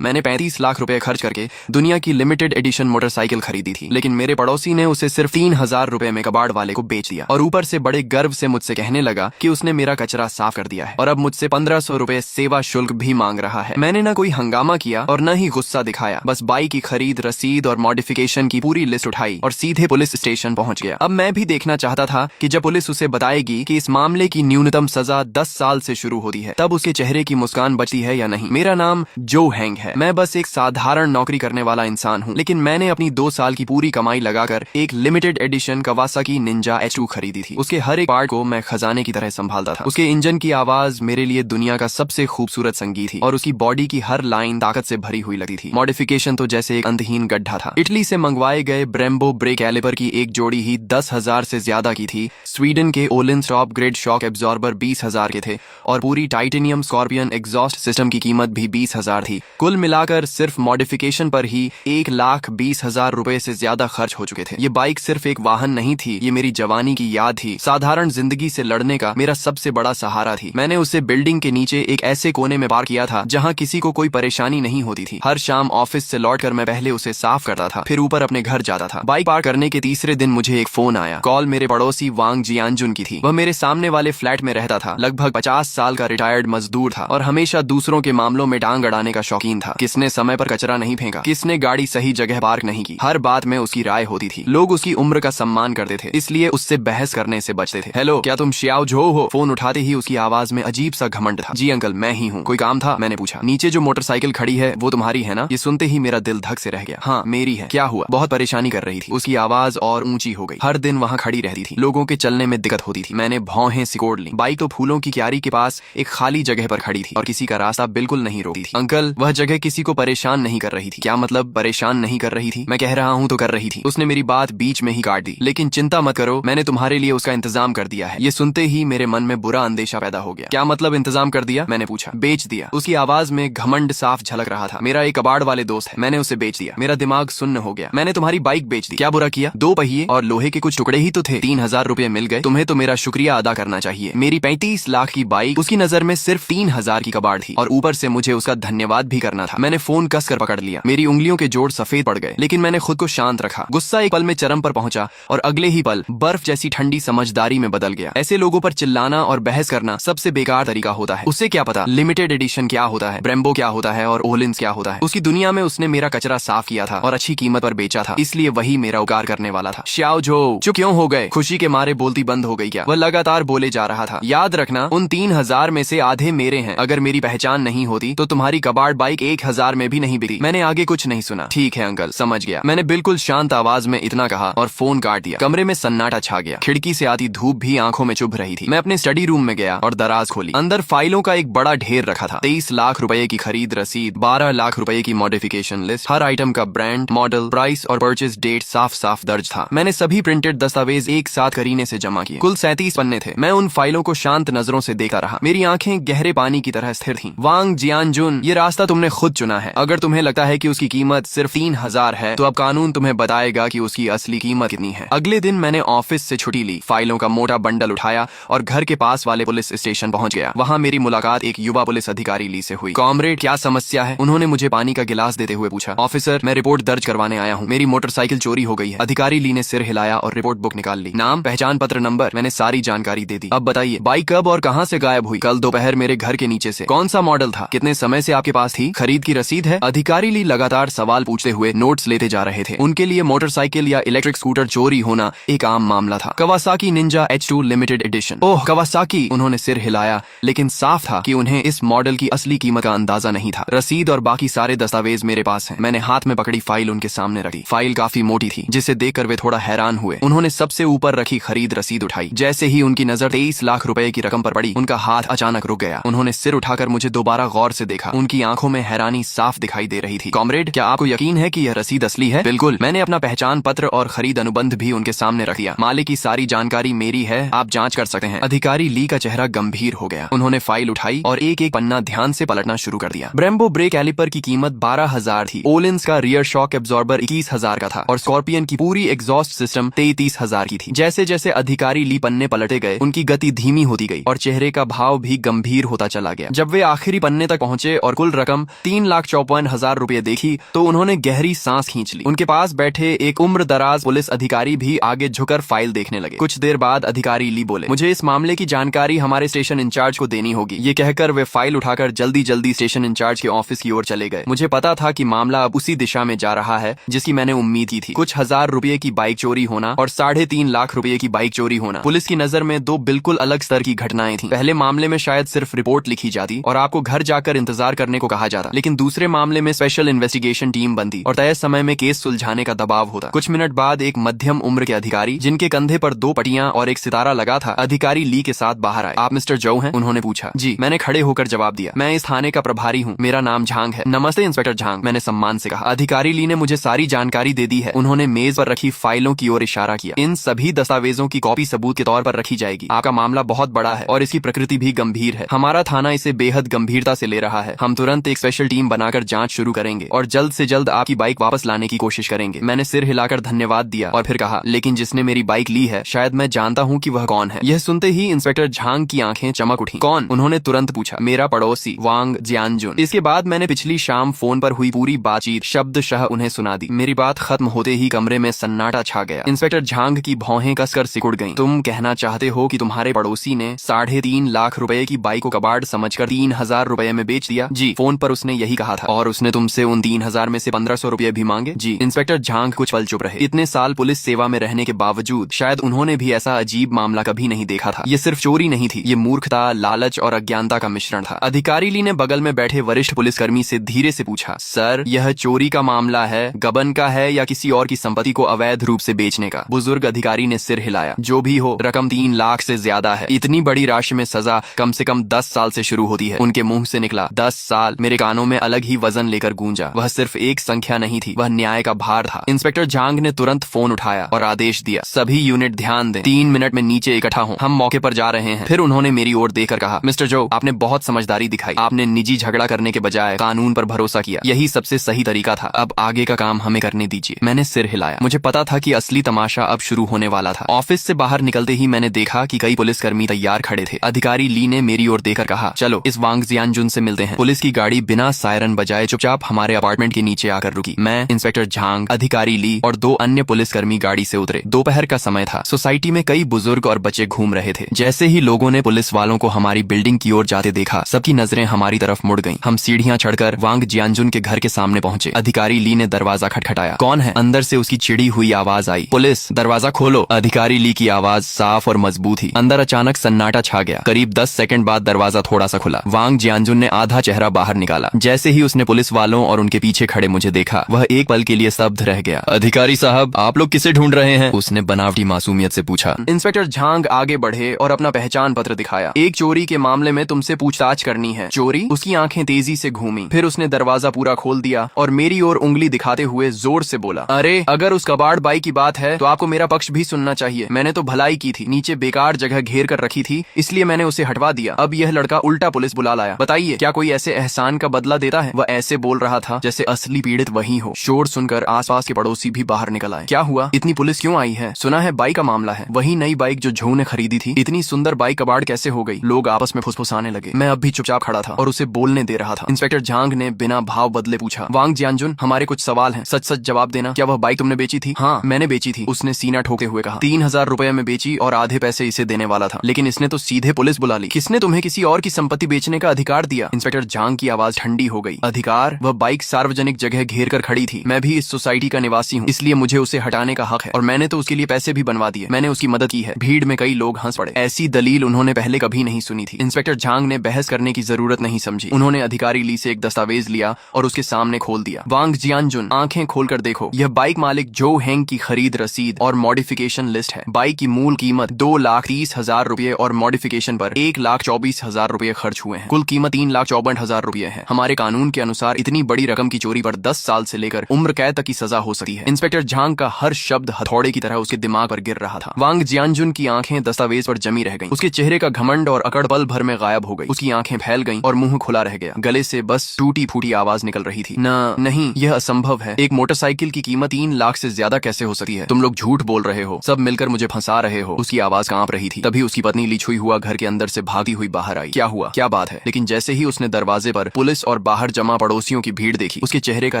मैंने 35 लाख रुपए खर्च करके दुनिया की लिमिटेड एडिशन मोटरसाइकिल खरीदी थी, लेकिन मेरे पड़ोसी ने उसे सिर्फ 3,000 रुपए में कबाड़ वाले को बेच दिया और ऊपर से बड़े गर्व से मुझसे कहने लगा कि उसने मेरा कचरा साफ कर दिया है और अब मुझसे 1500 रुपए सेवा शुल्क भी मांग रहा है। मैंने ना कोई हंगामा किया और न ही गुस्सा दिखाया, बस बाइक की खरीद, रसीद और मॉडिफिकेशन की पूरी लिस्ट उठाई और सीधे पुलिस स्टेशन पहुंच गया। अब मैं भी देखना चाहता था कि जब पुलिस उसे बताएगी कि इस मामले की न्यूनतम सजा 10 साल से शुरू होती है, तब उसके चेहरे की मुस्कान बचती है या नहीं। मेरा नाम जो हैंग है, मैं बस एक साधारण नौकरी करने वाला इंसान हूँ, लेकिन मैंने अपनी 2 साल की पूरी कमाई लगाकर एक limited edition Kawasaki Ninja H2 खरीदी थी। उसके हर एक पार्ट को मैं खजाने की तरह संभालता था। उसके इंजन की आवाज मेरे लिए दुनिया का सबसे खूबसूरत संगीत थी और उसकी बॉडी की हर लाइन ताकत से भरी हुई लगती थी। मॉडिफिकेशन तो जैसे एक अंतहीन गड्ढा था। इटली से मंगवाए गए ब्रेम्बो ब्रेक कैलिपर की एक जोड़ी ही 10,000 से ज्यादा की थी। स्वीडन के ओलिंस टॉप ग्रेड शॉक एब्जॉर्बर 20,000 के थे और पूरी टाइटेनियम स्कॉर्पियन एग्जॉस्ट सिस्टम की कीमत भी 20,000 थी। कुल मिलाकर सिर्फ मॉडिफिकेशन पर ही 1,20,000 रुपए से ज्यादा खर्च हो चुके थे। ये बाइक सिर्फ एक वाहन नहीं थी, ये मेरी जवानी की याद थी, साधारण जिंदगी से लड़ने का मेरा सबसे बड़ा सहारा थी। मैंने उसे बिल्डिंग के नीचे एक ऐसे कोने में पार्क किया था जहां किसी को कोई परेशानी नहीं होती थी। हर शाम ऑफिस से लौटकर मैं पहले उसे साफ करता था, फिर ऊपर अपने घर जाता था। बाइक पार्क करने के तीसरे दिन मुझे एक फोन आया। कॉल मेरे पड़ोसी वांग जियानजुन की थी। वह मेरे सामने वाले फ्लैट में रहता था। लगभग 50 साल का रिटायर्ड मजदूर था और हमेशा दूसरों के मामलों में टांग अड़ाने का शौकीन था। किसने समय पर कचरा नहीं फेंका, किसने गाड़ी सही जगह पार्क नहीं की, हर बात में उसकी राय होती थी। लोग उसकी उम्र का सम्मान करते थे, इसलिए उससे बहस करने से बचते थे। हेलो, क्या तुम श्याओ झो हो? फोन उठाते ही उसकी आवाज में अजीब सा घमंड था। जी अंकल, मैं ही हूँ। कोई काम था? मैंने पूछा। नीचे जो मोटरसाइकिल खड़ी है वो तुम्हारी है ना? ये सुनते ही मेरा दिल धक से रह गया। हाँ, मेरी है। क्या हुआ? बहुत परेशानी कर रही थी। उसकी आवाज और ऊंची हो गई। हर दिन वहाँ खड़ी रहती थी, लोगों के चलने में दिक्कत होती थी। मैंने भौहें सिकोड़ ली। बाइक तो फूलों की क्यारी के पास एक खाली जगह पर खड़ी थी और किसी का रास्ता बिल्कुल नहीं रोकती थी। अंकल, वह जगह किसी को परेशान नहीं कर रही थी। क्या मतलब परेशान नहीं कर रही थी? मैं कह रहा हूँ तो कर रही थी। उसने मेरी बात बीच में ही काट दी। लेकिन चिंता मत करो, मैंने तुम्हारे लिए उसका इंतजाम कर दिया है। ये सुनते ही मेरे मन में बुरा अंदेशा पैदा हो गया। क्या मतलब इंतजाम कर दिया? मैंने पूछा। बेच दिया। उसकी आवाज में घमंड साफ झलक रहा था। मेरा एक कबाड़ वाले दोस्त है, मैंने उसे बेच दिया। मेरा दिमाग सुन्न हो गया। मैंने तुम्हारी बाइक बेच दी। क्या बुरा किया? 2 पहिए और लोहे के कुछ टुकड़े ही तो थे। 3,000 रुपए मिल गए। तुम्हें तो मेरा शुक्रिया अदा करना चाहिए। मेरी 35 लाख की बाइक उसकी नजर में सिर्फ 3,000 की कबाड़ थी और ऊपर से मुझे उसका धन्यवाद भी करना था। मैंने फोन कसकर पकड़ लिया। मेरी उंगलियों के जोड़ सफेद पड़ गए, लेकिन मैंने खुद को शांत रखा। गुस्सा एक पल में चरम पर पहुंचा और अगले ही पल बर्फ जैसी ठंडी समझदारी में बदल गया। ऐसे लोगों पर चिल्लाना और बहस करना सबसे बेकार तरीका होता है। उसे क्या पता लिमिटेड एडिशन क्या होता है, ब्रेम्बो क्या होता है और ओलिंस क्या होता है। उसकी दुनिया में उसने मेरा कचरा साफ किया था और अच्छी कीमत पर बेचा था, इसलिए वही मेरा उपकार करने वाला था। श्याओ झो, चुप क्यों हो गए? खुशी के मारे बोलती बंद हो गई क्या? वह लगातार बोले जा रहा था। याद रखना, उन 3,000 में से आधे मेरे हैं। अगर मेरी पहचान नहीं होती तो तुम्हारी कबाड़ बाइक 1,000 में भी नहीं बिकी। मैंने आगे कुछ नहीं सुना। ठीक है अंकल, समझ गया। मैंने बिल्कुल शांत आवाज में इतना कहा और फोन काट दिया। कमरे में सन्नाटा छा गया। खिड़की से आती धूप भी आंखों में चुभ रही थी। मैं अपने स्टडी रूम में गया और दराज खोली। अंदर फाइलों का एक बड़ा ढेर रखा था। 23 लाख रुपए की खरीद रसीद, 12 लाख रुपए की मॉडिफिकेशन लिस्ट, हर आइटम का ब्रांड, मॉडल, प्राइस और परचेज डेट साफ साफ दर्ज था। मैंने सभी प्रिंटेड दस्तावेज एक साथ करीने से जमा किए। कुल 37 पन्ने थे। मैं उन फाइलों को शांत नजरों से देखता रहा। मेरी आंखें गहरे पानी की तरह स्थिर थीं। वांग जियानजुन, ये रास्ता तुमने खुद चुना है। अगर तुम्हें लगता है कि उसकी कीमत सिर्फ 3,000 है, तो अब कानून तुम्हें बताएगा कि उसकी असली कीमत कितनी है। अगले दिन मैंने ऑफिस से छुट्टी ली, फाइलों का मोटा बंडल उठाया और घर के पास वाले पुलिस स्टेशन पहुंच गया। वहां मेरी मुलाकात एक युवा पुलिस अधिकारी ली से हुई। कॉमरेड, क्या समस्या है? उन्होंने मुझे पानी का गिलास देते हुए पूछा। ऑफिसर, मैं रिपोर्ट दर्ज करवाने आया हूँ। मेरी मोटरसाइकिल चोरी हो गई है। अधिकारी ली ने सिर हिलाया और रिपोर्ट बुक निकाल ली। नाम, पहचान पत्र नंबर, मैंने सारी जानकारी दे दी। अब बताइए, बाइक कब और कहाँ से गायब हुई? कल दोपहर मेरे घर के नीचे से। कौन सा मॉडल था? कितने समय से आपके पास थी? खरीद की रसीद है? अधिकारी ली लगातार सवाल पूछते हुए नोट्स लेते जा रहे थे। उनके लिए मोटरसाइकिल या इलेक्ट्रिक स्कूटर चोरी होना एक आम मामला था। Kawasaki Ninja H2 limited edition. ओह कवासाकी, उन्होंने सिर हिलाया, लेकिन साफ था कि उन्हें इस मॉडल की असली कीमत का अंदाजा नहीं था। रसीद और बाकी सारे दस्तावेज मेरे पास हैं। मैंने हाथ में पकड़ी फाइल उनके सामने रखी। फाइल काफी मोटी थी, जिसे देखकर वे थोड़ा हैरान हुए। उन्होंने सबसे ऊपर रखी खरीद रसीद उठाई। जैसे ही उनकी नजर 23 लाख रुपए की रकम पर पड़ी, उनका हाथ अचानक रुक गया। उन्होंने सिर उठाकर मुझे दोबारा गौर से देखा। उनकी आंखों में हैरानी साफ दिखाई दे रही थी। कॉमरेड, क्या आपको यकीन है कि यह रसीद असली है? बिल्कुल। मैंने अपना पहचान पत्र और खरीद अनुबंध भी उनके सामने रख दिया। मालिक की सारी जानकारी मेरी है, आप जांच कर सकते हैं। अधिकारी ली का चेहरा गंभीर हो गया। उन्होंने फाइल उठाई और एक एक पन्ना ध्यान से पलटना शुरू कर दिया। ब्रेम्बो ब्रेक कैलिपर की कीमत 12,000 थी। ओलिंस का रियर शॉक एब्जॉर्बर 21,000 का था और स्कॉर्पियन की पूरी एग्जॉस्ट सिस्टम 33,000 की थी। जैसे जैसे अधिकारी ली पन्ने पलटे गए, उनकी गति धीमी होती गई और चेहरे का भाव भी गंभीर होता चला गया। जब वे आखिरी पन्ने तक पहुंचे और कुल रकम 3,54,000 रुपए देखी तो उन्होंने गहरी सांस खींच ली। उनके पास बैठे एक उम्र दराज पुलिस अधिकारी भी आगे झुककर फाइल देखने लगे। कुछ देर बाद अधिकारी ली बोले, मुझे इस मामले की जानकारी हमारे स्टेशन इंचार्ज को देनी होगी। ये कहकर वे फाइल उठाकर जल्दी जल्दी स्टेशन इंचार्ज के ऑफिस की ओर चले गए। मुझे पता था कि मामला अब उसी दिशा में जा रहा है जिसकी मैंने उम्मीद की थी। कुछ हजार रुपए की बाइक चोरी होना और 3.5 लाख रुपए की बाइक चोरी होना पुलिस की नजर में दो बिल्कुल अलग स्तर की घटनाएं थी। पहले मामले में शायद सिर्फ रिपोर्ट लिखी जाती और आपको घर जाकर इंतजार करने को कहा जाता, लेकिन दूसरे मामले में स्पेशल इन्वेस्टिगेशन टीम बनती और तय समय में केस सुलझाने का दबाव होता। कुछ मिनट बाद एक मध्यम उम्र के अधिकारी जिनके कंधे पर 2 पट्टियां और एक सितारा लगा था, अधिकारी ली के साथ बाहर आए। आप मिस्टर जो हैं? उन्होंने पूछा। जी, मैंने खड़े होकर जवाब दिया। मैं इस थाने का प्रभारी हूँ, मेरा नाम झांग है। नमस्ते इंस्पेक्टर झांग, मैंने सम्मान से कहा। अधिकारी ली ने मुझे सारी जानकारी दे दी है। उन्होंने मेज पर रखी फाइलों की ओर इशारा किया। इन सभी दस्तावेजों की कॉपी सबूत के तौर पर रखी जाएगी। आपका मामला बहुत बड़ा है और इसकी प्रकृति भी गंभीर है। हमारा थाना इसे बेहद गंभीरता से ले रहा है। हम तुरंत एक स्पेशल टीम बनाकर जांच शुरू करेंगे और जल्द से जल्द आपकी बाइक वापस लाने की कोशिश करेंगे। मैंने सिर हिलाकर धन्यवाद दिया और फिर कहा, लेकिन जिसने मेरी बाइक ली है शायद मैं जानता हूँ कि वह कौन है। यह सुनते ही इंस्पेक्टर झांग की आंखें चमक उठी। कौन? उन्होंने तुरंत पूछा। मेरा पड़ोसी वांग जियानजुन। इसके बाद मैंने पिछली शाम फोन पर हुई पूरी बातचीत शब्दशः उन्हें सुना दी। मेरी बात खत्म होते ही कमरे में सन्नाटा छा गया। इंस्पेक्टर झांग की भौहें कसकर सिकुड़ गईं। तुम कहना चाहते हो कि तुम्हारे पड़ोसी ने 3.5 लाख रुपए की बाइक को कबाड़ समझकर 3,000 रुपए में बेच दिया? जी, फोन पर उसने यही कहा था। और उसने तुमसे उन 3,000 में से 1,500 रुपए भी मांगे? जी। इंस्पेक्टर झांग कुछ पल चुप रहे। इतने साल पुलिस सेवा में रहने के बावजूद शायद उन्होंने भी ऐसा अजीब मामला कभी नहीं देखा था। ये सिर्फ चोरी नहीं थी, ये मूर्खता, लालच और अज्ञानता का मिश्रण था। अधिकारी ली ने बगल में बैठे वरिष्ठ पुलिसकर्मी से धीरे से पूछा, सर, यह चोरी का मामला है, गबन का है या किसी और की संपत्ति को अवैध रूप से बेचने का? बुजुर्ग अधिकारी ने सिर हिलाया। जो भी हो, रकम 3 लाख से ज्यादा है। इतनी बड़ी राशि में सजा कम से कम 10 साल से शुरू होती है। उनके मुंह से निकला 10 साल। मेरे कानों में अलग ही वजन लेकर गूंजा। वह सिर्फ एक संख्या नहीं थी, वह न्याय का भार था। इंस्पेक्टर झांग ने तुरंत फोन उठाया और आदेश दिया, सभी यूनिट ध्यान दें, 3 मिनट में नीचे इकट्ठा हों, हम मौके पर जा रहे हैं। फिर उन्होंने मेरी ओर देखकर कहा, मिस्टर जो, आपने बहुत समझदारी दिखाई। आपने निजी झगड़ा करने के बजाय कानून पर भरोसा किया। यही सबसे सही तरीका था। अब आगे का काम हमें करने दीजिए। मैंने सिर हिलाया। मुझे पता था कि असली तमाशा अब शुरू होने वाला था। ऑफिस से बाहर निकलते ही मैंने देखा कि कई पुलिसकर्मी तैयार खड़े थे। अधिकारी ली ने मेरी ओर देखकर कहा, चलो इस वांग जियानजुन से मिलते हैं। पुलिस की गाड़ी बिना सायरन बजाए चुपचाप हमारे अपार्टमेंट के नीचे आकर रुकी। मैं, इंस्पेक्टर झांग, अधिकारी ली और 2 अन्य पुलिसकर्मी गाड़ी से उतरे। दोपहर का समय था। सोसाइटी में कई बुजुर्ग और बच्चे घूम रहे थे। जैसे ही लोगों ने पुलिस वालों को हमारी बिल्डिंग की ओर जाते देखा, सबकी नजरें हमारी तरफ मुड़ गईं। हम सीढ़ियां चढ़कर वांग जियानजुन के घर के सामने पहुंचे। अधिकारी ली ने दरवाजा खटखटाया। कौन है? अंदर से उसकी चिड़ी हुई आवाज आई। पुलिस, दरवाजा खोलो। अधिकारी ली की आवाज साफ और मजबूत थी। अंदर अचानक सन्नाटा छा गया। करीब 10 सेकंड बाद दरवाजा थोड़ा सा खुला। वांग जियानजुन ने आधा चेहरा बाहर निकाला। जैसे ही उसने पुलिस वालों और उनके पीछे खड़े मुझे देखा, वह एक पल के लिए स्तब्ध रह गया। अधिकारी साहब, आप लोग किसे ढूंढ रहे हैं? उसने बनावटी मासूमियत से पूछा। इंस्पेक्टर झांग आगे बढ़े और अपना पहचान पत्र दिखाया। एक चोरी के मामले में तुमसे पूछताछ करनी है। चोरी? उसकी आंखें तेजी से घूमी। फिर उसने दरवाजा पूरा खोल दिया और मेरी ओर उंगली दिखाते हुए जोर से बोला, अरे, अगर उस कबाड़ बाई की बात है तो आपको मेरा पक्ष भी सुनना चाहिए। मैंने तो भलाई की थी, नीचे बेकार जगह घेर कर रखी थी, इसलिए मैंने उसे हटवा दिया। अब यह लड़का उल्टा पुलिस बुला लाया। बताइए, क्या कोई ऐसे एहसान का बदला देता है? वह ऐसे बोल रहा था जैसे असली पीड़ित वही हो। शोर सुनकर आसपास के पड़ोसी भी बाहर निकल आए। क्या हुआ? इतनी पुलिस क्यों आई है? सुना है बाइक का मामला है। वही नई बाइक जो झो ने खरीदी थी। इतनी सुंदर बाइक कबाड़ कैसे हो गई? लोग आपस में फुसफुसाने लगे। मैं अब भी चुपचाप खड़ा था और उसे बोलने दे रहा था। इंस्पेक्टर झांग ने बिना भाव बदले पूछा, वांग जियानजुन, हमारे कुछ सवाल हैं, सच सच जवाब देना। क्या वह बाइक तुमने बेची थी? हाँ, मैंने बेची थी, उसने सीना ठोकते हुए कहा। 3,000 रुपए में बेची और आधे पैसे इसे देने वाला था, लेकिन इसने तो सीधे पुलिस बुला ली। किसने तुम्हें किसी और की संपत्ति बेचने का अधिकार दिया? इंस्पेक्टर झांग की आवाज ठंडी हो गई। अधिकार? वह बाइक सार्वजनिक जगह घेर कर खड़ी थी। मैं भी इस सोसाइटी का निवासी हूँ, इसलिए मुझे उसे हटाने का हक है और मैंने तो उसके लिए पैसे भी बनवा दिए। मैंने उसकी मदद की है। भीड़ में कई लोग हंस पड़े। ऐसी दलील उन्होंने पहले कभी नहीं सुनी थी। इंस्पेक्टर झांग ने बहस करने की जरूरत नहीं समझी। उन्होंने अधिकारी ली से एक दस्तावेज लिया और उसके सामने खोल दिया। वांग जियानजुन, आंखें खोलकर देखो, यह बाइक मालिक जो हेंग की खरीद रसीद और मॉडिफिकेशन लिस्ट है। बाइक की मूल कीमत 2,30,000 रुपए और मॉडिफिकेशन पर 1,24,000 रुपए खर्च हुए हैं। कुल कीमत 3,54,000 रुपए है। हमारे कानून के अनुसार इतनी बड़ी रकम की चोरी पर 10 साल से लेकर उम्र कैद तक की सजा हो सकती है। इंस्पेक्टर झांग का हर शब्द हथौड़े की तरह उसके दिमाग पर गिर रहा था। वांग जियानजुन की आंखें दस्तावेज पर जमी रह गईं। उसके चेहरे का घमंड और अकड़ पल भर में गायब हो गई। उसकी आंखें फैल गईं और मुंह खुला रह गया। गले से बस टूटी फूटी आवाज निकल रही थी, नहीं, यह असंभव है। एक मोटरसाइकिल की कीमत 3 लाख से ज्यादा कैसे हो सकती है? तुम लोग झूठ बोल रहे हो, सब मिलकर मुझे फंसा रहे हो। उसकी आवाज कांप रही थी। तभी उसकी पत्नी लिछुई हुआ घर के अंदर से भागती हुई बाहर आई। क्या हुआ? क्या बात है? लेकिन जैसे ही उसने दरवाजे पर पुलिस और और बाहर जमा पड़ोसियों की भीड़ देखी, उसके चेहरे का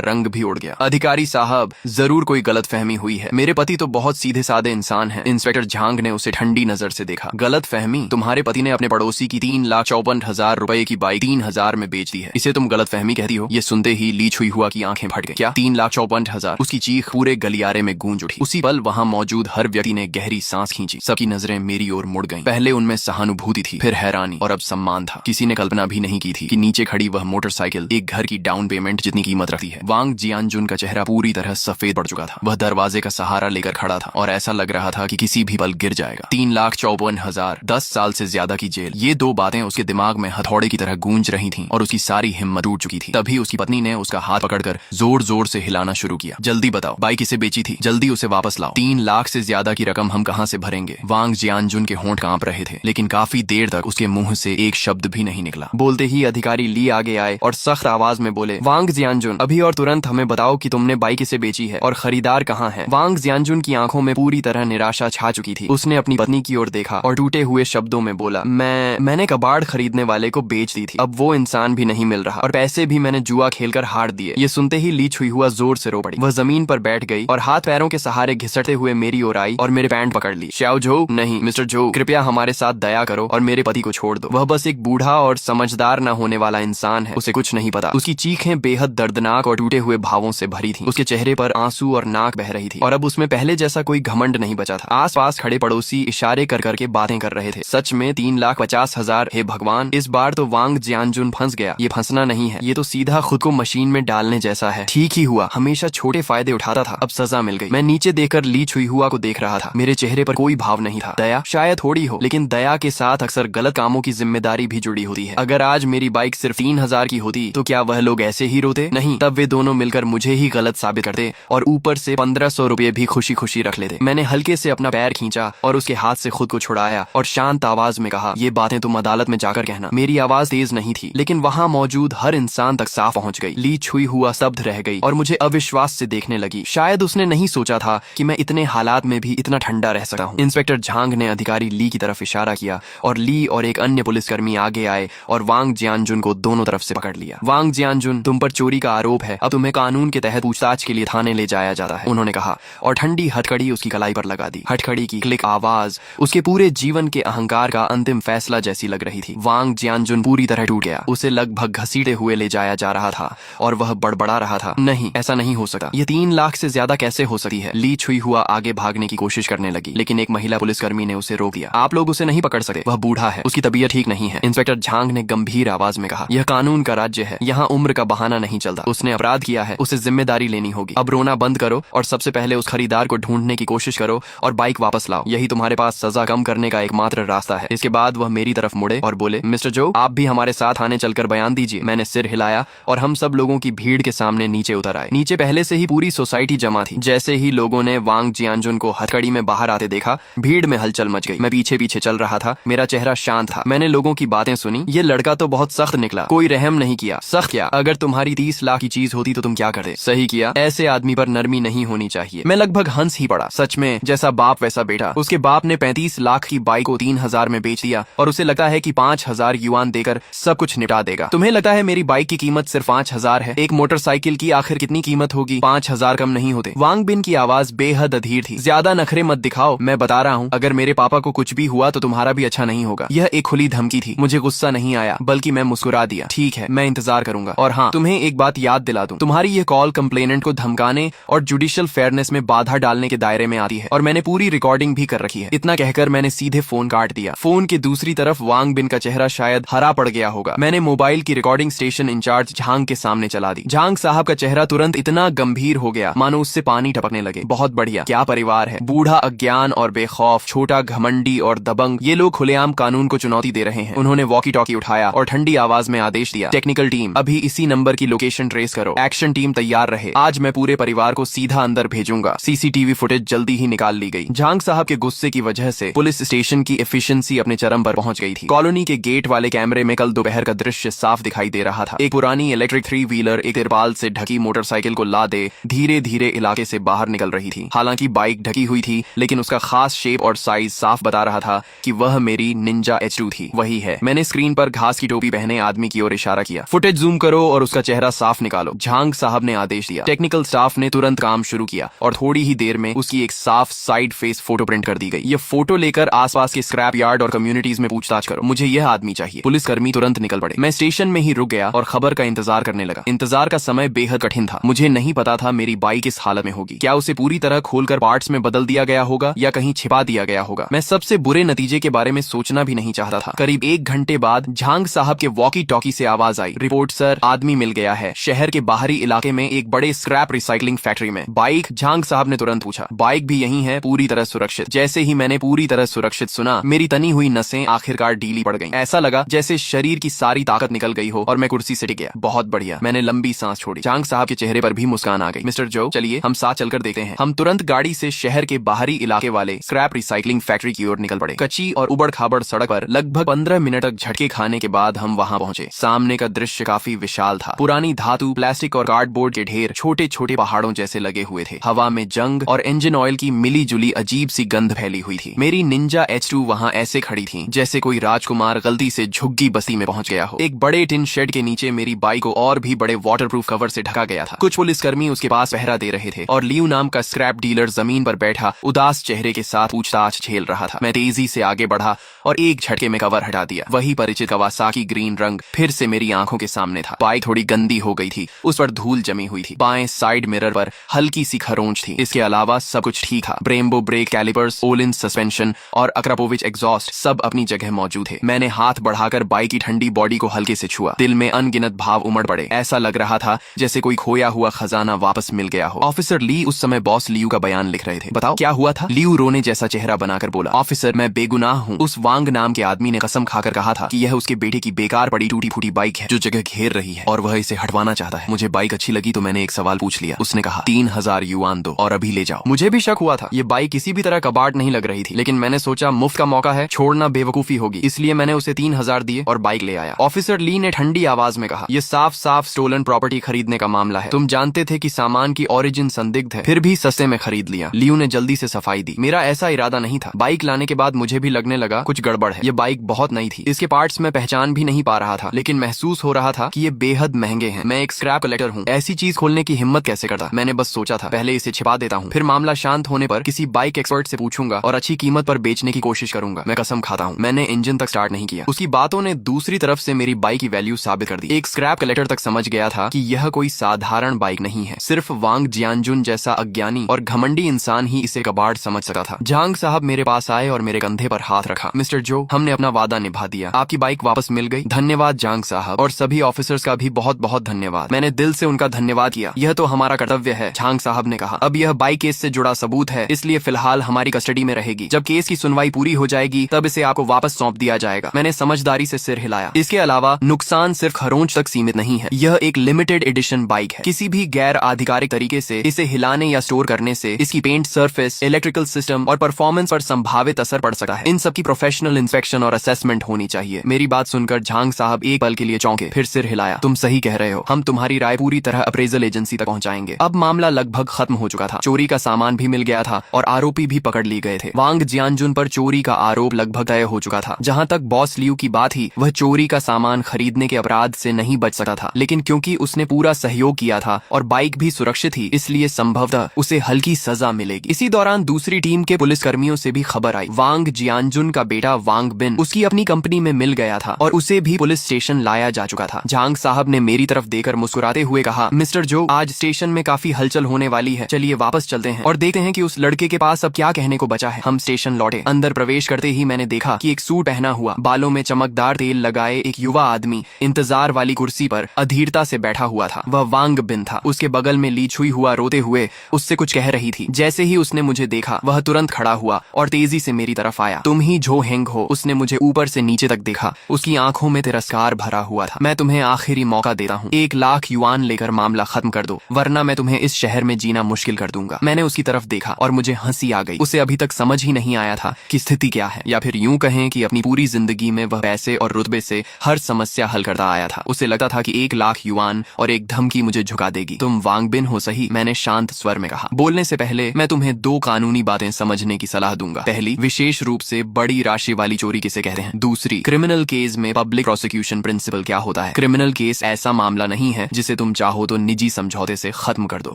रंग भी उड़ गया। अधिकारी साहब, जरूर कोई गलतफहमी हुई है। मेरे पति तो बहुत सीधे साधे इंसान हैं। इंस्पेक्टर झांग ने उसे ठंडी नजर से देखा। गलतफहमी? तुम्हारे पति ने अपने पड़ोसी की 3,54,000 रुपए की बाइक 3,000 में बेच दी है, इसे तुम गलतफहमी कहती हो? ये सुनते ही ली छुई हुआ की आंखें फट गई। क्या 3,54,000? उसकी चीख पूरे गलियारे में गूंज उठी। उसी पल वहां मौजूद हर व्यक्ति ने गहरी सांस खींची। सबकी नजरें मेरी ओर मुड़ गईं। पहले उनमें सहानुभूति थी, फिर हैरानी और अब सम्मान था। किसी ने कल्पना भी नहीं की थी कि नीचे खड़ी वह मोटरसाइकिल एक घर की डाउन पेमेंट जितनी कीमत रखती है। वांग जियानजुन का चेहरा पूरी तरह सफेद पड़ चुका था। वह दरवाजे का सहारा लेकर खड़ा था और ऐसा लग रहा था कि किसी भी पल गिर जाएगा। 3,54,000, 10 साल से ज्यादा की जेल, ये दो बातें उसके दिमाग में हथौड़े की तरह गूंज रही थीं और उसकी सारी हिम्मत टूट चुकी थी। तभी उसकी पत्नी ने उसका हाथ पकड़कर जोर जोर से हिलाना शुरू किया। जल्दी बताओ, बाइक किसे बेची थी? जल्दी उसे वापस लाओ। 3 लाख से ज्यादा की रकम हम कहां से भरेंगे? वांग जियानजुन के होंठ कांप रहे थे, लेकिन काफी देर तक उसके मुंह से एक शब्द भी नहीं निकला। बोलते ही अधिकारी ली आगे आए और सख्त आवाज में बोले, वांग जियानजुन, अभी और तुरंत हमें बताओ कि तुमने बाइक किसे बेची है और खरीदार कहाँ है? वांग जियानजुन की आंखों में पूरी तरह निराशा छा चुकी थी। उसने अपनी पत्नी की ओर देखा और टूटे हुए शब्दों में बोला, मैंने कबाड़ खरीदने वाले को बेच दी थी। अब वो इंसान भी नहीं मिल रहा और पैसे भी मैंने जुआ खेलकर हार दिए। ये सुनते ही ली छुई हुआ जोर से रो पड़ी। वह जमीन पर बैठ गई और हाथ पैरों के सहारे घिसटते हुए मेरी ओर आई और मेरे पैंट पकड़ ली। श्याओ झो, नहीं मिस्टर झो, कृपया हमारे साथ दया करो और मेरे पति को छोड़ दो। वह बस एक बूढ़ा और समझदार न होने वाला इंसान है, उसे कुछ नहीं पता। उसकी चीखें बेहद दर्दनाक और टूटे हुए भावों से भरी थी। उसके चेहरे पर आंसू और नाक बह रही थी और अब उसमें पहले जैसा कोई घमंड नहीं बचा था। आस पास खड़े पड़ोसी इशारे कर करके बातें कर रहे थे। सच में 3,50,000? हे भगवान, इस बार तो वांग जियानजुन फंस गया। ये फंसना नहीं है, ये तो सीधा खुद को मशीन में डालने जैसा है। ठीक ही हुआ, हमेशा छोटे फायदे उठाता था, अब सजा मिल गई। मैं नीचे देखकर ली छुई हुआ को देख रहा था। मेरे चेहरे पर कोई भाव नहीं था। दया शायद थोड़ी हो, लेकिन दया के साथ अक्सर गलत कामों की जिम्मेदारी भी जुड़ी होती है। अगर आज मेरी बाइक सिर्फ 3,000 की होती तो क्या वह लोग ऐसे ही रोते? नहीं, तब वे दोनों मिलकर मुझे ही गलत साबित करते और ऊपर से 1,500 रुपए भी खुशी खुशी रख लेते। मैंने हल्के से अपना पैर खींचा और उसके हाथ से खुद को छुड़ाया और शांत आवाज में कहा, ये बातें तुम अदालत में जाकर कहना। मेरी आवाज तेज नहीं थी, लेकिन वहां मौजूद हर इंसान तक साफ पहुंच गई। ली छुई हुआ स्तब्ध रह गई और मुझे अविश्वास से देखने लगी। शायद उसने नहीं सोचा था कि मैं इतने हालात में भी इतना ठंडा रह सकता हूँ। इंस्पेक्टर झांग ने अधिकारी ली की तरफ इशारा किया और ली और एक अन्य पुलिसकर्मी आगे आए और वांग जियानजुन को दोनों तरफ से पकड़ लिया। वांग जियानजुन, तुम पर चोरी का आरोप है, अब तुम्हें कानून के तहत पूछताछ के लिए थाने ले जाया जाता है, उन्होंने कहा और ठंडी हथकड़ी उसकी कलाई पर लगा दी। हथकड़ी की क्लिक आवाज उसके पूरे जीवन के अहंकार का अंतिम फैसला जैसी लग रही थी। वांग जियानजुन पूरी तरह टूट गया। उसे लगभग घसीटे हुए ले जाया जा रहा था और वह बड़बड़ा रहा था, नहीं, ऐसा नहीं हो सकता। ये 3 लाख से ज्यादा कैसे हो सकती है? ली छुई हुआ आगे भागने की कोशिश करने लगी, लेकिन एक महिला पुलिसकर्मी ने उसे रोक दिया। आप लोग उसे नहीं पकड़ सकते, वह बूढ़ा है, उसकी तबीयत ठीक नहीं है। इंस्पेक्टर झांग ने गंभीर आवाज में कहा, यह कानून का राज्य है, यहाँ उम्र का बहाना नहीं चलता। उसने अपराध किया है, उसे जिम्मेदारी लेनी होगी। अब रोना बंद करो और सबसे पहले उस खरीदार को ढूंढने की कोशिश करो और बाइक वापस लाओ। यही तुम्हारे पास सजा कम करने का एकमात्र रास्ता है। इसके बाद वह मेरी तरफ मुड़े और बोले, मिस्टर जो, आप भी हमारे साथ आने चलकर बयान दीजिए। मैंने सिर हिलाया और हम सब लोगों की भीड़ के सामने नीचे उतर आए। नीचे पहले से ही पूरी सोसाइटी जमा थी। जैसे ही लोगों ने वांग जियानजुन को हथकड़ी में बाहर आते देखा, भीड़ में हलचल मच गई। मैं पीछे पीछे चल रहा था, मेरा चेहरा शांत था। मैंने लोगों की बातें सुनी। ये लड़का तो बहुत सख्त निकला, कोई रहम नहीं किया। सख्त क्या? अगर तुम्हारी 30 लाख की चीज होती तो तुम क्या करते? सही किया, ऐसे आदमी पर नरमी नहीं होनी चाहिए। मैं लगभग हंस ही पड़ा। सच में, जैसा बाप वैसा बेटा। उसके बाप ने 35 लाख की बाइक को 3,000 में बेच दिया और उसे लगता है कि 5,000 युआन देकर सब कुछ निपटा देगा। तुम्हें लगता है मेरी बाइक की कीमत सिर्फ 5,000 है? एक मोटरसाइकिल की आखिर कितनी कीमत होगी? 5,000 कम नहीं होते। वांग बिन की आवाज बेहद अधीर थी। ज्यादा नखरे मत दिखाओ, मैं बता रहा हूँ, अगर मेरे पापा को कुछ भी हुआ तो तुम्हारा भी अच्छा नहीं होगा। यह एक खुली धमकी थी। मुझे गुस्सा नहीं आया, बल्कि मैं मुस्कुरा दिया। ठीक है, मैं इंतजार करूंगा। और हाँ, तुम्हें एक बात याद दिला दूं, तुम्हारी ये कॉल कंप्लेनेंट को धमकाने और जुडिशियल फेयरनेस में बाधा डालने के दायरे में आती है और मैंने पूरी रिकॉर्डिंग भी कर रखी है। इतना कहकर मैंने सीधे फोन काट दिया। फोन के दूसरी तरफ वांग बिन का चेहरा शायद हरा पड़ गया होगा। मैंने मोबाइल की रिकॉर्डिंग स्टेशन इंचार्ज झांग के सामने चला दी। झांग साहब का चेहरा तुरंत इतना गंभीर हो गया मानो उससे पानी टपकने लगे। बहुत बढ़िया, क्या परिवार है। बूढ़ा अज्ञान और बेखौफ, छोटा घमंडी और दबंग, ये लोग खुलेआम कानून को चुनौती दे रहे हैं। उन्होंने वॉकी टॉकी उठाया और ठंडी आवाज में आदेश दिया, टेक्निकल टीम, अभी इसी नंबर की लोकेशन ट्रेस करो। एक्शन टीम तैयार रहे। आज मैं पूरे परिवार को सीधा अंदर भेजूंगा। सीसीटीवी फुटेज जल्दी ही निकाल ली गई। झांग साहब के गुस्से की वजह से पुलिस स्टेशन की एफिशिएंसी अपने चरम पर पहुंच गई थी। कॉलोनी के गेट वाले कैमरे में कल दोपहर का दृश्य साफ दिखाई दे रहा था। एक पुरानी इलेक्ट्रिक 3 व्हीलर एक तिरपाल से ढकी मोटरसाइकिल को लादे धीरे धीरे इलाके से बाहर निकल रही थी। हालांकि बाइक ढकी हुई थी, लेकिन उसका खास शेप और साइज साफ बता रहा था कि वह मेरी निंजा H2 थी। वही है। मैंने स्क्रीन पर घास की टोपी पहने आदमी की ओर इशारा किया। फुटेज जूम करो और उसका चेहरा साफ निकालो। झांग साहब ने आदेश दिया। टेक्निकल स्टाफ ने तुरंत काम शुरू किया और थोड़ी ही देर में उसकी एक साफ साइड फेस फोटो प्रिंट कर दी गई। ये फोटो लेकर आसपास के स्क्रैप यार्ड और कम्युनिटीज में पूछताछ करो, मुझे यह आदमी चाहिए। पुलिसकर्मी तुरंत निकल पड़े। मैं स्टेशन में ही रुक गया और खबर का इंतजार करने लगा। इंतजार का समय बेहद कठिन था। मुझे नहीं पता था मेरी बाइक किस हालत में होगी। क्या उसे पूरी तरह खोलकर पार्ट्स में बदल दिया गया होगा या कहीं छिपा दिया गया होगा। मैं सबसे बुरे नतीजे के बारे में सोचना भी नहीं चाहता था। करीब 1 घंटे बाद झांग साहब के वॉकी टॉकी से आवाज आई, रिपोर्ट सर, आदमी मिल गया है शहर के बाहरी इलाके में एक बड़े स्क्रैप रिसाइकलिंग फैक्ट्री में। बाइक? झांग साहब ने तुरंत पूछा। बाइक भी यही है, पूरी तरह सुरक्षित। जैसे ही मैंने पूरी तरह सुरक्षित सुना, मेरी तनी हुई नसें आखिरकार ढीली पड़ गईं। ऐसा लगा जैसे शरीर की सारी ताकत निकल गई हो और मैं कुर्सी से टिक गया। बहुत बढ़िया, मैंने लंबी सांस छोड़ी। झांग साहब के चेहरे पर भी मुस्कान आ गई। मिस्टर जो, चलिए हम साथ चलकर देखते हैं। हम तुरंत गाड़ी से शहर के बाहरी इलाके वाले स्क्रैप रिसाइकलिंग फैक्ट्री की ओर निकल पड़े। कच्ची और उबड़ खाबड़ सड़क पर लगभग 15 मिनट तक झटके खाने के बाद हम वहां पहुंचे। सामने का दृश्य काफी विशाल था। पुरानी धातु, प्लास्टिक और कार्डबोर्ड के ढेर छोटे छोटे पहाड़ों जैसे लगे हुए थे। हवा में जंग और इंजन ऑयल की मिली जुली अजीब सी गंध फैली हुई थी। मेरी निंजा H2 वहां ऐसे खड़ी थी जैसे कोई राजकुमार गलती से झुग्गी बस्ती में पहुंच गया हो। एक बड़े टिन शेड के नीचे मेरी बाइक को और भी बड़े वाटरप्रूफ कवर से ढका गया था। कुछ पुलिसकर्मी उसके पास पहरा दे रहे थे और लियू नाम का स्क्रैप डीलर जमीन पर बैठा उदास चेहरे के साथ पूछताछ झेल रहा था। मैं तेजी से आगे बढ़ा और एक झटके में कवर हटा दिया। वही परिचित कवासाकी ग्रीन रंग फिर से मेरी आंखों के सामने था। बाइक थोड़ी गंदी हो गई थी, उस पर धूल जमी हुई थी। बाएं साइड मिरर पर हल्की सी खरोंच थी। इसके अलावा सब कुछ ठीक था। Brembo brake calipers, Olin suspension और अक्रापोविच एग्जॉस्ट सब अपनी जगह मौजूद थे। मैंने हाथ बढ़ाकर बाइक की ठंडी बॉडी को हल्के से छुआ। दिल में अनगिनत भाव उमड़ पड़े। ऐसा लग रहा था जैसे कोई खोया हुआ खजाना वापस मिल गया हो। ऑफिसर ली उस समय बॉस लियू का बयान लिख रहे थे। बताओ क्या हुआ था? लियू रोने जैसा चेहरा बनाकर बोला, ऑफिसर मैं बेगुनाह हूँ। उस वांग नाम के आदमी ने कसम खाकर कहा था कि यह उसके बेटे की बेकार पड़ी टूटी फूटी बाइक है जो जगह घेर रही है और वह इसे हटवाना चाहता है। मुझे बाइक अच्छी लगी तो मैंने एक सवाल पूछ लिया। उसने कहा 3000 युआन दो और अभी ले जाओ। मुझे भी शक हुआ था। ये बाइक किसी भी तरह कबाड़ नहीं लग रही थी, लेकिन मैंने सोचा मुफ्त का मौका है, छोड़ना बेवकूफी होगी, इसलिए मैंने उसे 3000 दिए और बाइक ले आया। ऑफिसर ली ने ठंडी आवाज में कहा, यह साफ साफ स्टोलन प्रॉपर्टी खरीदने का मामला है। तुम जानते थे कि सामान की ओरिजिन संदिग्ध है, फिर भी सस्ते में खरीद लिया। लियू ने जल्दी से सफाई दी। मेरा ऐसा इरादा नहीं था। बाइक लाने के बाद मुझे भी लगने लगा कुछ गड़बड़ है। ये बाइक बहुत नई थी, इसके पार्ट्स में पहचान भी नहीं पा रहा था, लेकिन महसूस हो रहा था कि ये बेहद महंगे हैं। मैं एक स्क्रैप कलेक्टर हूँ, ऐसी चीज खोलने की हिम्मत कैसे करता। मैंने बस सोचा था पहले इसे छिपा देता हूँ, फिर मामला शांत होने पर किसी बाइक एक्सपर्ट से पूछूंगा और अच्छी कीमत पर बेचने की कोशिश करूंगा। मैं कसम खाता हूँ मैंने इंजन तक स्टार्ट नहीं किया। उसकी बातों ने दूसरी तरफ से मेरी बाइक की वैल्यू साबित कर दी। एक स्क्रैप कलेक्टर तक समझ गया था कि यह कोई साधारण बाइक नहीं है। सिर्फ वांग जियानजुन जैसा अज्ञानी और घमंडी इंसान ही इसे कबाड़ समझ सकता था। झांग साहब मेरे पास आए और मेरे कंधे पर हाथ रखा। मिस्टर जो, हमने अपना वादा निभा दिया, आपकी बाइक वापस मिल गई। धन्यवाद झांग साहब, और सभी ऑफिसर्स का भी बहुत बहुत धन्यवाद। मैंने दिल से उनका धन्यवाद किया। यह तो हमारा कर्तव्य है, झांग साहब ने कहा। अब यह बाइक केस से जुड़ा सबूत है, इसलिए फिलहाल हमारी कस्टडी में रहेगी। जब केस की सुनवाई पूरी हो जाएगी तब इसे आपको वापस सौंप दिया जाएगा। मैंने समझदारी से सिर हिलाया। इसके अलावा नुकसान सिर्फ खरोंच तक सीमित नहीं है। यह एक लिमिटेड एडिशन बाइक है। किसी भी गैर आधिकारिक तरीके से इसे हिलाने या स्टोर करने से इसकी पेंट सरफेस, इलेक्ट्रिकल सिस्टम और परफॉर्मेंस पर संभावित असर पड़ सकता है। इन सबकी प्रोफेशनल इंस्पेक्शन और असेसमेंट होनी चाहिए। मेरी बात सुनकर झांग साहब एक पल के लिए चौंके, फिर सिर हिलाया। तुम सही कह रहे हो, हम तुम्हारी राय पूरी तरह अप्रेजल एजेंसी तक पहुंचाएंगे। अब मामला लगभग खत्म हो चुका था। चोरी का सामान भी मिल गया था और आरोपी भी पकड़ लिए गए थे। वांग जियानजुन पर चोरी का आरोप लगभग तय हो चुका था। जहां तक बॉस लियू की बात ही, वह चोरी का सामान खरीदने के अपराध से नहीं बच सकता था, लेकिन क्योंकि उसने पूरा सहयोग किया था और बाइक भी सुरक्षित थी, इसलिए संभवतः उसे हल्की सजा मिलेगी। इसी दौरान दूसरी टीम के पुलिसकर्मियों से भी खबर आई। वांग जियानजुन का बेटा वांग बिन उसकी अपनी कंपनी में मिल गया था और उसे भी पुलिस स्टेशन लाया जा चुका था। झांग साहब ने मेरी तरफ देकर मुस्कुराते हुए कहा, मिस्टर जो, आज स्टेशन में काफी हलचल होने वाली है, चलिए वापस चलते हैं और देखते हैं कि उस लड़के के पास अब क्या कहने को बचा है। हम स्टेशन लौटे। अंदर प्रवेश करते ही मैंने देखा कि एक सूट पहना हुआ, बालों में चमकदार तेल लगाए एक युवा आदमी इंतजार वाली कुर्सी पर अधीरता से बैठा हुआ था। वह वांग बिन था। उसके बगल में ली छुई हुआ रोते हुए उससे कुछ कह रही थी। जैसे ही उसने मुझे देखा, वह तुरंत खड़ा हुआ और तेजी से मेरी तरफ आया। तुम ही जो हेंग हो? उसने मुझे ऊपर से नीचे तक देखा। उसकी आंखों में तिरस्कार भरा हुआ था। मैं तुम्हें आखिरी मौका देता हूँ, 1 लाख युआन लेकर मामला खत्म कर दो, वरना मैं तुम्हें इस शहर में जीना मुश्किल कर दूंगा। मैंने उसकी तरफ देखा और मुझे हंसी आ गई। उसे अभी तक समझ ही नहीं आया था कि स्थिति क्या है, या फिर यूं कहें कि अपनी पूरी जिंदगी में वह पैसे और रुतबे से हर समस्या हल करता आया था। उसे लगता था कि 1 लाख युआन और एक धमकी मुझे झुका देगी। तुम वांग बिन हो सही, मैंने शांत स्वर में कहा। बोलने से पहले मैं तुम्हें 2 कानूनी बातें समझने की सलाह दूंगा। पहली, विशेष रूप से बड़ी राशि वाली चोरी किसे कहते हैं। दूसरी, क्रिमिनल केस में पब्लिक प्रोसिक्यूशन प्रिंसिपल क्या होता होता है। क्रिमिनल केस ऐसा मामला नहीं है जिसे तुम चाहो तो निजी समझौते से खत्म कर दो।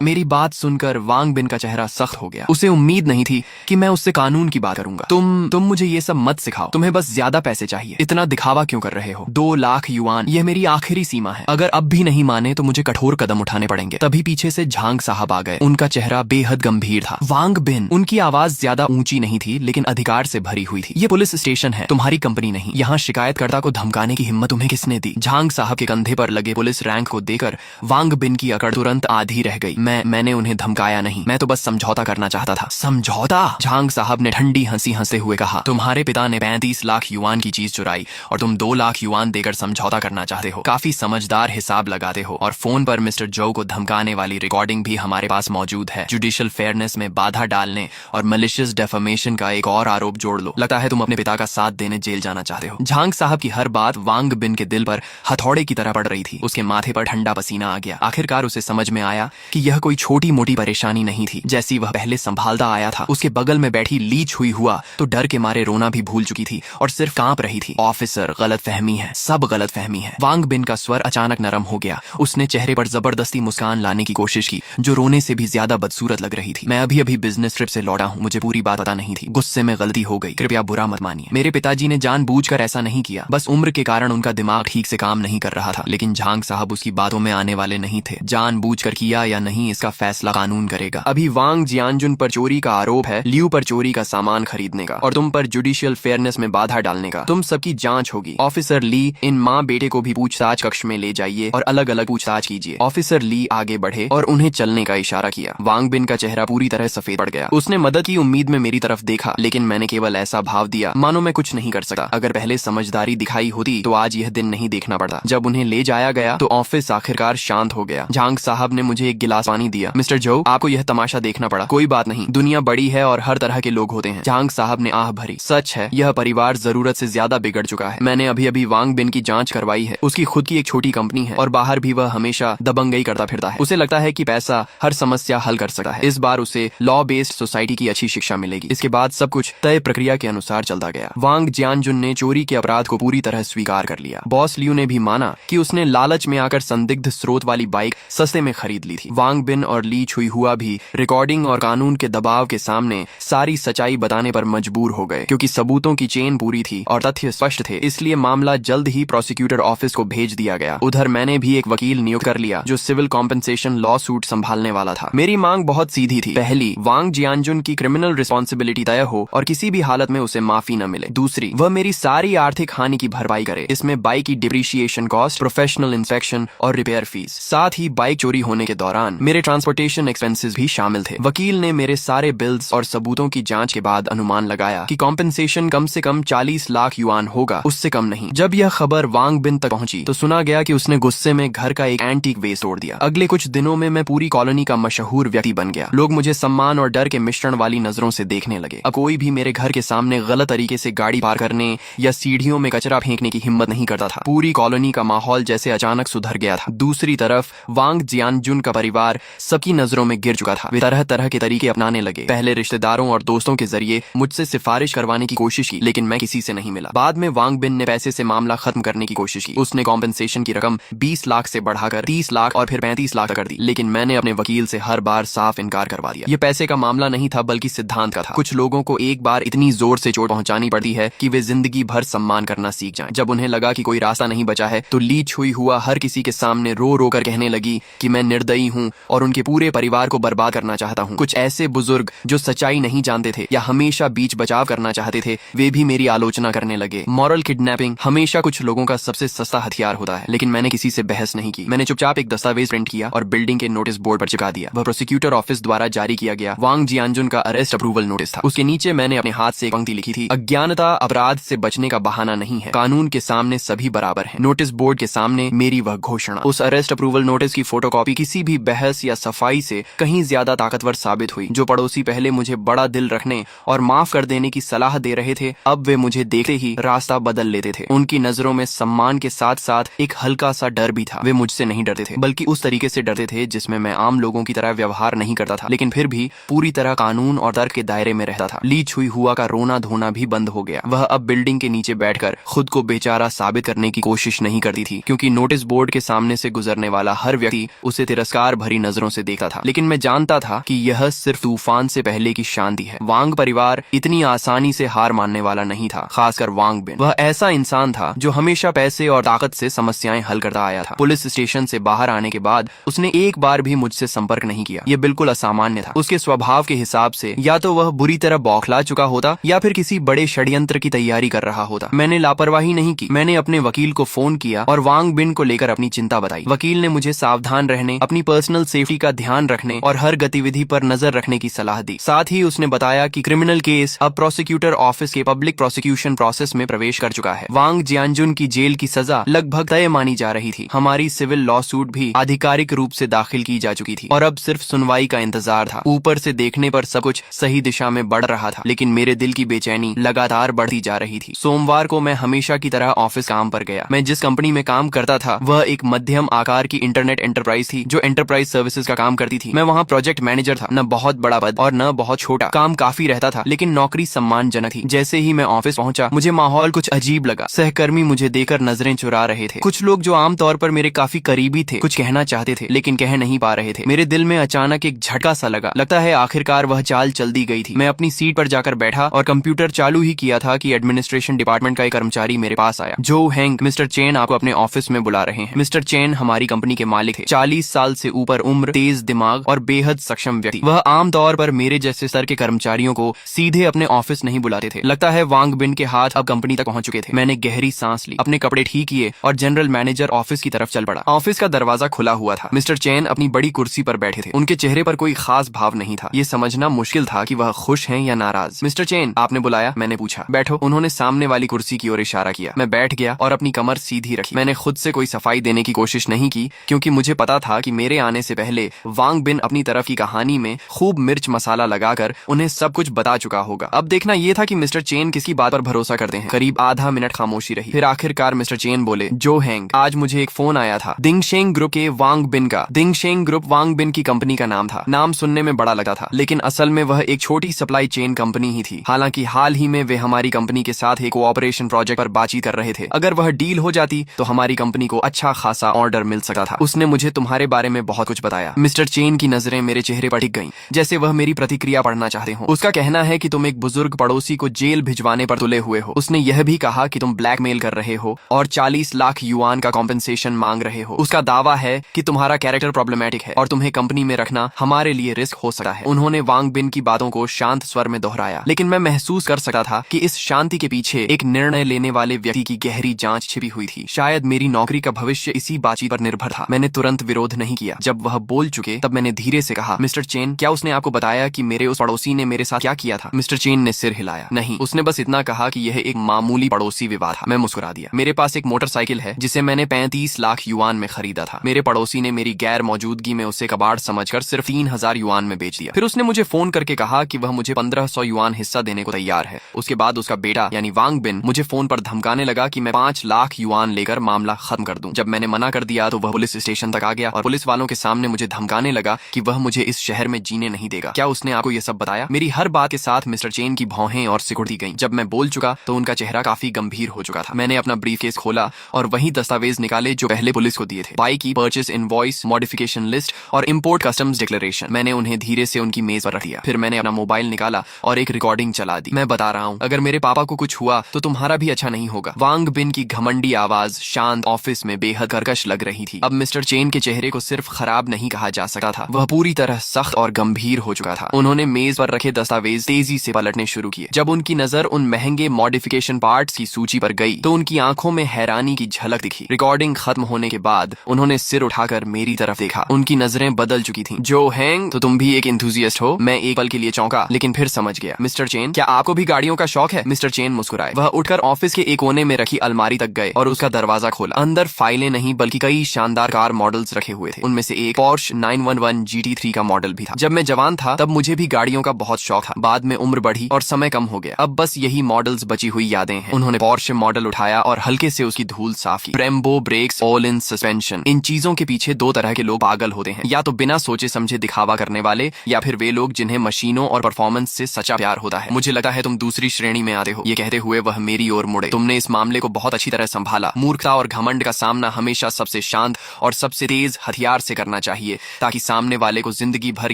मेरी बात सुनकर वांग बिन का चेहरा सख्त हो गया। उसे उम्मीद नहीं थी कि मैं उससे कानून की बात करूंगा। तुम मुझे ये सब मत सिखाओ। तुम्हें बस ज्यादा पैसे चाहिए। इतना दिखावा क्यों कर रहे हो? 2 लाख युआन, यह मेरी आखिरी सीमा है। अगर अब भी नहीं माने तो मुझे कठोर कदम उठाने पड़ेंगे। तभी पीछे से झांग साहब आ गए। उनका चेहरा बेहद गंभीर था। वांग बिन, उनकी आवाज ज्यादा ऊंची नहीं थी लेकिन अधिकार से भरी हुई थी। ये पुलिस स्टेशन है, तुम्हारी कंपनी नहीं। यहाँ शिकायतकर्ता को धमकाने की हिम्मत तुम्हें किसने दी? झांग साहब के कंधे पर लगे पुलिस रैंक को देकर वांग बिन की अकड़ तुरंत आधी रह गई। मैंने उन्हें धमकाया नहीं, मैं तो बस समझौता करना चाहता था। समझौता? झांग साहब ने ठंडी हंसी हंसते हुए कहा, तुम्हारे पिता ने 35 लाख युआन की चीज चुराई और तुम 2 लाख युआन देकर समझौता करना चाहते हो। काफी समझदार हिसाब लगाते हो। और फोन पर मिस्टर जो को धमकाने वाली रिकॉर्डिंग भी हमारे पास मौजूद है। जुडिशियल फेयरनेस में बाधा डालने और मलिशियस डेफेमेशन का एक और आरोप जोड़ लो। लगता है तुम अपने पिता का साथ देने जेल जाना चाहते हो। झांग साहब की हर बात वांग बिन के दिल पर हथौड़े की तरह पड़ रही थी। उसके माथे पर ठंडा पसीना आ गया। आखिरकार उसे समझ में आया कि यह कोई छोटी मोटी परेशानी नहीं थी जैसी वह पहले संभालता आया था। उसके बगल में बैठी ली छुई हुआ तो डर के मारे रोना भी भूल चुकी थी और सिर्फ कांप रही थी। ऑफिसर, गलतफहमी है, सब गलतफहमी है। वांग बिन का स्वर अचानक नरम हो गया। उसने चेहरे पर जबरदस्ती मुस्कान लाने की कोशिश की जो रोने से भी ज्यादा बदसूरत लग रही थी। मैं अभी बिजनेस ट्रिप से लौटा हूँ, मुझे पूरी बात पता नहीं थी। गुस्से में गलती हो गई, कृपया बुरा मत मानिए। मेरे पिताजी ने जानबूझकर ऐसा नहीं किया, बस उम्र के कारण उनका दिमाग ठीक से काम नहीं कर रहा था। लेकिन झांग साहब उसकी बातों में आने वाले नहीं थे। जानबूझकर किया या नहीं इसका फैसला कानून करेगा। अभी वांग जियानजुन पर चोरी का आरोप है, लियू पर चोरी का सामान खरीदने का और तुम पर जुडिशियल फेयरनेस में बाधा डालने का। तुम सबकी जांच होगी। ऑफिसर ली, इन माँ बेटे को भी पूछताछ कक्ष में ले जाइए और अलग अलग पूछताछ कीजिए। ऑफिसर ली आगे बढ़े और उन्हें चलने का इशारा किया। वांग बिन का चेहरा पूरी तरह सफेद पड़ गया। उसने मदद की उम्मीद में मेरी तरफ देखा लेकिन मैंने केवल ऐसा भाव दिया मानो मैं कुछ नहीं कर सकता। अगर पहले समझदारी दिखाई होती तो आज यह दिन नहीं देखना पड़ता। जब उन्हें ले जाया गया तो ऑफिस आखिरकार शांत हो गया। झांग साहब ने मुझे एक गिलास पानी दिया। मिस्टर जो, आपको यह तमाशा देखना पड़ा। कोई बात नहीं, दुनिया बड़ी है और हर तरह के लोग होते हैं। झांग साहब ने आह भरी। सच है, यह परिवार जरूरत से ज्यादा बिगड़ चुका है। मैंने अभी वांग बिन की जांच करवाई है। उसकी खुद की एक छोटी कंपनी है और बाहर भी वह हमेशा दबंगई करता फिरता है। उसे लगता है कि पैसा हर समस्या हल कर सकता है। इस बार उसे लॉ बेस्ड सोसाइटी की अच्छी शिक्षा मिलेगी। इसके बाद सब कुछ तय प्रक्रिया के अनुसार चलता गया। वांग जियानजुन ने चोरी के अपराध को पूरी तरह स्वीकार कर लिया। बॉस लियू ने भी माना कि उसने लालच में आकर संदिग्ध स्रोत वाली बाइक सस्ते में खरीद ली थी। वांग बिन और ली छुई हुआ भी रिकॉर्डिंग और कानून के दबाव के सामने सारी सच्चाई बताने पर मजबूर हो गए। क्योंकि सबूतों की चेन पूरी थी और तथ्य स्पष्ट थे, इसलिए मामला जल्द ही प्रोसिक्यूटर ऑफिस को भेज दिया गया। उधर मैंने भी एक वकील नियुक्त कर लिया जो सिविल कॉम्पेंसेशन लॉ सूट संभालने वाला था। मेरी मांग बहुत सीधी थी। पहली, वांग जियानजुन की क्रिमिनल रिस्पॉन्सिबिलिटी तय हो और किसी भी हालत में उसे माफी न मिले। दूसरी, वह मेरी सारी आर्थिक हानि की भरपाई करे। इसमें बाइक की डिप्रिशिएशन कॉस्ट, प्रोफेशनल इंस्पेक्शन और रिपेयर फीस, साथ ही बाइक चोरी होने के दौरान मेरे ट्रांसपोर्टेशन एक्सपेंसेस भी शामिल थे। वकील ने मेरे सारे बिल्स और सबूतों की जांच के बाद अनुमान लगाया कि कॉम्पेंसेशन कम से कम 40 लाख युआन होगा, उससे कम नहीं। जब यह खबर वांग बिन तक पहुंची तो सुना गया कि उसने गुस्से में घर का एक एंटीक वेस तोड़ दिया। अगले कुछ दिनों में मैं पूरी कॉलोनी का मशहूर व्यक्ति बन गया। लोग मुझे सम्मान और डर के मिश्रण वाली नजरों से देखने लगे। अब कोई भी मेरे घर के सामने गलत तरीके से गाड़ी पार करने या सीढ़ियों में कचरा फेंकने की हिम्मत नहीं करता था। पूरी कॉलोनी का माहौल जैसे अचानक सुधर गया था। दूसरी तरफ वांग जियानजुन का परिवार सबकी नजरों में गिर चुका था। वे तरह तरह के तरीके अपनाने लगे। पहले रिश्तेदारों और दोस्तों के जरिए मुझसे सिफारिश करवाने की कोशिश की लेकिन मैं किसी से नहीं मिला। बाद में वांग बिन ने पैसे से मामला खत्म करने की कोशिश की। उसने कॉम्पेंसेशन की रकम 20 लाख से बढ़ाकर 30 लाख और फिर 35 लाख तक कर दी। लेकिन मैंने अपने वकील से हर बार साफ इनकार करवा दिया। ये पैसे का मामला नहीं था बल्कि सिद्धांत का था। कुछ लोगों को एक बार इतनी जोर से चोट पहुंचानी पड़ती है कि वे जिंदगी भर सम्मान करना सीख जाएं। जब उन्हें लगा कि कोई रास्ता नहीं बचा है तो ली छुई हुआ हर किसी के सामने रो रो कर कहने लगी कि मैं निर्दयी हूँ और उनके पूरे परिवार को बर्बाद करना चाहता हूँ। कुछ ऐसे बुजुर्ग जो सच्चाई नहीं जानते थे या हमेशा बीच बचाव करना चाहते थे, वे भी मेरी आलोचना करने लगे। मॉरल किडनैपिंग हमेशा कुछ लोगों का सबसे सस्ता हथियार होता है, लेकिन मैंने किसी से बहस नहीं की। मैंने चुपचाप एक दस्तावेज प्रिंट किया और बिल्डिंग के नोटिस बोर्ड पर चिपका दिया। वह प्रोसिक्यूटर ऑफिस द्वारा जारी किया गया वांग जियानजुन का अरेस्ट अप्रूवल नोटिस था। उसके नीचे मैंने अपने हाथ से एक पंक्ति लिखी थी, अज्ञानता अपराध से बचने का बहाना नहीं है, कानून के सामने सभी बराबर हैं। नोटिस बोर्ड के सामने मेरी वह घोषणा। उस अरेस्ट अप्रूवल नोटिस की फोटोकॉपी किसी भी बहस या सफाई से कहीं ज्यादा ताकतवर साबित हुई। जो पड़ोसी पहले मुझे बड़ा दिल रखने और माफ कर देने की सलाह दे रहे थे, अब वे मुझे देखते ही रास्ता बदल लेते थे। उनकी नजरों में सम्मान के साथ साथ एक हल्का सा डर भी था। वे मुझसे नहीं डरते थे बल्कि उस तरीके से डरते थे जिसमें मैं आम लोगों की तरह व्यवहार नहीं करता था, लेकिन फिर भी पूरी तरह कानून और तर्क के दायरे में रहता था। ली छुई हुआ का रोना धोना भी बंद हो गया। वह अब बिल्डिंग के नीचे बैठकर खुद को बेचारा साबित करने की कोशिश खुश नहीं करती थी, क्योंकि नोटिस बोर्ड के सामने से गुजरने वाला हर व्यक्ति उसे तिरस्कार भरी नजरों से देखता था। लेकिन मैं जानता था कि यह सिर्फ तूफान से पहले की शांति है। वांग परिवार इतनी आसानी से हार मानने वाला नहीं था, खासकर वांग बिन। वह ऐसा इंसान था जो हमेशा पैसे और ताकत से समस्याएं हल करता आया था। पुलिस स्टेशन से बाहर आने के बाद उसने एक बार भी मुझसे संपर्क नहीं किया। यह बिल्कुल असामान्य था। उसके स्वभाव के हिसाब से या तो वह बुरी तरह बौखला चुका होता या फिर किसी बड़े षड्यंत्र की तैयारी कर रहा होता। मैंने लापरवाही नहीं की। मैंने अपने वकील को फोन किया और वांग बिन को लेकर अपनी चिंता बताई। वकील ने मुझे सावधान रहने, अपनी पर्सनल सेफ्टी का ध्यान रखने और हर गतिविधि पर नजर रखने की सलाह दी। साथ ही उसने बताया कि क्रिमिनल केस अब प्रोसिक्यूटर ऑफिस के पब्लिक प्रोसिक्यूशन प्रोसेस में प्रवेश कर चुका है। वांग जियानजुन की जेल की सजा लगभग तय मानी जा रही थी। हमारी सिविल लॉ सूट भी आधिकारिक रूप से दाखिल की जा चुकी थी और अब सिर्फ सुनवाई का इंतजार था। ऊपर से देखने पर सब कुछ सही दिशा में बढ़ रहा था, लेकिन मेरे दिल की बेचैनी लगातार बढ़ती जा रही थी। सोमवार को मैं हमेशा की तरह ऑफिस काम पर गया। मैं जिस कंपनी में काम करता था वह एक मध्यम आकार की इंटरनेट एंटरप्राइज थी जो एंटरप्राइज सर्विसेज का काम करती थी। मैं वहाँ प्रोजेक्ट मैनेजर था। न बहुत बड़ा पद और न बहुत छोटा। काम काफी रहता था, लेकिन नौकरी सम्मानजनक थी। जैसे ही मैं ऑफिस पहुंचा मुझे माहौल कुछ अजीब लगा। सहकर्मी मुझे देकर नजरें चुरा रहे थे। कुछ लोग जो आमतौर पर मेरे काफी करीबी थे कुछ कहना चाहते थे, लेकिन कह नहीं पा रहे थे। मेरे दिल में अचानक एक झटका सा लगा। लगता है आखिरकार वह चाल चल दी गई थी। मैं अपनी सीट पर जाकर बैठा और कंप्यूटर चालू ही किया था कि एडमिनिस्ट्रेशन डिपार्टमेंट का एक कर्मचारी मेरे पास आया। जो हैंग, मिस्टर चेन आपको अपने ऑफिस में बुला रहे हैं। मिस्टर चेन हमारी कंपनी के मालिक थे। 40 साल से ऊपर उम्र, तेज दिमाग और बेहद सक्षम व्यक्ति। वह आमतौर पर मेरे जैसे स्तर के कर्मचारियों को सीधे अपने ऑफिस नहीं बुलाते थे। लगता है वांग बिन के हाथ अब कंपनी तक पहुंच चुके थे। मैंने गहरी सांस ली, अपने कपड़े ठीक किए और जनरल मैनेजर ऑफिस की तरफ चल पड़ा। ऑफिस का दरवाजा खुला हुआ था। मिस्टर चेन अपनी बड़ी कुर्सी पर बैठे थे। उनके चेहरे पर कोई खास भाव नहीं था। ये समझना मुश्किल था कि वह खुश हैं या नाराज। मिस्टर चेन, आपने बुलाया? मैंने पूछा। बैठो। उन्होंने सामने वाली कुर्सी की ओर इशारा किया। मैं बैठ गया और अपनी कमर सीधी रखी। मैंने खुद से कोई सफाई देने की कोशिश नहीं की, क्योंकि मुझे पता था कि मेरे आने से पहले वांग बिन अपनी तरफ की कहानी में खूब मिर्च मसाला लगाकर उन्हें सब कुछ बता चुका होगा। अब देखना यह था कि मिस्टर चेन किसकी बात पर भरोसा करते हैं। करीब आधा मिनट खामोशी रही। फिर आखिरकार मिस्टर चेन बोले, जो हैंग, आज मुझे एक फोन आया था दिंगशेंग ग्रुप के वांग बिन का। दिंगशेंग ग्रुप वांग बिन की कंपनी का नाम था। नाम सुनने में बड़ा लगा था, लेकिन असल में वह एक छोटी सप्लाई चेन कंपनी ही थी। हालांकि हाल ही में वे हमारी कंपनी के साथ एक कोऑपरेशन प्रोजेक्ट पर बातचीत कर रहे थे। अगर वह डील हो जाती तो हमारी कंपनी को अच्छा खासा ऑर्डर मिल सकता था। उसने मुझे तुम्हारे बारे में बहुत कुछ बताया। मिस्टर चेन की नजरें मेरे चेहरे पर टिक गईं, जैसे वह मेरी प्रतिक्रिया पढ़ना चाहते हो। उसका कहना है कि तुम एक बुजुर्ग पड़ोसी को जेल भिजवाने पर तुले हुए हो। उसने यह भी कहा कि तुम ब्लैकमेल कर रहे हो और 40 लाख युआन का कॉम्पेंसेशन मांग रहे हो। उसका दावा है कि तुम्हारा कैरेक्टर प्रॉब्लमैटिक है और तुम्हें कंपनी में रखना हमारे लिए रिस्क हो सकता है। उन्होंने वांग बिन की बातों को शांत स्वर में दोहराया, लेकिन मैं महसूस कर सकता था कि इस शांति के पीछे एक निर्णय लेने वाले व्यक्ति की गहरी जांच छिपी हुई थी। शायद मेरी नौकरी का भविष्य इसी बातचीत पर निर्भर था। मैंने तुरंत विरोध नहीं किया। जब वह बोल चुके तब मैंने धीरे से कहा, मिस्टर चेन, क्या उसने आपको बताया कि मेरे उस पड़ोसी ने मेरे साथ क्या किया था? मिस्टर चेन ने सिर हिलाया। नहीं, उसने बस इतना कहा कि यह एक मामूली पड़ोसी विवाद था। मैं मुस्कुरा दिया। मेरे पास एक मोटरसाइकिल है जिसे मैंने 35 लाख युआन में खरीदा था। मेरे पड़ोसी ने मेरी गैर मौजूदगी में उसे कबाड़ समझकर सिर्फ 3000 युआन में बेच दिया। फिर उसने मुझे फोन करके कहा कि वह मुझे 1500 युआन हिस्सा देने को तैयार है। उसके बाद उसका बेटा यानी वांग बिन मुझे फोन पर धमकाने लगा कि मैं 5 लाख युआन लेकर मामला खत्म कर दूं। जब मैंने मना कर दिया तो वह पुलिस स्टेशन तक आ गया और पुलिस वालों के सामने मुझे धमकाने लगा कि वह मुझे इस शहर में जीने नहीं देगा। क्या उसने आपको यह सब बताया? मेरी हर बात के साथ मिस्टर चेन की भौहें और सिकुड़ती गईं। जब मैं बोल चुका तो उनका चेहरा काफी गंभीर हो चुका था। मैंने अपना ब्रीफकेस खोला और वही दस्तावेज निकाले जो पहले पुलिस को दिए थे। बाइक की परचेस इनवॉइस, मॉडिफिकेशन लिस्ट और इंपोर्ट कस्टम्स डिक्लेरेशन। मैंने उन्हें धीरे से उनकी मेज पर रख दिया। फिर मैंने अपना मोबाइल निकाला और एक रिकॉर्डिंग चला दी। मैं बता रहा हूँ, अगर मेरे पापा को कुछ हुआ तो तुम्हारा भी अच्छा नहीं होगा। वांग बिन की घमंडी आवाज शांत ऑफिस में बेहद कर्कश लग रही थी। अब मिस्टर चेन के चेहरे को सिर्फ खराब नहीं कहा जा सकता था, वह पूरी तरह सख्त और गंभीर हो चुका था। उन्होंने मेज पर रखे दस्तावेज तेजी से पलटने शुरू किए। जब उनकी नजर उन महंगे मॉडिफिकेशन पार्ट्स की सूची पर गई तो उनकी आंखों में हैरानी की झलक दिखी। रिकॉर्डिंग खत्म होने के बाद उन्होंने सिर उठाकर मेरी तरफ देखा। उनकी नजरें बदल चुकी थीं। जो हैंग, तो तुम भी एक एंथुसियास्ट हो? मैं एक पल के लिए चौंका, लेकिन फिर समझ गया। मिस्टर चेन, क्या आपको भी गाड़ियों का शौक है? मिस्टर चेन मुस्कुराए। वह उठकर ऑफिस के एक कोने में रखी अलमारी तक गए और उसका दरवाजा खोला। अंदर फाइलें नहीं बल्कि कई शानदार कार मॉडल्स रखे हुए थे। उनमें से एक पोर्श 911 GT3 का मॉडल भी था। जब मैं जवान था तब मुझे भी गाड़ियों का बहुत शौक था। बाद में उम्र बढ़ी और समय कम हो गया। अब बस यही मॉडल्स बची हुई यादें हैं। उन्होंने पोर्श मॉडल उठाया और हल्के से उसकी धूल साफ की। Brembo brakes, all in suspension, इन चीजों के पीछे दो तरह के लोग पागल होते हैं, या तो बिना सोचे समझे दिखावा करने वाले, या फिर वे लोग जिन्हें मशीनों और परफॉर्मेंस से सच्चा प्यार होता है। मुझे लगा है तुम दूसरी श्रेणी में आते हो। ये कहते हुए वह मेरी ओर मुड़े। तुमने इस मामले को बहुत अच्छी तरह संभाला मूर्खता और घमंड का सामना हमेशा सबसे शांत और सबसे तेज हथियार से करना चाहिए, ताकि सामने वाले को जिंदगी भर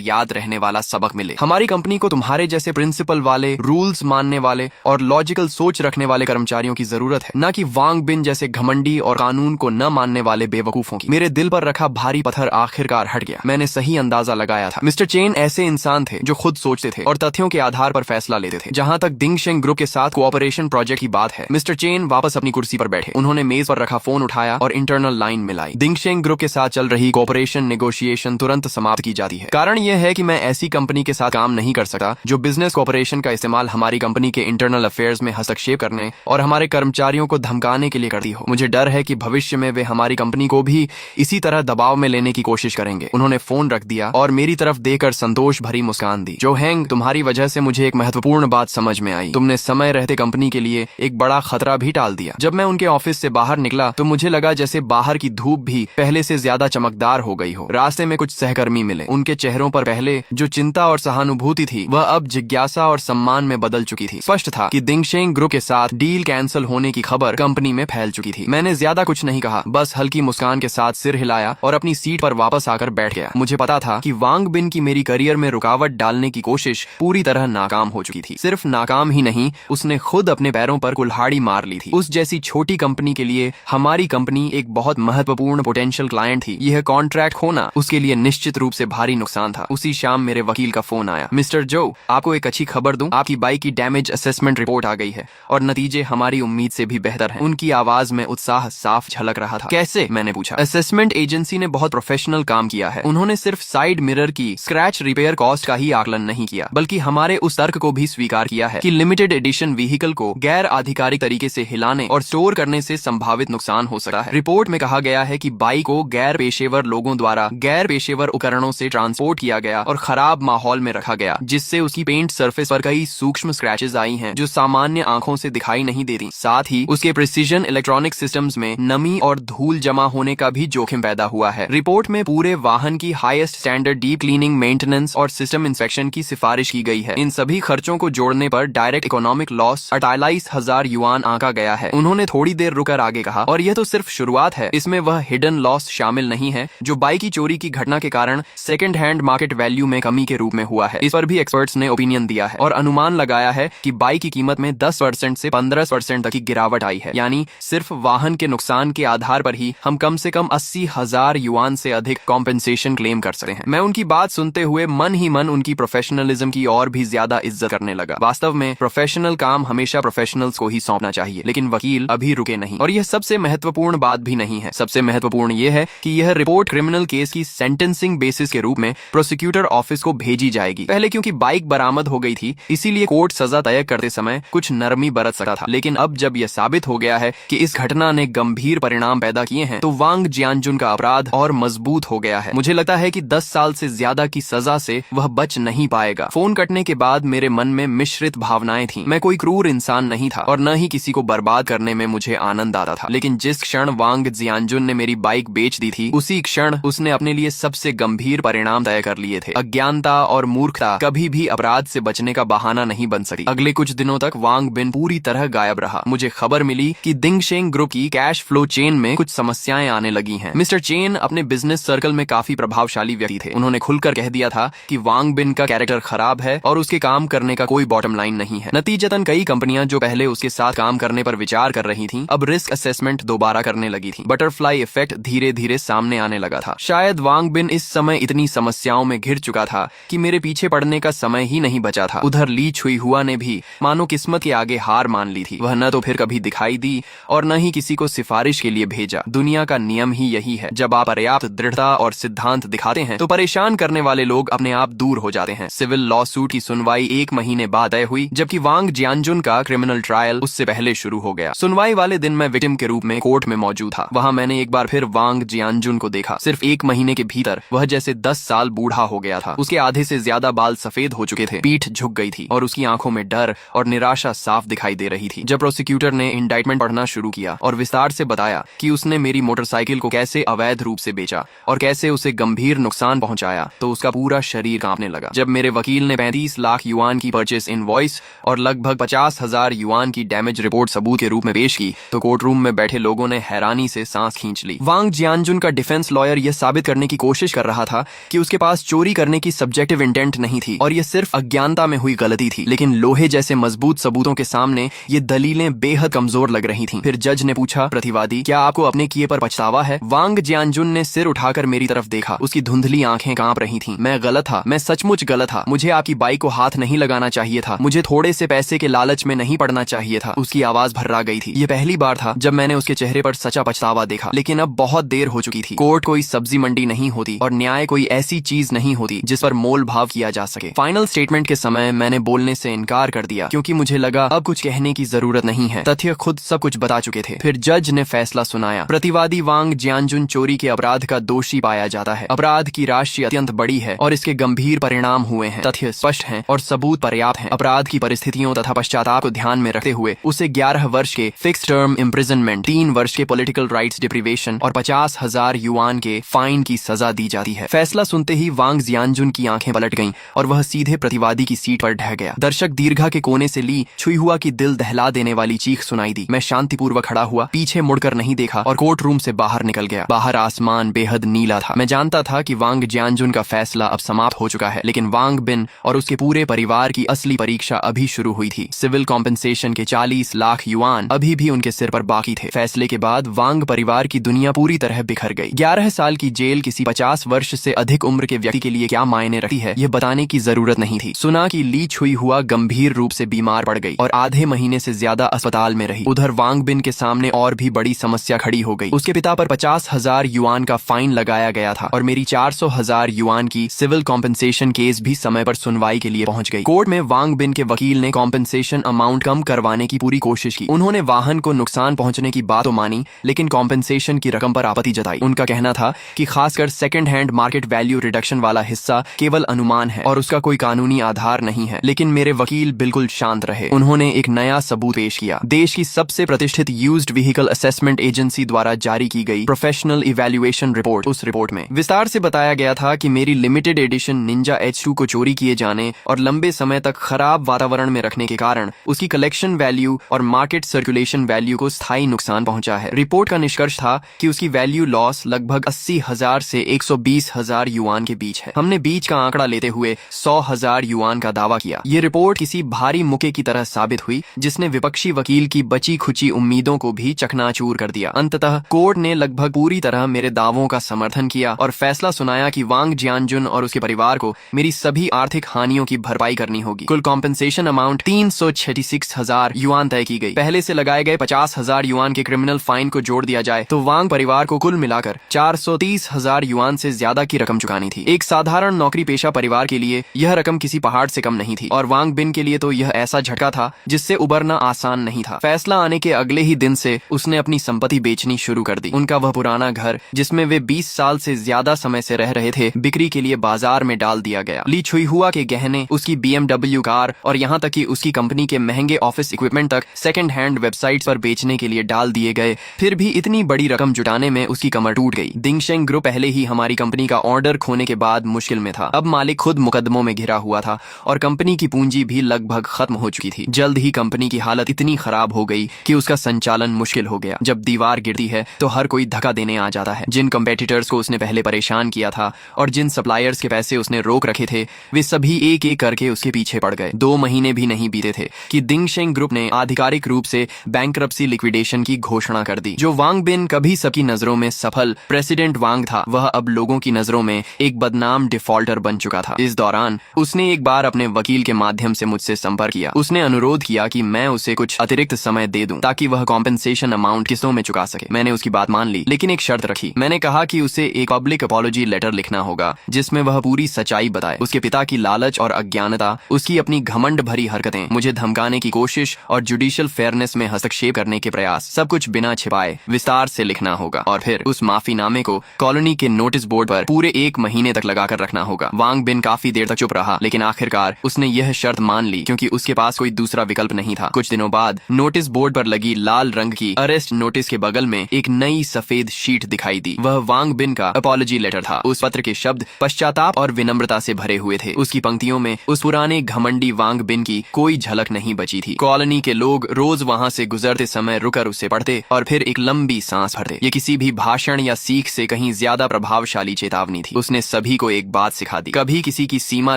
याद रहने वाला सबक मिले। हमारी कंपनी को तुम्हारे जैसे प्रिंसिपल वाले, रूल्स मानने वाले और लॉजिकल सोच रखने वाले कर्मचारियों की जरूरत है, न कि वांग बिन जैसे घमंडी और कानून को न मानने वाले बेवकूफों की। मेरे दिल पर रखा भारी पत्थर आखिरकार हट गया। मैंने सही अंदाजा लगाया था। मिस्टर चेन ऐसे इंसान थे जो खुद सोचते थे और तथ्यों के आधार पर फैसला लेते थे। जहां तक दिंगशेंग ग्रुप के साथ कोऑपरेशन प्रोजेक्ट की बात है, मिस्टर चेन वापस अपनी कुर्सी पर बैठे। उन्होंने मेज पर रखा फोन उठाया और इंटरनल लाइन मिलाई। दिंगशेंग ग्रुप के साथ चल रही कोऑपरेशन नेगोशिएशन तुरंत समाप्त की जाती है। कारण यह है कि मैं ऐसी कंपनी के साथ काम नहीं कर सकता जो बिजनेस कोऑपरेशन का इस्तेमाल हमारी कंपनी के इंटरनल अफेयर्स में हस्तक्षेप करने और हमारे कर्मचारियों को धमकाने के लिए करती हो। मुझे डर है कि भविष्य में वे हमारी कंपनी को भी इसी तरह दबाव में लेने की कोशिश करेंगे। उन्होंने फोन रख दिया और मेरी तरफ देखकर संतोष भरी मुस्कान दी। जो हैंग, तुम्हारी वजह से मुझे एक महत्वपूर्ण बात समझ में आई। तुमने समय रहते कंपनी के लिए एक बड़ा खतरा भी टाल दिया। जब मैं उनके ऑफिस से बाहर निकला तो मुझे लगा जैसे बाहर की धूप भी पहले से ज्यादा चमकदार हो गई हो। रास्ते में कुछ सहकर्मी मिले। उनके चेहरों पर पहले जो चिंता और सहानुभूति थी वह अब जिज्ञासा और सम्मान में बदल चुकी थी। स्पष्ट था कि दिंगशेंग ग्रुप के साथ डील कैंसिल होने की खबर कंपनी में फैल चुकी थी। मैंने ज्यादा कुछ नहीं कहा, बस हल्की मुस्कान के साथ सिर हिलाया और अपनी सीट पर वापस आकर बैठ गया। मुझे पता था कि वांग बिन की मेरी करियर में रुकावट डालने की कोशिश पूरी तरह नाकाम हो चुकी थी। सिर्फ नाकाम ही नहीं, उसने खुद अपने पैरों पर कुल्हाड़ी मार ली थी। उस जैसी छोटी कंपनी के लिए हमारी कंपनी एक बहुत महत्वपूर्ण पोटेंशियल क्लाइंट थी। यह कॉन्ट्रैक्ट खोना उसके लिए निश्चित रूप से भारी नुकसान था। उसी शाम मेरे वकील का फोन आया। मिस्टर जो, आपको एक अच्छी खबर दूं, आपकी बाइक की डैमेज असेसमेंट रिपोर्ट आ गई है और नतीजे हमारी उम्मीद से भी बेहतर हैं। उनकी आवाज में उत्साह साफ झलक रहा था। कैसे? मैंने पूछा। असेसमेंट एजेंसी ने बहुत प्रोफेशनल काम किया है। उन्होंने सिर्फ साइड मिरर की स्क्रैच रिपेयर कॉस्ट का ही आकलन नहीं किया, बल्कि हमारे उस तर्क को भी स्वीकार किया है कि लिमिटेड एडिशन व्हीकल को गैर आधिकारिक तरीके से हिलाने और स्टोर करने से संभावित नुकसान हो सकता है। रिपोर्ट में कहा गया है कि बाइक को गैर पेशेवर लोगों द्वारा गैर पेशेवर उपकरणों से ट्रांसपोर्ट किया गया और खराब माहौल में रखा गया, जिससे उसकी पेंट सरफेस पर कई सूक्ष्म स्क्रैचेस आई हैं जो सामान्य आंखों से दिखाई नहीं देती। साथ ही उसके प्रिसीजन इलेक्ट्रॉनिक सिस्टम्स में नमी और धूल जमा होने का भी जोखिम पैदा हुआ है। रिपोर्ट में पूरे वाहन की highest standard deep cleaning, maintenance और सिस्टम इंस्पेक्शन की सिफारिश की गई है। इन सभी खर्चों को जोड़ने पर डायरेक्ट इकोनॉमिक लॉस 48,000 युआन आंका गया है। उन्होंने थोड़ी देर रुकर आगे कहा, और यह तो सिर्फ शुरुआत है, इसमें वह हिडन लॉस शामिल नहीं है जो बाइक की चोरी की घटना के कारण सेकंड हैंड मार्केट वैल्यू में कमी के रूप में हुआ है। इस पर भी एक्सपर्ट्स ने ओपिनियन दिया है और अनुमान लगाया है कि बाइक की कीमत में 10% से 15% तक की गिरावट आई है। यानी सिर्फ वाहन के नुकसान के आधार पर ही हम कम से कम 80,000 युआन से अधिक कॉम्पेंसेशन क्लेम कर सकते हैं। मैं उनकी बात सुनते हुए मन ही मन उनकी प्रोफेशनलिज्म की और भी ज्यादा इज्जत करने लगा। वास्तव में प्रोफेशनल काम हमेशा प्रोफेशनल्स को ही सौंपना चाहिए, लेकिन वकील अभी रुके नहीं। और यह सबसे महत्वपूर्ण बात भी नहीं है। सबसे महत्वपूर्ण यह है कि यह रिपोर्ट क्रिमिनल केस की सेंटेंसिंग बेसिस के रूप में प्रोसिक्यूटर ऑफिस को भेजी जाएगी। पहले क्योंकि बाइक बरामद हो गई थी, इसीलिए कोर्ट सजा तय करते समय कुछ नरमी बरत सकता था, लेकिन अब जब यह साबित हो गया है कि इस घटना ने गंभीर परिणाम पैदा किए हैं, तो वांग जियानजुन का अपराध और मजबूत हो गया है। मुझे लगता है कि 10 साल से ज्यादा की सजा से वह बच नहीं पाएगा। फोन कटने के बाद मेरे मन में मिश्रित भावनाएं थीं। मैं कोई क्रूर इंसान नहीं था और न ही किसी को बर्बाद करने में मुझे आनंद आता था, लेकिन जिस क्षण वांग जियानजुन ने मेरी बाइक बेच दी थी, उसी क्षण उसने अपने लिए सबसे गंभीर परिणाम तय कर लिए थे। अज्ञानता और मूर्खता कभी भी अपराध से बचने का बहाना नहीं बन सकती। अगले कुछ दिनों तक वांग बिन पूरी तरह गायब रहा। मुझे खबर मिली कि दिंगशेंग ग्रुप की कैश फ्लो चेन में कुछ समस्याएं आने लगी हैं। मिस्टर चेन अपने बिजनेस सर्कल में काफी प्रभावशाली व्यक्ति थे। उन्होंने खुलकर कह दिया था कि वांग बिन का कैरेक्टर खराब है और उसके काम करने का कोई बॉटम लाइन नहीं है। नतीजतन कई कंपनियां जो पहले उसके साथ काम करने पर विचार कर रही थीं, अब रिस्क असेसमेंट दोबारा करने लगी थीं। बटरफ्लाई इफेक्ट धीरे धीरे सामने आने लगा था। शायद वांग बिन इस समय इतनी समस्याओं में घिर चुका था कि मेरे पीछे पड़ने का समय ही नहीं बचा था। उधर ली छुई हुआ ने भी मानो किस्मत के आगे हार मान ली थी। वह न तो फिर कभी दिखाई दी और न ही किसी को सिफारिश के लिए भेजा। दुनिया का नियम ही यही है, जब आप पर्याप्त दृढ़ता और सिद्धांत दिखाते हैं तो परेशान करने वाले लोग अपने आप दूर हो जाते हैं। सिविल लॉ सूट की सुनवाई 1 महीने बाद तय हुई, जबकि वांग जियानजुन का क्रिमिनल ट्रायल उससे पहले शुरू हो गया। सुनवाई वाले दिन मैं विक्टिम के रूप में कोर्ट में मौजूद था। वहां मैंने एक बार फिर वांग जियानजुन को देखा। सिर्फ 1 महीने के भीतर वह जैसे 10 साल बूढ़ा हो गया था। उसके आधे से ज्यादा बाल सफेद हो चुके थे, पीठ झुक गई थी और उसकी आंखों में डर और निराशा साफ दिखाई दे रही थी। जब प्रोसिक्यूटर ने इंडाइटमेंट पढ़ना शुरू किया और विस्तार से बताया कि उसने मेरी मोटरसाइकिल को कैसे अवैध रूप से बेचा और कैसे उसे गंभीर नुकसान पहुंचाया, तो उसका पूरा शरीर कांपने लगा। जब मेरे वकील ने 35 लाख युआन की परचेस इनवॉइस और लगभग 50,000 युआन की डैमेज रिपोर्ट सबूत के रूप में पेश की, तो कोर्ट रूम में बैठे लोगों ने हैरानी से सांस खींच ली। वांग जियानजुन का डिफेंस लॉयर यह साबित करने की कोशिश कर रहा था कि उसके पास चोरी करने की सब्जेक्टिव इंटेंट नहीं थी और यह सिर्फ अज्ञानता में हुई गलती थी, लेकिन लोहे जैसे मजबूत सबूतों के सामने ये दलीलें बेहद कमजोर लग रही थीं। फिर जज ने पूछा, प्रतिवादी, क्या आपको अपने किए पर पछतावा है? वांग जियानजुन ने सिर उठाकर मेरी तरफ देखा। उसकी धुंधली आंखें कांप रही थीं। मैं गलत था, मैं सचमुच गलत था। मुझे आपकी बाइक को हाथ नहीं लगाना चाहिए था। मुझे थोड़े से पैसे के लालच में नहीं पड़ना चाहिए था। उसकी आवाज भर्रा गई थी। यह पहली बार था जब मैंने उसके चेहरे पर सच्चा पछतावा देखा, लेकिन अब बहुत देर हो चुकी थी। कोर्ट कोई सब्जी मंडी नहीं होती और न्याय कोई ऐसी चीज नहीं होती जिस पर मोल भाव किया जा सके। फाइनल स्टेटमेंट के समय मैंने बोलने से इनकार कर दिया क्योंकि मुझे लगा अब कुछ कहने की जरूरत नहीं है। तथ्य खुद सब कुछ बता चुके थे। फिर जज ने फैसला सुनाया। प्रतिवादी वांग जियानजुन चोरी के अपराध का दोषी पाया जाता है। अपराध की राशि अत्यंत बड़ी है और इसके गंभीर परिणाम हुए हैं। तथ्य स्पष्ट हैं और सबूत पर्याप्त हैं। अपराध की परिस्थितियों तथा पश्चाताप को ध्यान में रखते हुए उसे 11 वर्ष के फिक्स टर्म इम्प्रिजनमेंट, 3 वर्ष के पॉलिटिकल राइट्स डिप्रीवेशन और 50,000 युआन के फाइन की सजा दी जाती है। फैसला सुनते ही वांग जियानजुन की आंखें पलट गईं और वह सीधे प्रतिवादी की सीट पर ढह गया। दर्शक दीर्घा के कोने से ली छुई हुआ की दिल दहला देने वाली चीख सुनाई दी। मैं शांतिपूर्वक खड़ा हुआ, पीछे मुड़कर नहीं देखा और कोर्ट रूम से बाहर निकल गया। बाहर आसमान बेहद नीला था। मैं जानता था कि वांग जियानजुन का फैसला अब समाप्त हो चुका है, लेकिन वांग बिन और उसके पूरे परिवार की असली परीक्षा अभी शुरू हुई थी। सिविल कॉम्पेंसेशन के 40 लाख युआन अभी भी उनके सिर पर बाकी थे। फैसले के बाद वांग परिवार की दुनिया पूरी तरह बिखर गई। 11 साल की जेल किसी 50 वर्ष से अधिक उम्र के व्यक्ति के लिए क्या मायने रखती है, यह बताने की जरूरत नहीं थी। सुना कि ली छुई हुआ गंभीर रूप से बीमार पड़ गई और आधे महीने से ज्यादा अस्पताल में रही। उधर वांग बिन के सामने और भी बड़ी समस्या खड़ी हो गई। उसके पिता पर 50,000 युआन का फाइन लगाया गया था और मेरी 400,000 युआन की सिविल कॉम्पेंसेशन केस भी समय पर सुनवाई के लिए पहुंच गई। कोर्ट में वांग बिन के वकील ने कॉम्पेंसेशन अमाउंट कम करवाने की पूरी कोशिश की। उन्होंने वाहन को नुकसान पहुंचने की बात तो मानी, लेकिन कॉम्पेंसेशन की रकम पर आपत्ति जताई। उनका कहना था कि खासकर second hand market value reduction वाला हिस्सा केवल अनुमान है और उसका कोई कानूनी आधार नहीं है। लेकिन मेरे वकील बिल्कुल शांत रहे। उन्होंने एक नया सबूत पेश किया। देश की सबसे प्रतिष्ठित यूज्ड व्हीकल असेसमेंट एजेंसी द्वारा जारी की गई प्रोफेशनल इवैल्यूएशन रिपोर्ट। उस रिपोर्ट में विस्तार से बताया गया था कि मेरी लिमिटेड एडिशन निंजा H2 को चोरी किए जाने और लंबे समय तक खराब वातावरण में रखने के कारण उसकी कलेक्शन वैल्यू और मार्केट सर्कुलेशन वैल्यू को स्थायी नुकसान पहुंचा है। रिपोर्ट का निष्कर्ष था कि उसकी वैल्यू लॉस लगभग 80,000 से 120,000 युआन के बीच है। हमने बीच का आंकड़ा लेते हुए 100,000 युआन का दावा किया। ये रिपोर्ट किसी भारी मुक्के की तरह साबित हुई जिसने विपक्षी वकील की बची खुची उम्मीदों को भी चकनाचूर कर दिया। अंततः कोर्ट ने लगभग पूरी तरह मेरे दावों का समर्थन किया और फैसला सुनाया कि वांग जियानजुन और उसके परिवार को मेरी सभी आर्थिक हानियों की भरपाई करनी होगी। कुल कॉम्पेंसेशन अमाउंट 366,000 युआन तय की गई। पहले से लगाए गए 50,000 युआन के क्रिमिनल फाइन को जोड़ दिया जाए तो वांग परिवार को कुल मिलाकर 430,000 युआन से ज्यादा की रकम चुकानी थी। एक साधारण नौकरी पेशा परिवार के लिए यह रकम किसी पहाड़ से कम नहीं थी और वांग बिन के लिए तो यह ऐसा झटका था जिससे उबरना आसान नहीं था। फैसला आने के अगले ही दिन से उसने अपनी संपत्ति बेचनी शुरू कर दी। उनका वह पुराना घर जिसमें वे 20 साल से ज्यादा समय से रह रहे थे, बिक्री के लिए बाजार में डाल दिया गया। ली छुई हुआ के गहने, उसकी BMW कार और यहाँ तक कि उसकी कंपनी के महंगे ऑफिस इक्विपमेंट तक सेकंड हैंड वेबसाइट्स पर बेचने के लिए डाल दिए गए। फिर भी इतनी बड़ी रकम जुटाने में उसकी कमर टूट गई। दिंगशेंग ग्रुप पहले ही हमारी कंपनी का ऑर्डर खोने के बाद मुश्किल में था। अब मालिक खुद मुकदमों में घिरा हुआ था और कंपनी की पूंजी भी लगभग खत्म हो चुकी थी। जल्द ही कंपनी की हालत इतनी खराब हो गई कि उसका संचालन मुश्किल हो गया। जब दीवार गिरती है तो हर कोई धक्का देने आ जाता है। जिन कंपेटिटर्स को उसने पहले परेशान किया था और जिन सप्लायर्स के पैसे उसने रोक रखे थे, वे सभी एक एक करके उसके पीछे पड़ गए। 2 महीने भी नहीं बीते थे कि दिंगशेंग ग्रुप ने आधिकारिक रूप से बैंक्रप्सी लिक्विडेशन की घोषणा कर दी। जो वांग बिन कभी सबकी नजरों में सफल प्रेसिडेंट वांग था, वह अब लोगों की नजरों में एक बदनाम डिफॉल्टर बन चुका था। इस दौरान उसने एक बार अपने वकील के माध्यम से मुझसे संपर्क किया। उसने अनुरोध किया कि मैं उसे कुछ अतिरिक्त समय दे दूं ताकि वह कॉम्पेंसेशन अमाउंट किस्तों में चुका सके। मैंने उसकी बात मान ली, लेकिन एक शर्त रखी। मैंने कहा कि उसे एक पब्लिक अपॉलॉजी लेटर लिखना होगा जिसमें वह पूरी सच्चाई बताए। उसके पिता की लालच और अज्ञानता, उसकी अपनी घमंड भरी हरकतें, मुझे धमकाने की कोशिश और जुडिशियल फेयरनेस में हस्तक्षेप करने के प्रयास, सब कुछ बिना छिपाए विस्तार से लिखना होगा और फिर उस माफीनामे को कॉलोनी के नोटिस बोर्ड पर पूरे 1 महीने तक लगाकर रखना होगा। वांग बिन काफी देर तक चुप रहा, लेकिन आखिरकार उसने यह शर्त मान ली क्योंकि उसके पास कोई दूसरा विकल्प नहीं था। कुछ दिनों बाद नोटिस बोर्ड पर लगी लाल रंग की अरेस्ट नोटिस के बगल में एक नई सफेद शीट दिखाई दी। वह वांग बिन का अपॉलॉजी लेटर था। उस पत्र के शब्द पश्चाताप और विनम्रता से भरे हुए थे। उसकी पंक्तियों में उस पुराने घमंडी वांग बिन की कोई झलक नहीं बची थी। कॉलोनी के लोग रोज वहाँ से गुजरते समय रुक कर उसे पढ़ते और फिर एक लंबी सांस भरते। ये किसी भी भाषण या सीख से कहीं ज्यादा प्रभावशाली चेतावनी थी। उसने सभी को एक बात सिखा दी, कभी किसी की सीमा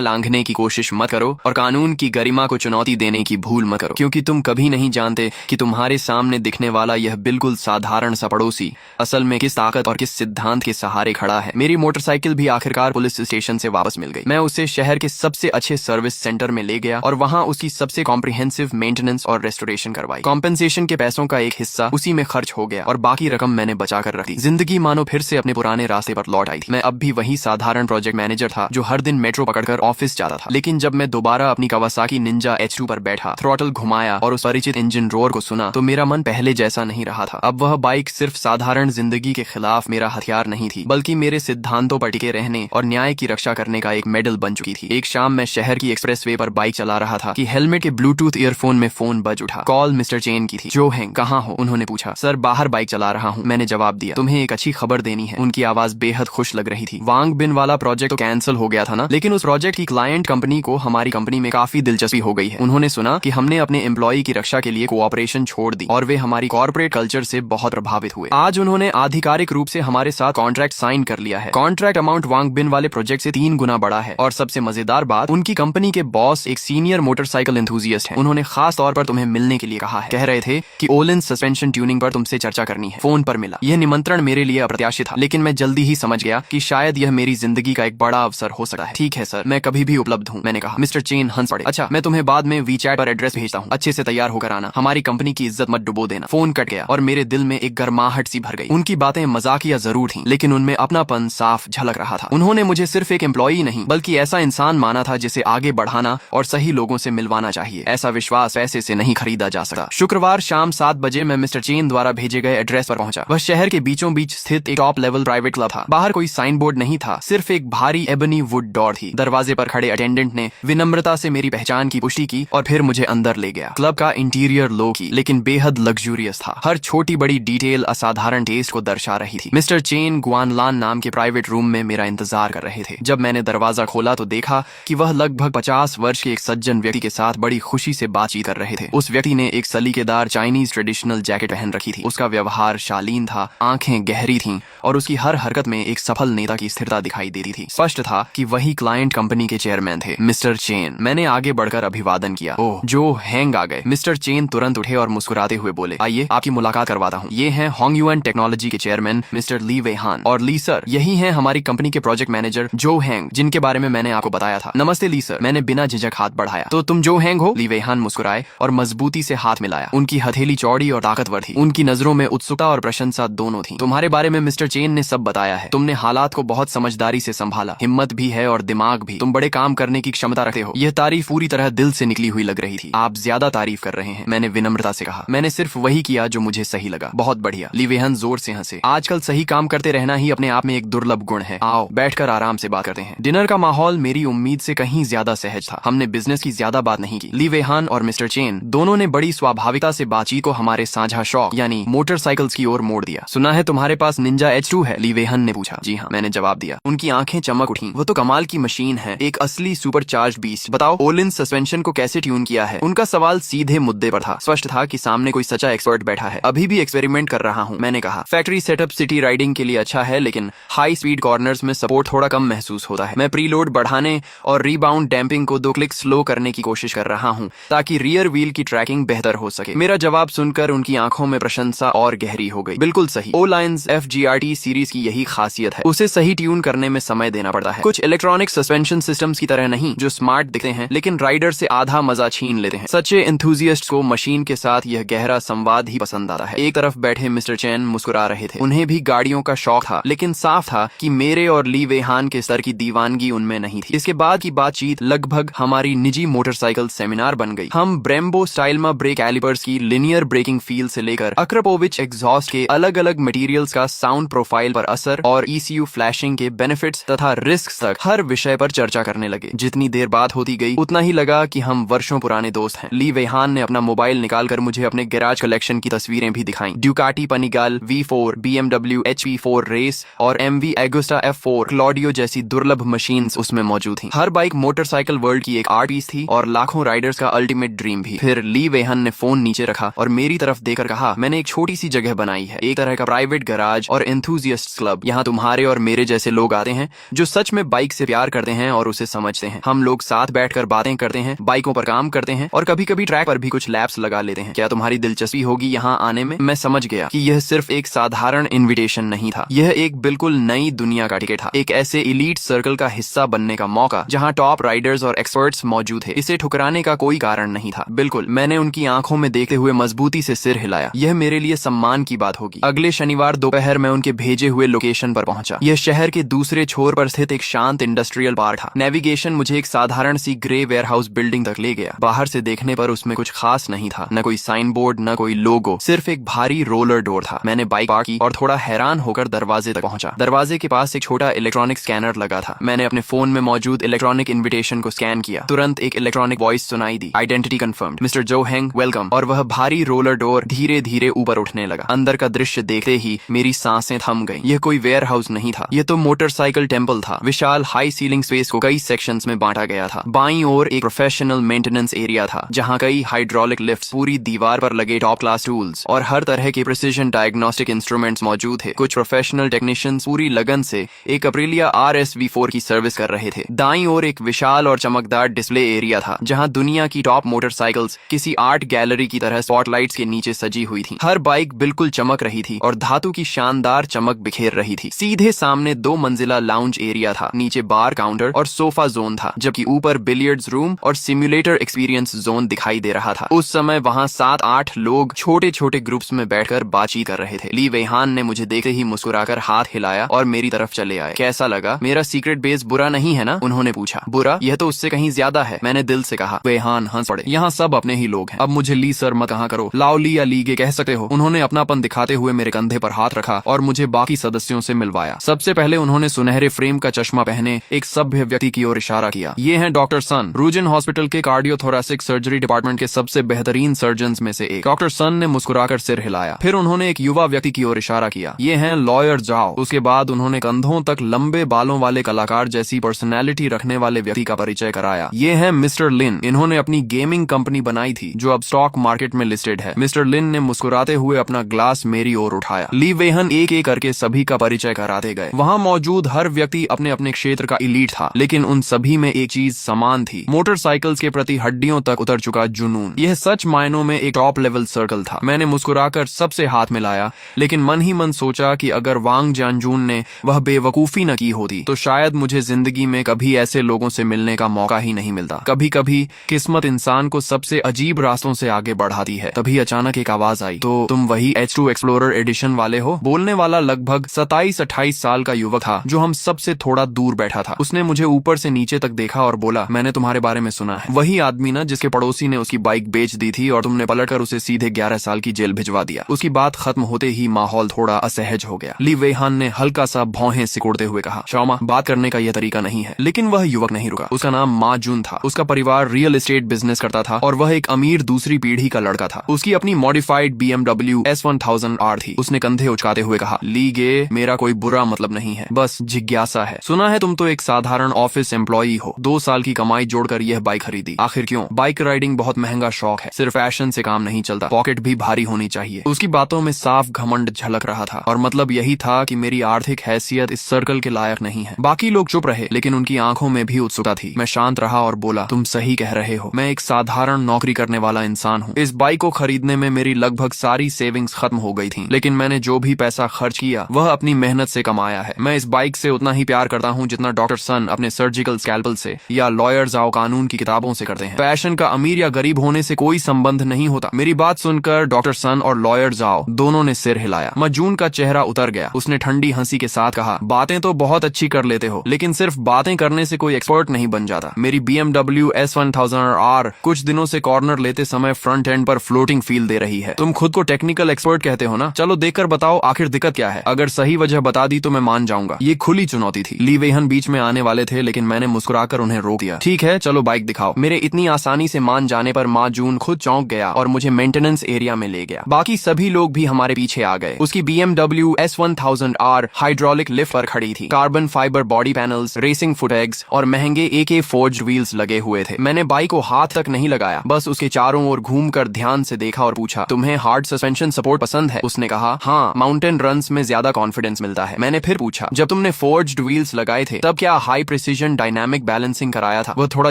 लांघने की कोशिश मत करो और कानून की गरिमा को चुनौती देने की भूल मत करो, क्योंकि तुम कभी नहीं जानते कि तुम्हारे सामने दिखने वाला यह बिल्कुल साधारण सा पड़ोसी असल में किस ताकत और किस सिद्धांत के सहारे खड़ा है। मेरी मोटरसाइकिल भी आखिरकार पुलिस स्टेशन से वापस मिल गई। मैं उसे शहर के सबसे अच्छे सर्विस सेंटर में ले गया और वहां उसकी सबसे कॉम्प्रिहेंसिव मेंटेनेंस और रेस्टोरेशन करवाई। कॉम्पेंसेशन के पैसों का एक हिस्सा उसी में खर्च हो गया और बाकी रकम मैंने बचा कर रख दी। जिंदगी मानो फिर से अपने पुराने रास्ते पर लौट आई थी। मैं अब भी वही साधारण प्रोजेक्ट मैनेजर था जो हर दिन मेट्रो पकड़कर ऑफिस जाता था। लेकिन जब मैं दोबारा अपनी कवासाकी निंजा H2 पर बैठा, थ्रॉटल घुमाया और उस परिचित इंजन रोर को सुना तो मेरा मन पहले जैसा नहीं रहा था। अब वह बाइक सिर्फ साधारण जिंदगी के खिलाफ मेरा हथियार नहीं थी, बल्कि मेरे सिद्धांतों पर टिके रहने और न्याय की रक्षा करने का एक मेडल बन चुकी थी। एक शाम मैं शहर की एक्सप्रेसवे पर बाइक चला रहा था कि हेलमेट के ब्लूटूथ ईयरफोन में फोन बज उठा। कॉल मिस्टर चेन की थी। जो हैंग, कहाँ हो? उन्होंने पूछा। सर, बाहर बाइक चला रहा हूँ, मैंने जवाब दिया। तुम्हें एक अच्छी खबर देनी है। उनकी आवाज बेहद खुश लग रही थी। वांग बिन वाला प्रोजेक्ट तो कैंसिल हो गया था ना, लेकिन उस प्रोजेक्ट की क्लाइंट कंपनी को हमारी कंपनी में काफी दिलचस्पी हो गई है। उन्होंने सुना कि हमने अपने एम्प्लॉय की रक्षा के लिए कोऑपरेशन छोड़ दी और वे हमारी कॉर्पोरेट कल्चर से बहुत प्रभावित हुए। आज उन्होंने आधिकारिक रूप से हमारे साथ कॉन्ट्रैक्ट साइन कर लिया है। कॉन्ट्रैक्ट अमाउंट वांग बिन वाले प्रोजेक्ट से 3 गुना बड़ा है और सबसे मजेदार बात, उनकी कंपनी के बॉस एक सीनियर मोटरसाइकिल एंथुसियास्ट हैं। उन्होंने खास तौर पर तुम्हें मिलने के लिए कहा है। कह रहे थे कि ओलिन सस्पेंशन ट्यूनिंग पर तुमसे चर्चा करनी है। फोन पर मिला। यह निमंत्रण मेरे लिए अप्रत्याशित था, लेकिन मैं जल्दी ही समझ गया कि शायद यह मेरी जिंदगी का एक बड़ा अवसर हो सकता है। ठीक है सर, मैं कभी भी उपलब्ध हूँ, मैंने कहा। मिस्टर चेन हंस पड़े। अच्छा, मैं तुम्हें बाद में वीचैट पर एड्रेस भेजता हूँ, अच्छे से तैयार होकर आना, हमारी कंपनी की इज्जत मत डुबो देना। फोन कट गया और मेरे दिल में एक गर्माहट सी भर गई। उनकी बातें मजाकिया जरूर थीं, लेकिन उनमें अपनापन साफ झलक रहा था। उन्होंने मुझे सिर्फ एक एम्प्लॉई नहीं बल्कि ऐसा इंसान माना था जिसे आगे बढ़ाना और सही लोगों से मिलवाना चाहिए। ऐसा विश्वास पैसे से नहीं खरीदा जा सकता। शुक्रवार शाम 7 बजे मैं मिस्टर चेन द्वारा भेजे गए एड्रेस पर पहुंचा। वह शहर के बीचों बीच स्थित एक टॉप लेवल प्राइवेट क्लब था। बाहर कोई साइन बोर्ड नहीं था, सिर्फ एक भारी एबनी वुड डोर थी। दरवाजे पर खड़े अटेंडेंट ने विनम्रता से मेरी पहचान की पुष्टि की और फिर मुझे अंदर ले गया। क्लब का इंटीरियर लो की लेकिन बेहद लग्जूरियस था। हर छोटी बड़ी डिटेल असाधारण टेस्ट को दर्शा रही थी। मिस्टर चेन गुआनलान नाम के प्राइवेट रूम में मेरा इंतजार कर रहे थे। जब मैंने दरवाजा खोला तो देखा कि वह लगभग 50 वर्ष के एक सज्जन व्यक्ति के साथ बड़ी खुशी से बातचीत कर रहे थे। उस व्यक्ति ने एक सलीकेदार चाइनीज ट्रेडिशनल जैकेट पहन रखी थी। उसका व्यवहार शालीन था, आंखें गहरी थीं और उसकी हर हरकत में एक सफल नेता की स्थिरता दिखाई देती थी। स्पष्ट था कि वही क्लाइंट कंपनी के चेयरमैन थे, मिस्टर चेन। मैंने आगे बढ़कर अभिवादन किया। ओह, जो हैंग आ गए। मिस्टर चेन तुरंत उठे और मुस्कुराते हुए बोले, आइए आपकी मुलाकात करवाता हूँ। ये हैं होंगयुएन टेक्नोलॉजी के चेयरमैन मिस्टर ली वेहान। और ली सर, यही हैं हमारी कंपनी के प्रोजेक्ट मैनेजर जो हैंग, जिनके बारे में मैंने आपको बताया था। नमस्ते ली सर, मैंने बिना झिझक हाथ बढ़ाया। तो तुम जो हैंग हो? ली वेहान मुस्कुराए और मजबूती से हाथ मिलाया। उनकी हथेली चौड़ी और ताकतवर थी। उनकी नजरों में उत्सुकता और प्रशंसा दोनों थी। तुम्हारे बारे में मिस्टर चेन ने सब बताया है। तुमने हालात को बहुत समझदारी से संभाला, हिम्मत भी है और दिमाग भी। तुम बड़े काम करने की क्षमता रखते हो। यह तारीफ पूरी तरह दिल से निकली हुई लग रही थी। आप ज्यादा तारीफ कर रहे हैं, मैंने विनम्रता से कहा। मैंने सिर्फ वही किया जो मुझे सही लगा। बहुत बढ़िया। ली वेहान जोर से हंसे। आजकल सही काम करते रहना ही अपने आप में एक दुर्लभ गुण है। आओ बैठकर आराम से बात करते हैं। डिनर का माहौल मेरी उम्मीद से कहीं ज्यादा सहज था। हमने बिजनेस की ज्यादा बात नहीं की। ली वेहान और मिस्टर चेन दोनों ने बड़ी स्वाभाविकता से बातचीत को हमारे साझा शौक यानी मोटरसाइकिल्स की ओर मोड़ दिया। सुना है तुम्हारे पास निंजा H2 है? ली वेहान ने पूछा। जी हाँ, मैंने जवाब दिया। उनकी आंखें चमक उठी। वो तो कमाल की मशीन है, एक असली सुपरचार्ज बीस्ट। बताओ ओलिन सस्पेंशन को कैसे ट्यून किया है? उनका सवाल सीधे मुद्दे पर था। स्पष्ट था कि सामने कोई सच्चा एक्सपर्ट बैठा है। अभी भी एक्सपेरिमेंट कर रहा हूँ, मैंने कहा। फैक्ट्री सेटअप सिटी राइडिंग के लिए अच्छा है, लेकिन हाई स्पीड कॉर्नर्स में सपोर्ट थोड़ा कम महसूस होता है। मैं प्रीलोड बढ़ाने और रीबाउंड डैम्पिंग को 2 क्लिक स्लो करने की कोशिश कर रहा हूँ ताकि रियर व्हील की ट्रैकिंग बेहतर हो सके। मेरा जवाब सुनकर उनकी आंखों में प्रशंसा और गहरी हो गई। बिल्कुल सही। O-Lines FGRT सीरीज की यही खासियत है, उसे सही ट्यून करने में समय देना पड़ता है। कुछ इलेक्ट्रॉनिक सस्पेंशन सिस्टम्स की तरह नहीं जो स्मार्ट दिखते हैं लेकिन राइडर से आधा मजा छीन लेते हैं। सच्चे एंथुसियास्ट को मशीन के साथ यह गहरा संवाद ही पसंद आता है। एक तरफ बैठे मिस्टर चैन मुस्कुरा रहे थे। उन्हें भी गाड़ियों का शौक था, लेकिन साफ था कि मेरे और ली वेहान के स्तर की दीवानगी उनमें नहीं थी। इसके बाद की बातचीत लगभग हमारी निजी मोटरसाइकिल सेमिनार बन गई। हम ब्रेम्बो स्टाइलमा ब्रेक कैलिपर्स की लिनियर ब्रेकिंग फील से लेकर अक्रपोविच एग्जॉस्ट के अलग अलग मटेरियल्स का साउंड प्रोफाइल पर असर और ECU फ्लैशिंग के बेनिफिट्स तथा रिस्क तक हर विषय पर चर्चा करने लगे। जितनी देर बात होती गई उतना ही लगा कि हम वर्षों पुराने दोस्त हैं। ली वेहान ने अपना मोबाइल निकालकर मुझे अपने गैराज कलेक्शन की तस्वीरें भी दिखाई। ड्यूकाटी पनिगाल V4, BMW HP4 रेस और MV एगुस्टा F4 क्लॉडियो जैसी दुर्लभ मशीन्स उसमें मौजूद थी। हर बाइक मोटरसाइकिल वर्ल्ड की एक आर्ट पीस थी और लाखों राइडर्स का अल्टीमेट ड्रीम भी। फिर ली वेहान ने फोन नीचे रखा और मेरी तरफ तरफ देकर कहा, मैंने एक छोटी सी जगह बनाई है, एक तरह का प्राइवेट गैराज और एंथुजियास्ट क्लब। यहाँ तुम्हारे और मेरे जैसे लोग आते हैं जो सच में बाइक से प्यार करते हैं और उसे समझते हैं। हम लोग साथ बैठकर बातें करते हैं, बाइकों पर काम करते हैं और कभी कभी ट्रैक पर भी कुछ लैप्स लगा लेते हैं। क्या तुम्हारी दिलचस्पी होगी यहाँ आने में? मैं समझ गया कि यह सिर्फ एक साधारण इन्विटेशन नहीं था, यह एक बिल्कुल नई दुनिया का टिकट था, एक ऐसे इलीट सर्कल का हिस्सा बनने का मौका जहाँ टॉप राइडर्स और एक्सपर्ट्स मौजूद थे। इसे ठुकराने का कोई कारण नहीं था। बिल्कुल, मैंने उनकी आंखों में देखते हुए मजबूती से सिर हिलाया। यह मेरे लिए सम्मान की बात होगी। अगले शनिवार दोपहर मैं उनके भेजे हुए लोकेशन पर पहुंचा। यह शहर के दूसरे छोर पर स्थित एक शांत इंडस्ट्रियल पार्क था। नेविगेशन मुझे एक साधारण सी ग्रे वेयरहाउस बिल्डिंग तक ले गया। बाहर से देखने पर उसमें कुछ खास नहीं था, न कोई साइन बोर्ड, न कोई लोगो, सिर्फ एक भारी रोलर डोर था। मैंने बाइक पार्क की और थोड़ा हैरान होकर दरवाजे तक पहुंचा। दरवाजे के पास एक छोटा इलेक्ट्रॉनिक स्कैनर लगा था। मैंने अपने फोन में मौजूद इलेक्ट्रॉनिक इन्विटेशन को स्कैन किया। तुरंत एक इलेक्ट्रॉनिक वॉइस सुनाई दी, आइडेंटिटी कंफर्म्ड, मिस्टर जो हेंग, वेलकम। और वह भारी रोलर डोर धीरे धीरे ऊपर उठने लगा। अंदर का दृश्य देखते ही मेरी सांसें थम गईं। यह कोई वेयर हाउस नहीं था, यह तो मोटरसाइकिल टेम्पल था। विशाल हाई सीलिंग स्पेस को कई सेक्शंस में बांटा गया था। बाईं ओर एक प्रोफेशनल मेंटेनेंस एरिया था जहां कई हाइड्रोलिक लिफ्ट्स, पूरी दीवार पर लगे टॉप क्लास टूल्स और हर तरह के प्रिसिजन डायग्नोस्टिक इंस्ट्रूमेंट्स मौजूद थे। कुछ प्रोफेशनल टेक्नीशियंस पूरी लगन से एक अप्रिलिया RSV4 की सर्विस कर रहे थे। दाईं ओर एक विशाल और चमकदार डिस्प्ले एरिया था जहां दुनिया की टॉप मोटरसाइकिल्स किसी आर्ट गैलरी की तरह स्पॉटलाइट्स के नीचे सजी हुई थी। हर बाइक बिल्कुल चमक रही थी और धातु की शानदार चमक बिखेर रही थी। सीधे सामने 2 मंजिला लाउंज एरिया था। नीचे बार काउंटर और सोफा जोन था, जबकि ऊपर बिलियर्ड्स रूम और सिमुलेटर एक्सपीरियंस जोन दिखाई दे रहा था। उस समय वहां 7-8 लोग छोटे छोटे ग्रुप्स में बैठकर बातचीत कर रहे थे। ली वेहान ने मुझे देखते ही मुस्कुराकर हाथ हिलाया और मेरी तरफ चले आए। कैसा लगा? मेरा सीक्रेट बेस बुरा नहीं है ना? उन्होंने पूछा। बुरा? यह तो उससे कहीं ज्यादा है, मैंने दिल से कहा। वेहान हंस पड़े। यहाँ सब अपने ही लोग हैं। अब मुझे ली सर मत कहा करो, लाओली या लीगे कह सकते हो। उन्होंने अपनापन दिखाते हुए मेरे कंधे पर हाथ रखा और मुझे बाकी सदस्यों से मिलवाया। सबसे पहले उन्होंने सुनहरे फ्रेम का चश्मा पहने एक सभ्य व्यक्ति की ओर इशारा किया। ये हैं डॉक्टर सन, रूजन हॉस्पिटल के कार्डियोथोरेसिक सर्जरी डिपार्टमेंट के सबसे बेहतरीन सर्जन्स में से एक। डॉक्टर सन ने मुस्कुराकर सिर हिलाया। फिर उन्होंने एक युवा व्यक्ति की ओर इशारा किया। ये हैं लॉयर जाओ। उसके बाद उन्होंने कंधों तक लंबे बालों वाले कलाकार जैसी पर्सनैलिटी रखने वाले व्यक्ति का परिचय कराया। ये हैं मिस्टर लिन। इन्होंने अपनी गेमिंग कंपनी बनाई थी जो अब स्टॉक मार्केट में लिस्टेड है। मिस्टर लिन ने मुस्कुराते हुए अपना ग्लास मेरी ओर उठाया। ली वेहन एक एक करके सभी का परिचय कराते गए। वहां मौजूद हर व्यक्ति अपने अपने क्षेत्र का इलीट था, लेकिन उन सभी में एक चीज समान थी, मोटरसाइकिल्स के प्रति हड्डियों तक उतर चुका जुनून। यह सच मायनों में एक टॉप लेवल सर्कल था। मैंने मुस्कुराकर सबसे हाथ मिलाया, लेकिन मन ही मन सोचा कि अगर वांग जानजून ने वह बेवकूफी न की होती तो शायद मुझे जिंदगी में कभी ऐसे लोगों से मिलने का मौका ही नहीं मिलता। कभी कभी किस्मत इंसान को सबसे अजीब रास्तों से आगे बढ़ाती है। तभी अचानक एक आवाज आई, तो तुम वही H2 एक्सप्लोरर एडिशन वाले हो? बोलने वाला लगभग 27-28 साल का युवक था जो हम सबसे थोड़ा दूर बैठा था। उसने मुझे ऊपर से नीचे तक देखा और बोला, मैंने तुम्हारे बारे में सुना है। वही आदमी ना जिसके पड़ोसी ने उसकी बाइक बेच दी थी और तुमने पलटकर उसे सीधे 11 साल की जेल भिजवा दिया। उसकी बात खत्म होते ही माहौल थोड़ा असहज हो गया। ली वेहान ने हल्का सा भौहें सिकुड़ते हुए कहा, शौमा, बात करने का यह तरीका नहीं है। लेकिन वह युवक नहीं रुका। उसका नाम मा जून था। उसका परिवार रियल एस्टेट बिजनेस करता था और वह एक अमीर दूसरी पीढ़ी का लड़का था। उसकी अपनी मॉडिफाइड BMW S1000R थी। उसने कंधे उचकाते हुए कहा, लीगे, मेरा कोई बुरा मतलब नहीं है, बस जिज्ञासा है। सुना है तुम तो एक साधारण ऑफिस एम्प्लॉई हो, 2 साल की कमाई जोड़कर यह बाइक खरीदी। आखिर क्यों? बाइक राइडिंग बहुत महंगा शौक है, सिर्फ फैशन से काम नहीं चलता, पॉकेट भी भारी होनी चाहिए। उसकी बातों में साफ घमंड झलक रहा था और मतलब यही था कि मेरी आर्थिक हैसियत इस सर्कल के लायक नहीं है। बाकी लोग चुप रहे, लेकिन उनकी आंखों में भी उत्सुकता थी। मैं शांत रहा और बोला, तुम सही कह रहे हो, मैं एक साधारण नौकरी करने वाला इंसान हूँ। इस बाइक को खरीदने में मेरी लगभग सारी सेविंग्स खत्म हो गई थी, लेकिन मैंने जो भी पैसा खर्च किया वह अपनी मेहनत से कमाया है। मैं इस बाइक से उतना ही प्यार करता हूँ जितना डॉक्टर सन अपने सर्जिकल स्कैल्पल से या लॉयर जाओ कानून की किताबों से करते हैं। पैशन का अमीर या गरीब होने से कोई संबंध नहीं होता। मेरी बात सुनकर डॉक्टर सन और लॉयर जाओ दोनों ने सिर हिलाया। मजून का चेहरा उतर गया। उसने ठंडी हंसी के साथ कहा, बातें तो बहुत अच्छी कर लेते हो, लेकिन सिर्फ बातें करने से कोई एक्सपर्ट नहीं बन जाता। मेरी BMW S1000R कुछ दिनों से कॉर्नर लेते समय फ्रंट एंड पर फ्लोटिंग फील दे रही है। तुम खुद को टेक्निकल एक्सपर्ट कहते हो ना? चलो देखकर बताओ आखिर दिक्कत क्या है। अगर सही वजह बता दी तो मैं मान जाऊंगा। ये खुली चुनौती थी। ली वेहन बीच में आने वाले थे, लेकिन मैंने मुस्कुराकर उन्हें रोक दिया। ठीक है, चलो बाइक दिखाओ। मेरे इतनी आसानी से मान जाने पर माँ जून खुद चौंक गया और मुझे मेंटेनेंस एरिया में ले गया। बाकी सभी लोग भी हमारे पीछे आ गए। उसकी BMW S1000R हाइड्रोलिक लिफ्ट पर खड़ी थी। Carbon fibre body panels, racing footpegs और महंगे AK फोर्ज्ड व्हील्स लगे हुए थे। मैंने बाइक को हाथ तक नहीं लगाया, बस उसके चारों ओर घूमकर ध्यान से देखा और और पूछा, तुम्हें हार्ड सस्पेंशन सपोर्ट पसंद है? उसने कहा, हाँ, माउंटेन रन्स में ज्यादा कॉन्फिडेंस मिलता है। मैंने फिर पूछा, जब तुमने फोर्ज्ड व्हील्स लगाए थे तब क्या हाई प्रिसीजन डायनामिक बैलेंसिंग कराया था? वो थोड़ा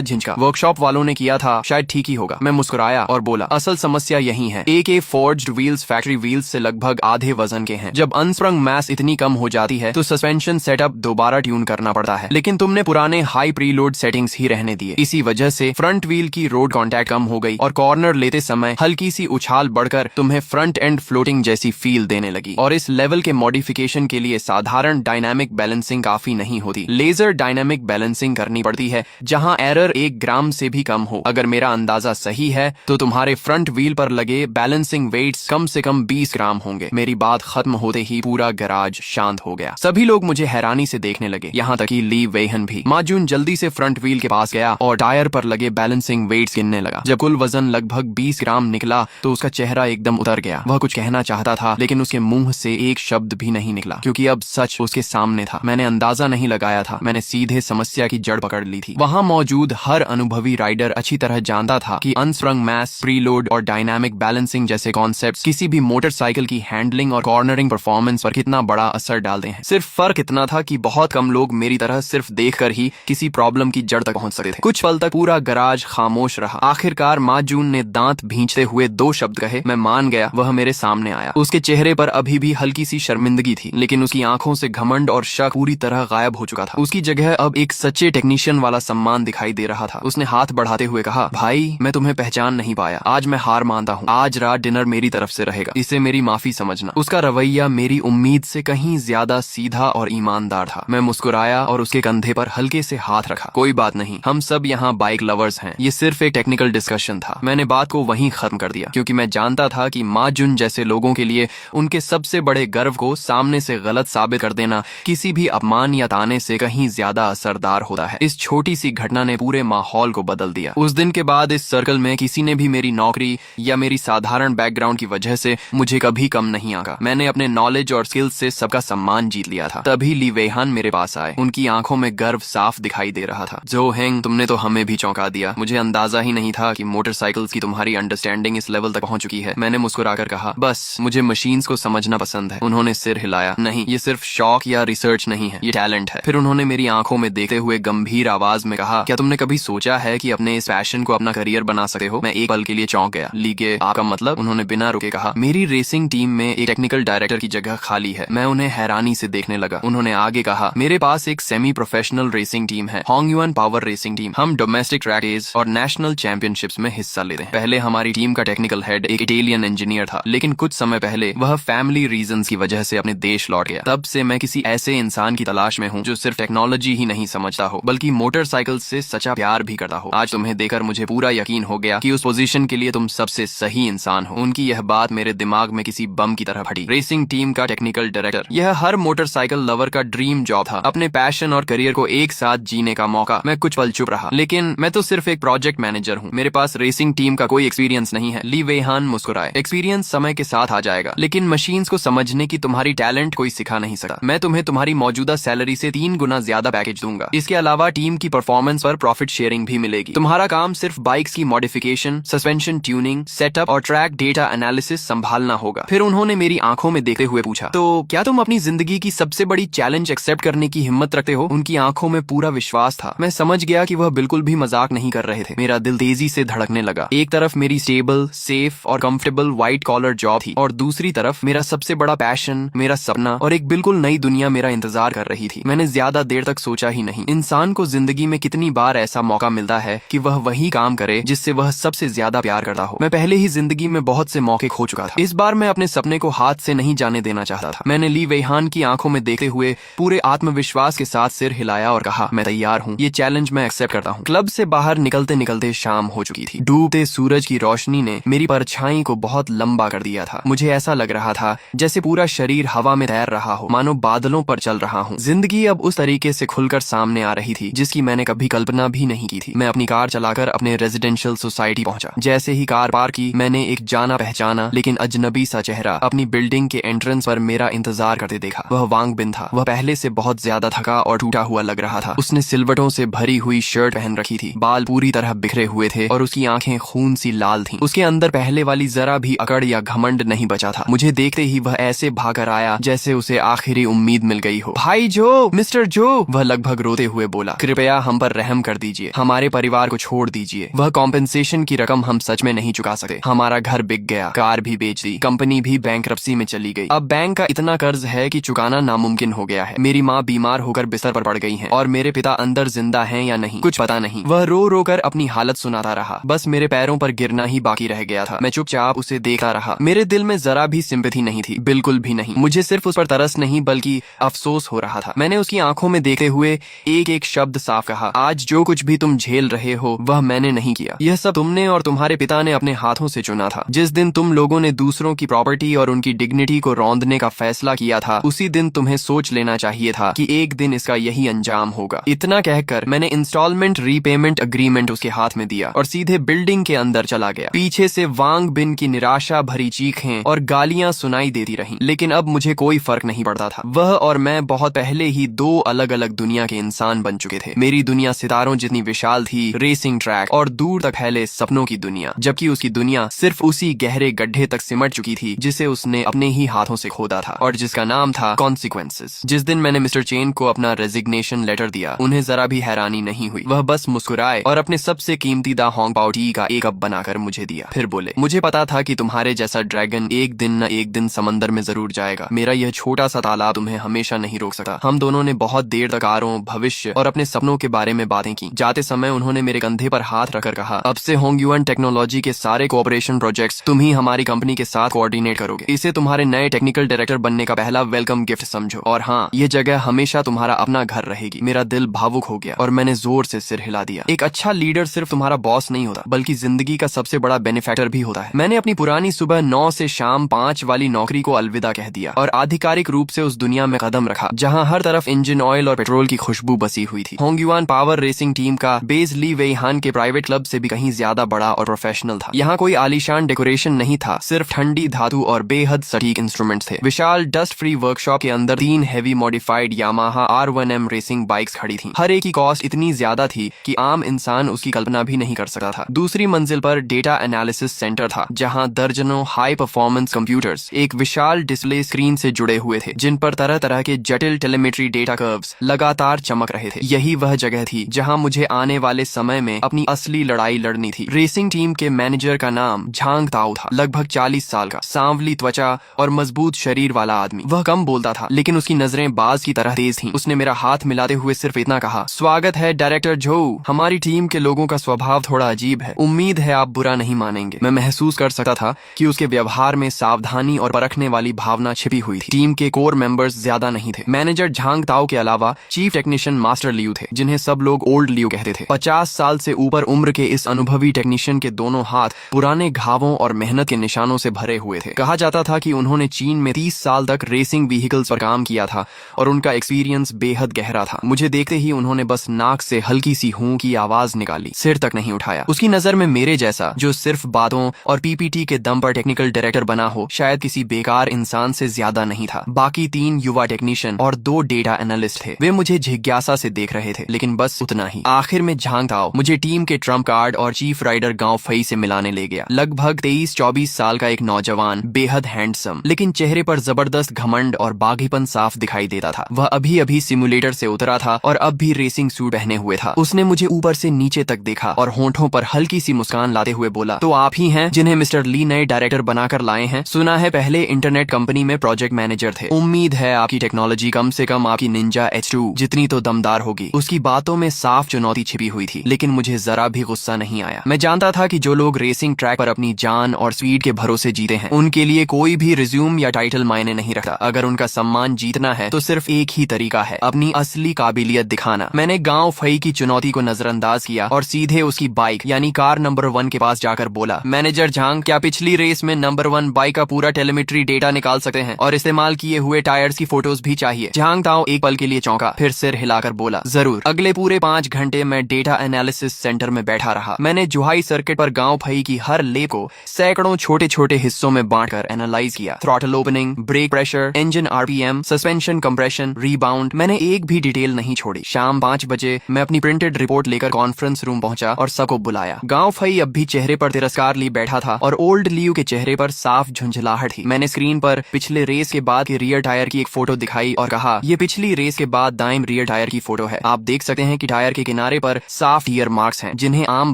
झिझका। वर्कशॉप वालों ने किया था, शायद ठीक ही होगा। मैं मुस्कुराया और बोला, असल समस्या यही है, एक फोर्ज्ड व्हील्स फैक्ट्री व्हील्स से लगभग आधे वजन के हैं। जब अनस्प्रंग मास इतनी कम हो जाती है तो सस्पेंशन सेटअप दोबारा ट्यून करना पड़ता है, लेकिन तुमने पुराने हाई प्रीलोड सेटिंग्स ही रहने दिए। इसी वजह से फ्रंट व्हील की रोड कांटेक्ट कम हो गई और कॉर्नर लेते समय हल्की सी उछाल बढ़कर तुम्हें फ्रंट एंड फ्लोटिंग जैसी फील देने लगी। और इस लेवल के मॉडिफिकेशन के लिए साधारण डायनामिक बैलेंसिंग काफी नहीं होती, लेजर डायनामिक बैलेंसिंग करनी पड़ती है, जहां एरर 1 ग्राम से भी कम हो। अगर मेरा अंदाजा सही है तो तुम्हारे फ्रंट व्हील पर लगे बैलेंसिंग वेट्स कम से कम 20 ग्राम होंगे। मेरी बात खत्म होते ही पूरा गैराज शांत हो गया। सभी लोग मुझे हैरानी से देखने लगे, यहाँ तक कि ली वेहन भी। माजून जल्दी से फ्रंट व्हील के पास गया और टायर पर लगे बैलेंसिंग वेट्स गिनने लगा। जब कुल वजन लगभग 20 ग्राम निकला तो उसका चेहरा एकदम उतर गया। वह कुछ कहना चाहता था लेकिन उसके मुंह से एक शब्द भी नहीं निकला, क्योंकि अब सच उसके सामने था। मैंने अंदाजा नहीं लगाया था, मैंने सीधे समस्या की जड़ पकड़ ली थी। वहां मौजूद हर अनुभवी राइडर अच्छी तरह जानता था कि अनस्प्रंग मास, प्रीलोड और डायनामिक बैलेंसिंग जैसे कॉन्सेप्ट्स किसी भी मोटरसाइकिल की हैंडलिंग और कॉर्नरिंग परफॉर्मेंस पर कितना बड़ा असर डालते हैं। सिर्फ फर्क इतना था कि बहुत कम लोग मेरी तरह सिर्फ देखकर ही किसी प्रॉब्लम की जड़ तक पहुंच सकते थे। कुछ पल तक पूरा गराज खामोश रहा। आखिरकार माजून ने दांत भींचते हुए 2 शब्द कहे। मैं मान गया, वह मेरे सामने आया। उसके चेहरे पर अभी भी हल्की सी शर्मिंदगी थी, लेकिन उसकी आंखों से घमंड और शक पूरी तरह गायब हो चुका था। उसकी जगह अब एक सच्चे टेक्नीशियन वाला सम्मान दिखाई दे रहा था। उसने हाथ बढ़ाते हुए कहा, भाई, मैं तुम्हें पहचान नहीं पाया। आज मैं हार मानता हूँ। आज रात डिनर मेरी तरफ से रहेगा, इसे मेरी माफी समझना। उसका रवैया मेरी उम्मीद से कहीं ज्यादा सीधा और ईमानदार था। मैं मुस्कुराया और उसके कंधे पर हल्के से हाथ रखा। कोई बात नहीं, हम सब यहाँ बाइक लवर्स हैं। ये सिर्फ एक टेक्निकल डिस्कशन था। मैंने बात को वहीं खत्म कर दिया, क्योंकि मैं जानता था कि माजून जैसे लोगों के लिए उनके सबसे बड़े गर्व को सामने से गलत साबित कर देना किसी भी अपमान या ताने से कहीं ज्यादा असरदार होता है। इस छोटी सी घटना ने पूरे माहौल को बदल दिया। उस दिन के बाद इस सर्कल में किसी ने भी मेरी नौकरी या मेरी साधारण बैकग्राउंड की वजह से मुझे कभी कम नहीं आंका। मैंने अपने नॉलेज और स्किल्स से सबका सम्मान जीत लिया था। तभी ली वेहान मेरे पास आए। उनकी आंखों में गर्व साफ दिखाई दे रहा था। जो हेंग, तुमने तो हमें भी चौंका दिया। मुझे अंदाजा ही नहीं था कि मोटरसाइकिल्स की तुम्हारी अंडरस्टैंडिंग इस लेवल तक पहुंच चुकी है। मैंने मुस्कुराकर कहा, बस मुझे मशीन्स को समझना पसंद है। उन्होंने सिर हिलाया। नहीं, ये सिर्फ शौक या रिसर्च नहीं है, ये टैलेंट है। फिर उन्होंने मेरी आंखों में देखते हुए गंभीर आवाज में कहा, क्या तुमने कभी सोचा है कि अपने इस पैशन को अपना करियर बना सकते हो? मैं एक पल के लिए चौंक गया। लीगे, आपका मतलब? उन्होंने बिना रुके कहा, मेरी रेसिंग टीम में एक टेक्निकल डायरेक्टर की जगह खाली है। मैं उन्हें हैरानी से देखने लगा। उन्होंने आगे कहा, मेरे पास एक सेमी प्रोफेशनल रेसिंग टीम है, होंगयुआन पावर रेसिंग टीम। हम डोमेस्टिक ट्रैक रेस और नेशनल चैंपियनशिप्स में हिस्सा लेते हैं। पहले हमारी टीम का टेक्निकल हेड एक इटालियन इंजीनियर था, लेकिन कुछ समय पहले वह फैमिली रीजंस की वजह से अपने देश लौट गया। तब से मैं किसी ऐसे इंसान की तलाश में हूँ जो सिर्फ टेक्नोलॉजी ही नहीं समझता हो, बल्कि मोटरसाइकिल से सच्चा प्यार भी करता हो। आज तुम्हें देखकर मुझे पूरा यकीन हो गया कि उस पोजीशन के लिए तुम सबसे सही इंसान हो। उनकी यह बात मेरे दिमाग में किसी बम की तरह फटी। रेसिंग टीम का टेक्निकल डायरेक्टर, यह हर मोटरसाइकिल लवर का ड्रीम जॉब था। अपने पैशन और करियर को एक साथ जीने का मौका। मैं कुछ पल चुप रहा, लेकिन मैं तो सिर्फ एक प्रोजेक्ट मैनेजर हूँ। मेरे पास रेसिंग टीम का कोई एक्सपीरियंस नहीं है। ली वेहान मुस्कुराए। एक्सपीरियंस समय के साथ आ जाएगा, लेकिन मशीन्स को समझने की तुम्हारी टैलेंट कोई सिखा नहीं सकता। मैं तुम्हें तुम्हारी मौजूदा सैलरी से 3 गुना ज्यादा पैकेज दूंगा। इसके अलावा टीम की परफॉर्मेंस पर प्रॉफिट शेयरिंग भी मिलेगी। तुम्हारा काम सिर्फ बाइक्स की मॉडिफिकेशन, सस्पेंशन ट्यूनिंग, सेटअप और ट्रैक डेटा एनालिसिस संभालना होगा। फिर उन्होंने मेरी आंखों में देखते हुए पूछा, तो क्या तुम अपनी जिंदगी की सबसे बड़ी चैलेंज एक्सेप्ट करने की हिम्मत रखते हो? उनकी आंखों में पूरा विश्वास था। मैं समझ गया कि वह बिल्कुल भी मजाक नहीं कर रहे थे। मेरा दिल तेजी से धड़कने लगा। एक तरफ मेरी स्टेबल, सेफ और कंफर्टेबल व्हाइट कॉलर जॉब थी, और दूसरी तरफ मेरा सबसे बड़ा पैशन, मेरा सपना और एक बिल्कुल नई दुनिया मेरा इंतजार कर रही थी। मैंने ज्यादा देर तक सोचा ही नहीं। इंसान को जिंदगी में कितनी बार ऐसा मौका मिलता है कि वह वही काम करे जिससे वह सबसे ज्यादा प्यार करता हो। मैं पहले ही जिंदगी में बहुत से मौके खो चुका था। इस बार मैं अपने सपने को हाथ से नहीं जाने देना चाहता था। मैंने ली वेहान की आंखों में देखते हुए पूरे आत्मविश्वास के साथ सिर हिलाया और कहा, मैं तैयार हूँ, ये चैलेंज मैं एक्सेप्ट करता हूँ। क्लब से बाहर निकलते निकलते शाम हो चुकी थी। डूबते सूरज की रोशनी ने मेरी परछाई को बहुत लंबा कर दिया था। मुझे ऐसा लग रहा था जैसे पूरा शरीर हवा में तैर रहा हो, मानो बादलों पर चल रहा हूँ। जिंदगी अब उस तरीके से खुलकर सामने आ रही थी जिसकी मैंने कभी कल्पना भी नहीं की थी। मैं अपनी कार चलाकर अपने रेजिडेंशियल सोसाइटी पहुंचा। जैसे ही कार पार की, मैंने एक जाना पहचाना लेकिन अजनबी सा चेहरा अपनी बिल्डिंग के एंट्रेंस पर मेरा इंतजार करते देखा। वह वांग बिन था। वह पहले से बहुत ज्यादा थका और टूटा हुआ लग रहा था। उसने सिलवटों से भरी हुई शर्ट पहन रखी थी, बाल पूरी तरह बिखरे हुए थे और उसकी आंखें खून सी लाल थीं। उसके अंदर पहले पहले वाली जरा भी अकड़ या घमंड नहीं बचा था। मुझे देखते ही वह ऐसे भाकर आया जैसे उसे आखिरी उम्मीद मिल गई हो। भाई जो, मिस्टर जो, वह लगभग रोते हुए बोला, कृपया हम पर रहम कर दीजिए, हमारे परिवार को छोड़ दीजिए। वह कॉम्पेंसेशन की रकम हम सच में नहीं चुका सकते। हमारा घर बिक गया, कार भी बेच दी, कंपनी भी बैंकरप्सी में चली गई। अब बैंक का इतना कर्ज है कि चुकाना नामुमकिन हो गया है। मेरी माँ बीमार होकर बिस्तर पर पड़ गई है और मेरे पिता अंदर जिंदा हैं या नहीं कुछ पता नहीं। वह रो रो कर अपनी हालत सुनाता रहा। बस मेरे पैरों पर गिरना ही बाकी रह गया था। मैं चुपचाप उसे देखता रहा। मेरे दिल में जरा भी सिंपैथी नहीं थी, बिल्कुल भी नहीं। मुझे सिर्फ उस पर तरस नहीं बल्कि अफसोस हो रहा था। मैंने उसकी आंखों में देखते हुए एक एक शब्द साफ कहा, आज जो कुछ भी तुम झेल रहे हो वह मैंने नहीं किया। यह सब तुमने और तुम्हारे पिता ने अपने हाथों से चुना था। जिस दिन तुम लोगों ने दूसरों की प्रॉपर्टी और उनकी डिग्निटी को रौंदने का फैसला किया था, उसी दिन तुम्हें सोच लेना चाहिए था कि एक दिन इसका यही अंजाम होगा। इतना कहकर मैंने इंस्टॉलमेंट रीपेमेंट अग्रीमेंट उसके हाथ में दिया और सीधे बिल्डिंग के अंदर चला गया। पीछे से वांग बिन की निराशा भरी चीखें और गालियां सुनाई देती रहीं, लेकिन अब मुझे कोई फर्क नहीं पड़ता था। वह और मैं बहुत पहले ही दो अलग अलग दुनिया के इंसान बन चुके थे। मेरी दुनिया सितारों जितनी विशाल थी, रेसिंग ट्रैक और दूर तक फैले सपनों की दुनिया, जबकि उसकी दुनिया सिर्फ उसी गहरे गड्ढे तक सिमट चुकी थी जिसे उसने अपने ही हाथों से खोदा था और जिसका नाम था कॉन्सिक्वेंसेस। जिस दिन मैंने मिस्टर चेन को अपना रेजिग्नेशन लेटर दिया, उन्हें जरा भी हैरानी नहीं हुई। वह बस मुस्कुराए और अपने सबसे कीमती दा होंग पाओ टी का एक कप बनाकर मुझे दिया। फिर बोले, मुझे पता था कि तुम्हारे जैसा ड्रैगन एक दिन न एक दिन समंदर में जरूर जाएगा। मेरा यह छोटा सा तालाब तुम्हें हमेशा नहीं रोक सकता। हम दोनों ने बहुत देर तक कारों, भविष्य और अपने सपनों के बारे में बातें की। जाते समय उन्होंने मेरे कंधे पर हाथ रखकर कहा, अब से होंगयुआन टेक्नोलॉजी के सारे कोऑपरेशन प्रोजेक्ट्स तुम ही हमारी कंपनी के साथ कोऑर्डिनेट करोगे। इसे तुम्हारे नए टेक्निकल डायरेक्टर बनने का पहला वेलकम गिफ्ट समझो। और हाँ, ये जगह हमेशा तुम्हारा अपना घर रहेगी। मेरा दिल भावुक हो गया और मैंने जोर से सिर हिला दिया। एक अच्छा लीडर सिर्फ तुम्हारा बॉस नहीं होता, बल्कि जिंदगी का सबसे बड़ा बेनिफैक्टर भी होता है। मैंने अपनी पुरानी सुबह 9 से शाम 5 वाली नौकरी को अलविदा कह दिया और आधिकारिक रूप से उस दुनिया में कदम रखा जहां हर तरफ इंजन ऑयल और पेट्रोल की खुशबू बसी हुई थी। होंगयुआन पावर रेसिंग टीम का बेस ली वेईहान के प्राइवेट क्लब से भी कहीं ज्यादा बड़ा और प्रोफेशनल था। यहाँ कोई आलीशान डेकोरेशन नहीं था, सिर्फ ठंडी धातु और बेहद सटीक इंस्ट्रूमेंट्स थे। विशाल डस्ट फ्री वर्कशॉप के अंदर 3 heavy modified Yamaha R1M racing bikes खड़ी थी। हर एक की कॉस्ट इतनी ज्यादा थी कि आम इंसान उसकी कल्पना भी नहीं कर सकता था। दूसरी मंजिल पर डेटा एनालिसिस सेंटर था, जहां दर्जनों हाई परफॉर्मेंस कंप्यूटर्स एक विशाल डिस्प्ले स्क्रीन से जुड़े हुए थे, जिन पर तरह तरह के जटिल टेलीमेट्री डेटा कर्व्स लगातार चमक रहे थे। यही वह जगह थी जहां मुझे आने वाले समय में अपनी असली लड़ाई लड़नी थी। रेसिंग टीम के मैनेजर का नाम झांग ताओ था। लगभग 40 साल का, सांवली त्वचा और मजबूत शरीर वाला आदमी। वह कम बोलता था, लेकिन उसकी नजरें बाज की तरह तेज थीं। उसने मेरा हाथ मिलाते हुए सिर्फ इतना कहा, स्वागत है डायरेक्टर झो। हमारी टीम के लोगों का स्वभाव थोड़ा अजीब है, उम्मीद है आप बुरा नहीं मानेंगे। मैं महसूस कर सकता था कि उसके व्यवहार में सावधानी और परखने वाली भावना छिपी हुई थी। टीम के कोर मेंबर्स ज्यादा नहीं थे। मैनेजर झांग ताओ के अलावा चीफ टेक्नीशियन मास्टर लियू थे, जिन्हें सब लोग ओल्ड लियू कहते थे। 50 साल से ऊपर उम्र के इस अनुभवी टेक्नीशियन के दोनों हाथ पुराने घावों और मेहनत के निशानों से भरे हुए थे। कहा जाता था कि उन्होंने चीन में 30 साल तक रेसिंग व्हीकल्स पर काम किया था और उनका एक्सपीरियंस बेहद गहरा था। मुझे देखते ही उन्होंने बस नाक से हल्की सी हूं की आवाज निकाली, सिर तक नहीं उठाया। उसकी नजर में मेरे जैसा, जो सिर्फ बातों और पीपीटी के दम पर टेक्निकल डायरेक्टर बना हो, शायद किसी बेकार इंसान से ज्यादा नहीं था। बाकी 3 युवा टेक्नीशियन और 2 डेटा एनालिस्ट थे। वे मुझे जिज्ञासा से देख रहे थे, लेकिन बस उतना ही। आखिर में झांग ताओ मुझे टीम के ट्रम्प कार्ड और चीफ राइडर गांव फई से मिलाने ले गया। लगभग 23-24 साल का एक नौजवान, बेहद हैंडसम, लेकिन चेहरे पर जबरदस्त घमंड और बागीपन साफ दिखाई देता था। वह अभी अभी सिमुलेटर से उतरा था और अब भी रेसिंग सूट पहने हुए था। उसने मुझे ऊपर से नीचे तक देखा और होंठों पर हल्की सी मुस्कान लाते हुए बोला, तो आप ही हैं जिन्हें मिस्टर ली नए डायरेक्टर बनाकर लाए हैं। सुना है पहले इंटरनेट कंपनी में प्रोजेक्ट मैनेजर थे। उम्मीद है आपकी टेक्नोलॉजी कम से कम आपकी निंजा H2 जितनी तो दमदार होगी। उसकी बातों में साफ चुनौती छिपी हुई थी, लेकिन मुझे जरा भी गुस्सा नहीं आया। मैं जानता था कि जो लोग रेसिंग ट्रैक पर अपनी जान और स्पीड के भरोसे जीते हैं, उनके लिए कोई भी रिज्यूम या टाइटल मायने नहीं रखता। अगर उनका सम्मान जीतना है तो सिर्फ एक ही तरीका है, अपनी असली काबिलियत दिखाना। मैंने गांव फई की चुनौती को नजरअंदाज किया और सीधे उसकी बाइक यानी कार नंबर 1 के पास जाकर बोला, मैनेजर झांग, क्या पिछली रेस में नंबर 1 बाइक का पूरा टेलीमेट्री डेटा निकाल सकते हैं और इस्तेमाल किए हुए टायर्स की फोटोज भी चाहिए। झांग ताओ एक पल के लिए चौंका, फिर सिर हिलाकर बोला, जरूर। अगले पूरे 5 घंटे मैं डेटा एनालिसिस सेंटर में बैठा रहा। मैंने जुहाई सर्किट पर गांव फई की हर लेप को सैकड़ों छोटे छोटे हिस्सों में बांटकर एनालाइज किया। Throttle opening, brake pressure, engine RPM, suspension compression, rebound, मैंने एक भी डिटेल नहीं छोड़ी। शाम 5 मैं अपनी प्रिंटेड रिपोर्ट लेकर कॉन्फ्रेंस रूम पहुंचा और सबको बुलाया। गांव फई अब भी चेहरे पर तिरस्कार ली बैठा था और ओल्ड लियू के चेहरे पर साफ झुंझलाहट थी। मैंने स्क्रीन पर पिछले रेस के बाद के रियर टायर की एक फोटो दिखाई और कहा, ये पिछली रेस के बाद दाएं रियर टायर की फोटो है। आप देख सकते हैं कि टायर के किनारे पर साफ टीयर मार्क्स हैं, जिन्हें आम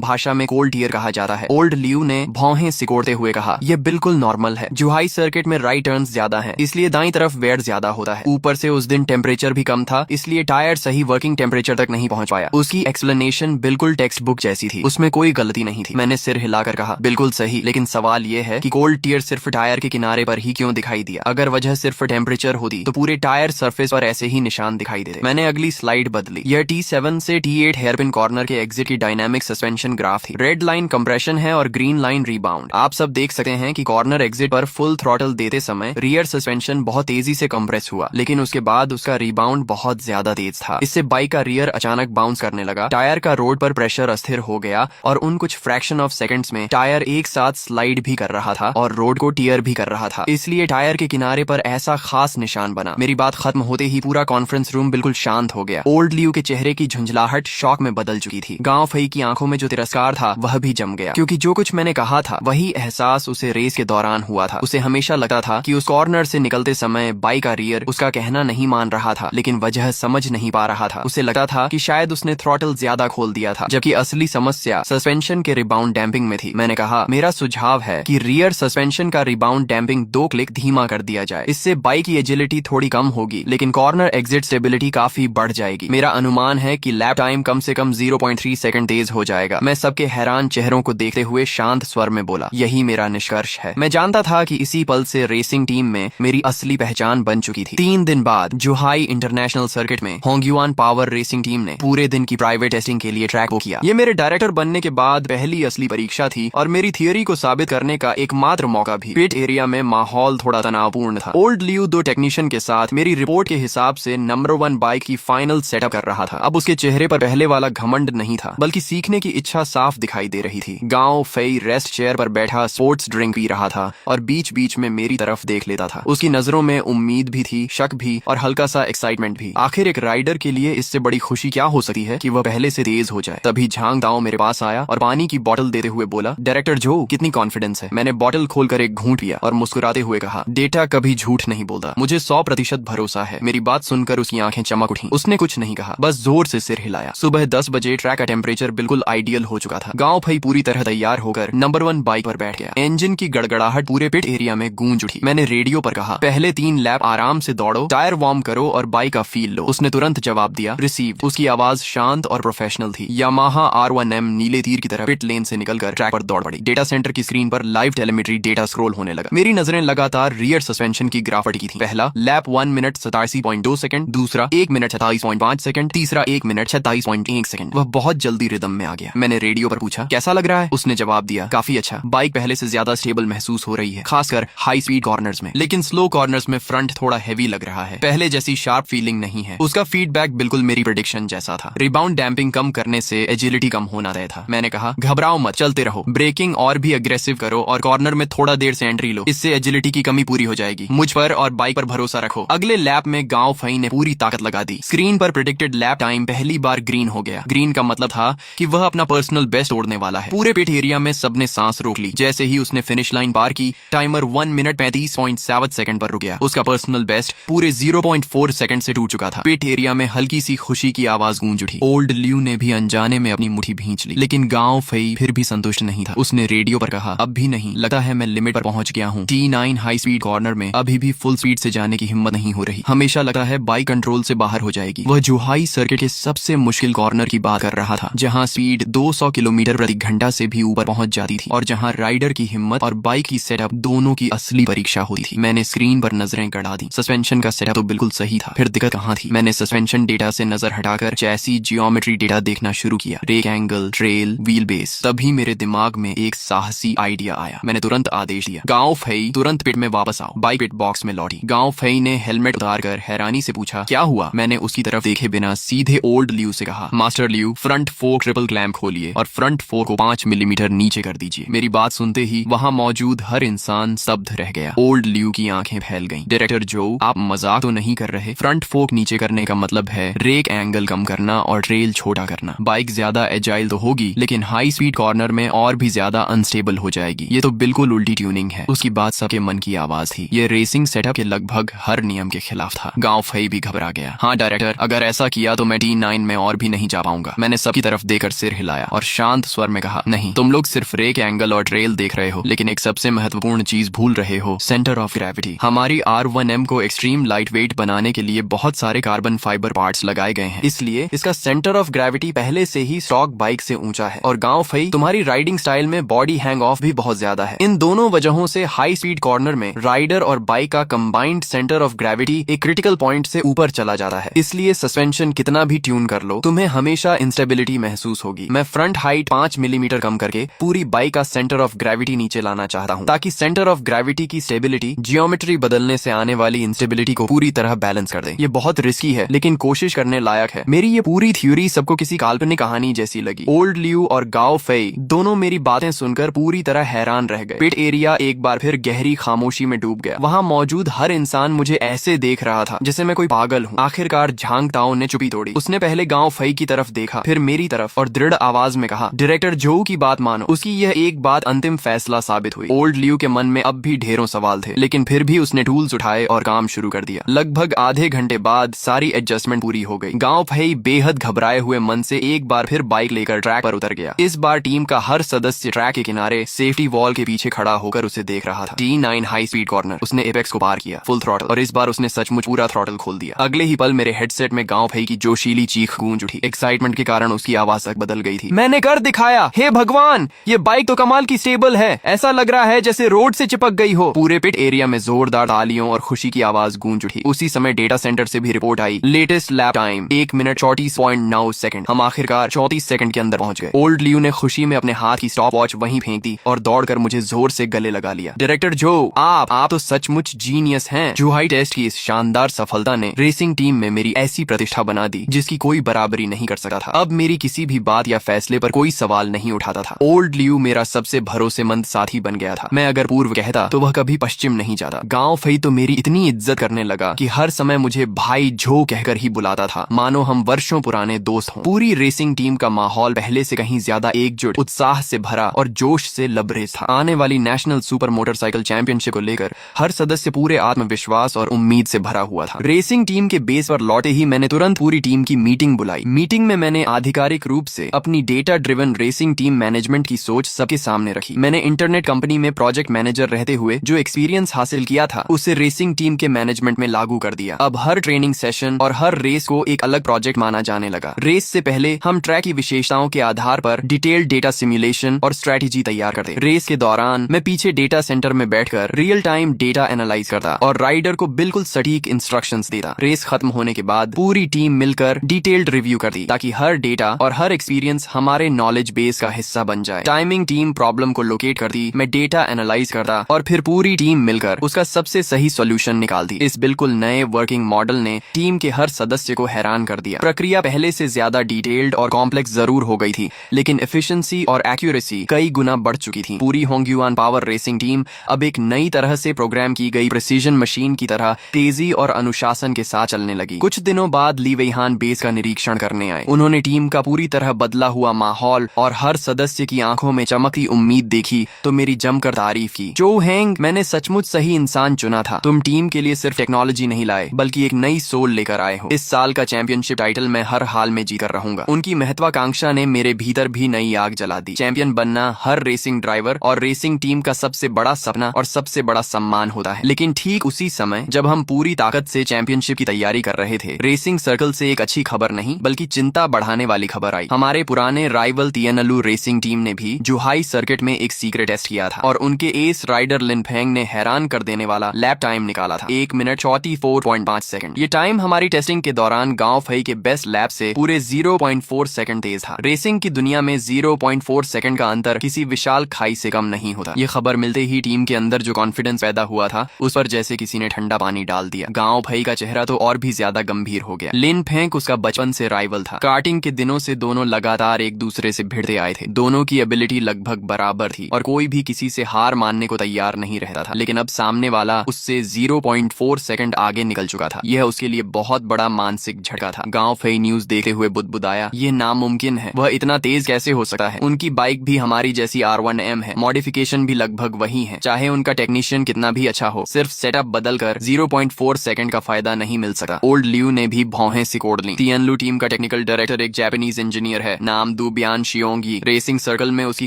भाषा में कोल्ड टीयर कहा जाता है। ओल्ड लियू ने भौहें सिकोड़ते हुए कहा, यह बिल्कुल नॉर्मल है। जुहाई सर्किट में राइट टर्न्स ज्यादा हैं, इसलिए दाईं तरफ वेयर ज्यादा होता है। ऊपर से उस दिन टेम्परेचर भी कम था, इसलिए टायर सही वर्किंग टेम्परेचर तक नहीं पहुंच पाया। उसकी एक्सप्लेनेशन बिल्कुल टेक्स्ट बुक जैसी थी, उसमें कोई गलती नहीं थी। मैंने सिर हिलाकर कहा, बिल्कुल सही, लेकिन सवाल ये है कि कोल्ड टीयर सिर्फ टायर के किनारे पर ही क्यों दिखाई दिया? अगर वजह सिर्फ टेम्परेचर होती तो पूरे टायर सरफेस पर ऐसे ही निशान दिखाई देते। मैंने अगली स्लाइड बदली। यह T7 से T8 हेयरपिन कॉर्नर के एग्जिट की डायनामिक सस्पेंशन ग्राफ थी। रेड लाइन कंप्रेशन है और ग्रीन लाइन रिबाउंड। आप सब देख सकते हैं कि कॉर्नर एग्जिट पर फुल थ्रॉटल देते समय रियर सस्पेंशन बहुत तेजी से कंप्रेस हुआ, लेकिन उसके बाद उसका रिबाउंड बहुत ज्यादा तेज था। इससे बाइक का रियर अचानक बाउंस करने लगा, टायर का रोड पर प्रेशर अस्थिर हो गया और उन कुछ फ्रैक्शन ऑफ सेकंड्स में टायर एक साथ स्लाइड भी कर रहा था और रोड को टीयर भी कर रहा था। इसलिए टायर के किनारे पर ऐसा खास निशान बना। मेरी बात खत्म होते ही पूरा कॉन्फ्रेंस रूम बिल्कुल शांत हो गया। ओल्ड लियू के चेहरे की झुंझलाहट शॉक में बदल चुकी थी। गांव फई की आंखों में जो तिरस्कार था वह भी जम गया, क्योंकि जो कुछ मैंने कहा था वही एहसास उसे रेस के दौरान हुआ था। उसे हमेशा लगता था कि उस कॉर्नर से निकलते समय बाइक का रियर उसका कहना नहीं मान रहा था, लेकिन वजह समझ नहीं पा रहा था। उसे लगता था कि शायद उसने थ्रॉटल ज्यादा खोल दिया था, जबकि असली समस्या सस्पेंशन के रिबाउंड डैम्पिंग में थी। मैंने कहा, मेरा सुझाव है कि रियर सस्पेंशन का रिबाउंड डैम्पिंग 2 क्लिक धीमा कर दिया जाए। इससे बाइक की एजिलिटी थोड़ी कम होगी, लेकिन कॉर्नर एग्जिट स्टेबिलिटी काफी बढ़ जाएगी। मेरा अनुमान है कि लैप टाइम कम से कम 0.3 सेकंड तेज हो जाएगा। मैं सबके हैरान चेहरों को देखते हुए शांत स्वर में बोला, यही मेरा निष्कर्ष है। मैं जानता था कि इसी पल से रेसिंग टीम में मेरी असली पहचान बन चुकी थी। 3 दिन बाद जुहाई इंटरनेशनल सर्किट में होंगयुआन पावर रेसिंग टीम ने पूरे दिन की प्राइवेट टेस्टिंग के लिए ट्रैक बुक किया। ये मेरे डायरेक्टर बनने के बाद पहली असली परीक्षा थी और मेरी थियोरी को साबित करने का एकमात्र मौका भी। पिट एरिया में माहौल थोड़ा तनावपूर्ण था। ओल्ड लियू 2 टेक्नीशियन के साथ मेरी रिपोर्ट के हिसाब से नंबर 1 बाइक की फाइनल सेटअप कर रहा था। अब उसके चेहरे पर पहले वाला घमंड नहीं था, बल्कि सीखने की इच्छा साफ दिखाई दे रही थी। गांव फई रेस्ट चेयर पर बैठा स्पोर्ट्स ड्रिंक पी रहा था और बीच बीच में मेरी तरफ देख लेता था। उसकी नजरों में उम्मीद भी थी, शक भी और हल्का सा एक्साइटमेंट भी। आखिर एक राइडर के लिए इससे बड़ी खुशी क्या हो सकती है कि वह पहले से तेज हो जाए। तभी झांग दाओ मेरे पास आया और पानी की बोतल देते हुए बोला, डायरेक्टर जो, कितनी कॉन्फिडेंस है। मैंने बोतल खोलकर एक घूंट पिया और मुस्कुराते हुए कहा, डेटा कभी झूठ नहीं बोलता, मुझे 100% भरोसा है। मेरी बात सुनकर उसकी आंखें चमक उठी। उसने कुछ नहीं कहा, बस जोर से सिर हिलाया। सुबह 10 बजे ट्रैक का टेम्परेचर बिल्कुल आइडियल हो चुका था। गांव भाई पूरी तरह तैयार होकर नंबर 1 बाइक पर बैठ गया। इंजन की गड़गड़ाहट पूरे पिट एरिया में गूंज उठी। मैंने रेडियो पर कहा, पहले 3 लैप आराम से दौड़ो, टायर वार्म करो और बाइक का फील लो। उसने तुरंत जवाब दिया, रिसीव्ड। उसकी आवाज शांत और प्रोफेशनल थी। यामाहा R1M नीले तीर की तरह पिट लेन से निकलकर ट्रैक पर दौड़ पड़ी। डेटा सेंटर की स्क्रीन पर लाइव टेलीमेट्री डेटा स्क्रॉल होने लगा। मेरी नजरें लगातार रियर सस्पेंशन की ग्राफ अटकी थी। पहला लैप 1 मिनट 87.2 सेकंड, दूसरा 1 मिनट 27.5 सेकंड, तीसरा 1 मिनट 26.1 सेकंड। वह बहुत जल्दी रिदम में आ गया। मैंने रेडियो पर पूछा, कैसा लग रहा है? उसने जवाब दिया, काफी अच्छा, बाइक पहले से ज्यादा स्टेबल महसूस हो रही है, खासकर हाई स्पीड कॉर्नर्स में, लेकिन स्लो कॉर्नर्स में फ्रंट थोड़ा हैवी लग रहा है। पहले जैसी शार्प फीलिंग नहीं है। उसका फीडबैक बिल्कुल मेरी प्रेडिक्शन जैसा था। रिबाउंड डैम्पिंग कम करने से एजिलिटी कम होना तय था। मैंने कहा, घबराओ मत, चलते रहो, ब्रेकिंग और भी अग्रेसिव करो और कॉर्नर में थोड़ा देर से एंट्री लो, इससे एजिलिटी की कमी पूरी हो जाएगी। मुझ पर और बाइक पर भरोसा रखो। अगले लैप में गांव फई ने पूरी ताकत लगा दी। स्क्रीन पर प्रेडिक्टेड लैप टाइम पहली बार ग्रीन हो गया। ग्रीन का मतलब था कि वह अपना पर्सनल बेस्ट तोड़ने वाला है। पूरे पिट एरिया में सबने सांस रोक ली। जैसे ही उसने फिनिश लाइन पार की, टाइमर 1 मिनट 35.7 सेकंड पर रुक गया। उसका पर्सनल बेस्ट पूरे 0.4 सेकंड से टूट चुका था। पिट एरिया में हल्की सी खुशी की आवाज गूंज उठी। ओल्ड लियू ने भी अनजाने में अपनी मुट्ठी भींच ली, लेकिन गांव फई फिर भी संतुष्ट नहीं था। उसने रेडियो पर कहा, अब भी नहीं, लगता है मैं लिमिट पर पहुंच गया हूँ। T9 हाई स्पीड कॉर्नर में अभी भी फुल स्पीड से जाने की हिम्मत नहीं हो रही। हमेशा लगता है बाइक कंट्रोल से बाहर हो जाएगी। वह जुहाई सर्किट के सबसे मुश्किल कॉर्नर की बात कर रहा था, जहां स्पीड 200 किलोमीटर प्रति घंटा से भी ऊपर पहुंच जाती थी और जहां राइडर की हिम्मत और बाइक की सेटअप दोनों की असली परीक्षा होती थी। मैंने स्क्रीन पर नजरें गड़ा दी। सस्पेंशन का सेटअप तो बिल्कुल सही था, फिर दिक्कत कहाँ थी? मैंने सस्पेंशन डेटा से नजर हटाकर चैसी जियोमेट्री डेटा देखना शुरू किया, rake angle, trail, wheelbase. तभी मेरे दिमाग में एक साहसी आइडिया आया। मैंने तुरंत आदेश दिया, गांव फई तुरंत पिट में वापस आओ। बाइक पिट बॉक्स में लौटी। गांव फई ने हेलमेट उतारकर हैरानी से पूछा, क्या हुआ? मैंने उसकी तरफ देखे बिना सीधे ओल्ड लियू से कहा, मास्टर लियू, फ्रंट फोक ट्रिपल क्लैंप खोलिए और फ्रंट फोक को 5 मिलीमीटर नीचे कर दीजिए। मेरी बात सुनते ही वहां मौजूद हर इंसान स्तब्ध रह गया। ओल्ड लियू की आंखें फैल गईं। डायरेक्टर जो, आप मजाक तो नहीं कर रहे? फ्रंट फोक नीचे करने का मतलब है रेक एंगल कम करना और ट्रेल छोटा करना। बाइक ज्यादा एजाइल तो होगी, लेकिन हाई स्पीड कॉर्नर में और भी ज्यादा अनस्टेबल हो जाएगी। ये तो बिल्कुल उल्टी ट्यूनिंग है। उसकी बात सबके मन की आवाज थी। ये रेसिंग सेटअप के लगभग हर नियम के खिलाफ था। गांव फई भी घबरा गया। हाँ डायरेक्टर, अगर ऐसा किया तो मैं D9 में और भी नहीं जा पाऊंगा। मैंने सबकी तरफ देकर सिर हिलाया और शांत स्वर में कहा, नहीं, तुम लोग सिर्फ रेक एंगल और ट्रेल देख रहे हो, लेकिन एक सबसे महत्वपूर्ण चीज भूल रहे हो, सेंटर ऑफ ग्रेविटी। हमारी R1M को एक्सट्रीम लाइट वेट बनाने के लिए बहुत सारे कार्बन फाइबर पार्ट्स लगाए गए हैं, इसलिए इसका सेंटर ऑफ ग्रेविटी पहले से ही स्टॉक बाइक से ऊंचा है। और गांव फई, तुम्हारी राइडिंग स्टाइल में बॉडी हैंग ऑफ भी बहुत ज्यादा है। इन दोनों वजहों से हाई स्पीड कॉर्नर में राइडर और बाइक का कंबाइंड सेंटर ऑफ ग्रेविटी एक क्रिटिकल पॉइंट से ऊपर चला जाता है, इसलिए सस्पेंशन कितना भी ट्यून कर लो, तुम्हें हमेशा इंस्टेबिलिटी महसूस होगी। मैं फ्रंट हाइट 5 मिलीमीटर कम करके पूरी बाइक का सेंटर ऑफ ग्रेविटी नीचे लाना चाहता हूँ, ताकि सेंटर ऑफ ग्रेविटी की स्टेबिलिटी जियोमेट्री बदलने से आने वाली इंस्टेबिलिटी को पूरी तरह बैलेंस कर दे। ये बहुत रिस्की है, लेकिन कोशिश करने लायक है। मेरी ये पूरी थ्योरी सबको किसी काल्पनिक कहानी जैसी लगी। ओल्ड लियू और गाओ फई दोनों मेरी बातें सुनकर पूरी तरह हैरान रह गए। पिट एरिया एक बार फिर गहरी खामोशी में डूब गया। वहाँ मौजूद हर इंसान मुझे ऐसे देख रहा था जैसे मैं कोई पागल हूँ। आखिरकार झांग ताओ ने चुप्पी तोड़ी। उसने पहले गांव फई की तरफ देखा, फिर मेरी तरफ, और दृढ़ आवाज में कहा, डायरेक्टर जो की बात मानो। उसकी यह एक बात अंतिम फैसला साबित हुई। ओल्ड लियू के मन में अब भी ढेरों सवाल थे, लेकिन फिर भी उसने टूल्स उठाए और काम शुरू कर दिया। लगभग आधे घंटे बाद सारी एडजस्टमेंट पूरी हो गई। गांव फई बेहद घबराए हुए मन से एक बार फिर बाइक लेकर ट्रैक पर उतर गया। इस बार टीम का हर सदस्य ट्रैक के किनारे सेफ्टी वॉल के पीछे खड़ा होकर उसे देख रहा था। D9 हाई स्पीड कॉर्नर, उसने एपेक्स को पार किया, फुल थ्रॉटल, और इस बार उसने सचमुच पूरा थ्रॉटल खोल दिया। अगले ही पल मेरे हेडसेट में गांव फई की जोशीली चीख गूंज उठी। एक्साइटमेंट के कारण उसकी आवाज तक बदल गई थी। मैंने कर दिखाया, हे भगवान, ये बाइक तो कमाल की स्टेबल है, ऐसा लग रहा है जैसे रोड से चिपक गई हो। पूरे पिट एरिया में जोरदार तालियों और खुशी की आवाज गूंज उठी। उसी समय डेटा सेंटर से भी रिपोर्ट आई, latest lap time 1 minute 34.9 second. हम आखिरकार 34 सेकंड के अंदर पहुंच गए। ओल्ड लियू ने खुशी में अपने हाथ की स्टॉप वॉच वहीं फेंक दी और दौड़कर मुझे जोर से गले लगा लिया। डायरेक्टर जो, आप तो सचमुच जीनियस हैं। जुहाई टेस्ट की इस शानदार सफलता ने रेसिंग टीम में मेरी ऐसी प्रतिष्ठा बना दी जिसकी कोई बराबरी नहीं कर सकता था। अब मेरी किसी भी बात या फैसले पर कोई सवाल नहीं उठाता था। ओल्ड लियू मेरा सबसे भरोसेमंद साथी बन गया था। मैं अगर पूर्व कहता तो वह कभी पश्चिम नहीं जाता। गांव फई तो मेरी इतनी इज्जत करने लगा कि हर समय मुझे भाई जो कहकर ही बुलाता था, मानो हम वर्षों पुराने दोस्त हों। पूरी रेसिंग टीम का माहौल पहले से कहीं ज्यादा एकजुट, उत्साह से भरा और जोश से लबरेज था। आने वाली नेशनल सुपर मोटरसाइकिल चैंपियनशिप को लेकर हर सदस्य पूरे आत्मविश्वास और उम्मीद से भरा हुआ था। रेसिंग टीम के बेस पर लौटे ही मैंने तुरंत पूरी टीम की मीटिंग बुलाई। मीटिंग में मैंने आधिकारिक रूप से अपनी data driven racing team management की सोच सबके सामने रखी। मैंने इंटरनेट कंपनी में प्रोजेक्ट मैनेजर रहते हुए जो एक्सपीरियंस हासिल किया था, उसे रेसिंग टीम के मैनेजमेंट में लागू कर दिया। अब हर ट्रेनिंग सेशन और हर रेस को एक अलग प्रोजेक्ट माना जाने लगा। रेस से पहले हम ट्रैक की विशेषताओं के आधार पर डिटेल्ड डेटा सिमुलेशन और स्ट्रेटेजी तैयार करते। रेस के दौरान मैं पीछे डेटा सेंटर में बैठकर रियल टाइम डेटा एनालाइज करता और राइडर को बिल्कुल सटीक इंस्ट्रक्शंस देता। रेस खत्म होने के बाद पूरी टीम मिलकर डिटेल्ड रिव्यू करती, ताकि हर डेटा और हर एक्सपीरियंस हमारे नॉलेज बेस का हिस्सा बन जाए। टाइमिंग टीम प्रॉब्लम को लोकेट करती, मैं डेटा एनालाइज करता और फिर पूरी टीम मिलकर उसका सबसे सही सॉल्यूशन निकालती। इस बिल्कुल नए वर्किंग मॉडल ने टीम के हर सदस्य को हैरान कर दिया। प्रक्रिया पहले से ज्यादा डिटेल्ड और कॉम्प्लेक्स जरूर हो गई थी, लेकिन एफिशिएंसी और एक्यूरेसी कई गुना बढ़ चुकी थी। पूरी होंगयुआन पावर रेसिंग टीम अब एक नई तरह से प्रोग्राम की गई प्रिसीजन मशीन की तरह तेजी और अनुशासन के साथ चलने लगी। कुछ दिनों बाद ली वेइहान बेस का निरीक्षण करने आए। उन्होंने टीम का पूरी तरह बदला हुआ माहौल और हर सदस्य की आंखों में चमकती उम्मीद देखी तो मेरी जमकर तारीफ की। जो हैंग, मैंने सचमुच सही इंसान चुना था। तुम टीम के लिए सिर्फ टेक्नोलॉजी नहीं लाए, बल्कि एक नई सोल लेकर आए हो। इस साल का चैंपियनशिप टाइटल मैं हर हाल में जीकर रहूंगा। उनकी महत्वाकांक्षा ने मेरे भीतर भी नई आग जला दी। चैंपियन बनना हर रेसिंग ड्राइवर और रेसिंग टीम का सबसे बड़ा सपना और सबसे बड़ा सम्मान होता है। लेकिन ठीक उसी समय जब हम पूरी ताकत से चैंपियनशिप की तैयारी कर रहे थे, रेसिंग सर्कल से एक अच्छी खबर नहीं बल्कि चिंता बढ़ाने वाली खबर आई। हमारे पुराने राइवल तियानलू रेसिंग टीम ने भी जुहाई सर्किट में एक सीक्रेट टेस्ट किया था और उनके एस राइडर लिन फेंग ने हैरान कर देने वाला लैप टाइम निकाला था, 1 मिनट 34.5 सेकंड। ये टाइम हमारी टेस्टिंग के दौरान गांव फई के बेस्ट लैप से पूरे 0.4 सेकंड तेज था। रेसिंग की दुनिया में 0.4 सेकंड का अंतर किसी विशाल खाई से कम नहीं होता। ये खबर मिलते ही टीम के अंदर जो कॉन्फिडेंस पैदा हुआ था, उस पर जैसे किसी ने ठंडा पानी डाल दिया। गांव फई का चेहरा तो और भी ज्यादा गंभीर हो गया। लिन फेंग उसका बचपन से राइवल था। कार्टिंग के दिनों से दोनों लगातार एक दूसरे से भिड़ते आए थे। दोनों की एबिलिटी लगभग बराबर थी और कोई भी किसी से हार मानने को तैयार नहीं रहता था। लेकिन अब सामने वाला उससे 0.4 सेकंड आगे निकल चुका था। यह उसके लिए बहुत बड़ा मानसिक झटका था। गांव फई न्यूज देखते हुए बुदबुदाया, ये नामुमकिन है, वह इतना तेज कैसे हो सकता है? उनकी बाइक भी हमारी जैसी जैसी R1M है, मॉडिफिकेशन भी लगभग वही है। चाहे उनका टेक्नीशियन कितना भी अच्छा हो, सिर्फ सेटअप बदलकर 0.4 सेकंड का फायदा नहीं मिल सकता। ओल्ड लियू ने भी भौहें सिकोड़ ली। तियानलू टीम का टेक्निकल डायरेक्टर एक जापानीज इंजीनियर है, नाम दुबियान शियोंगी। रेसिंग सर्कल में उसकी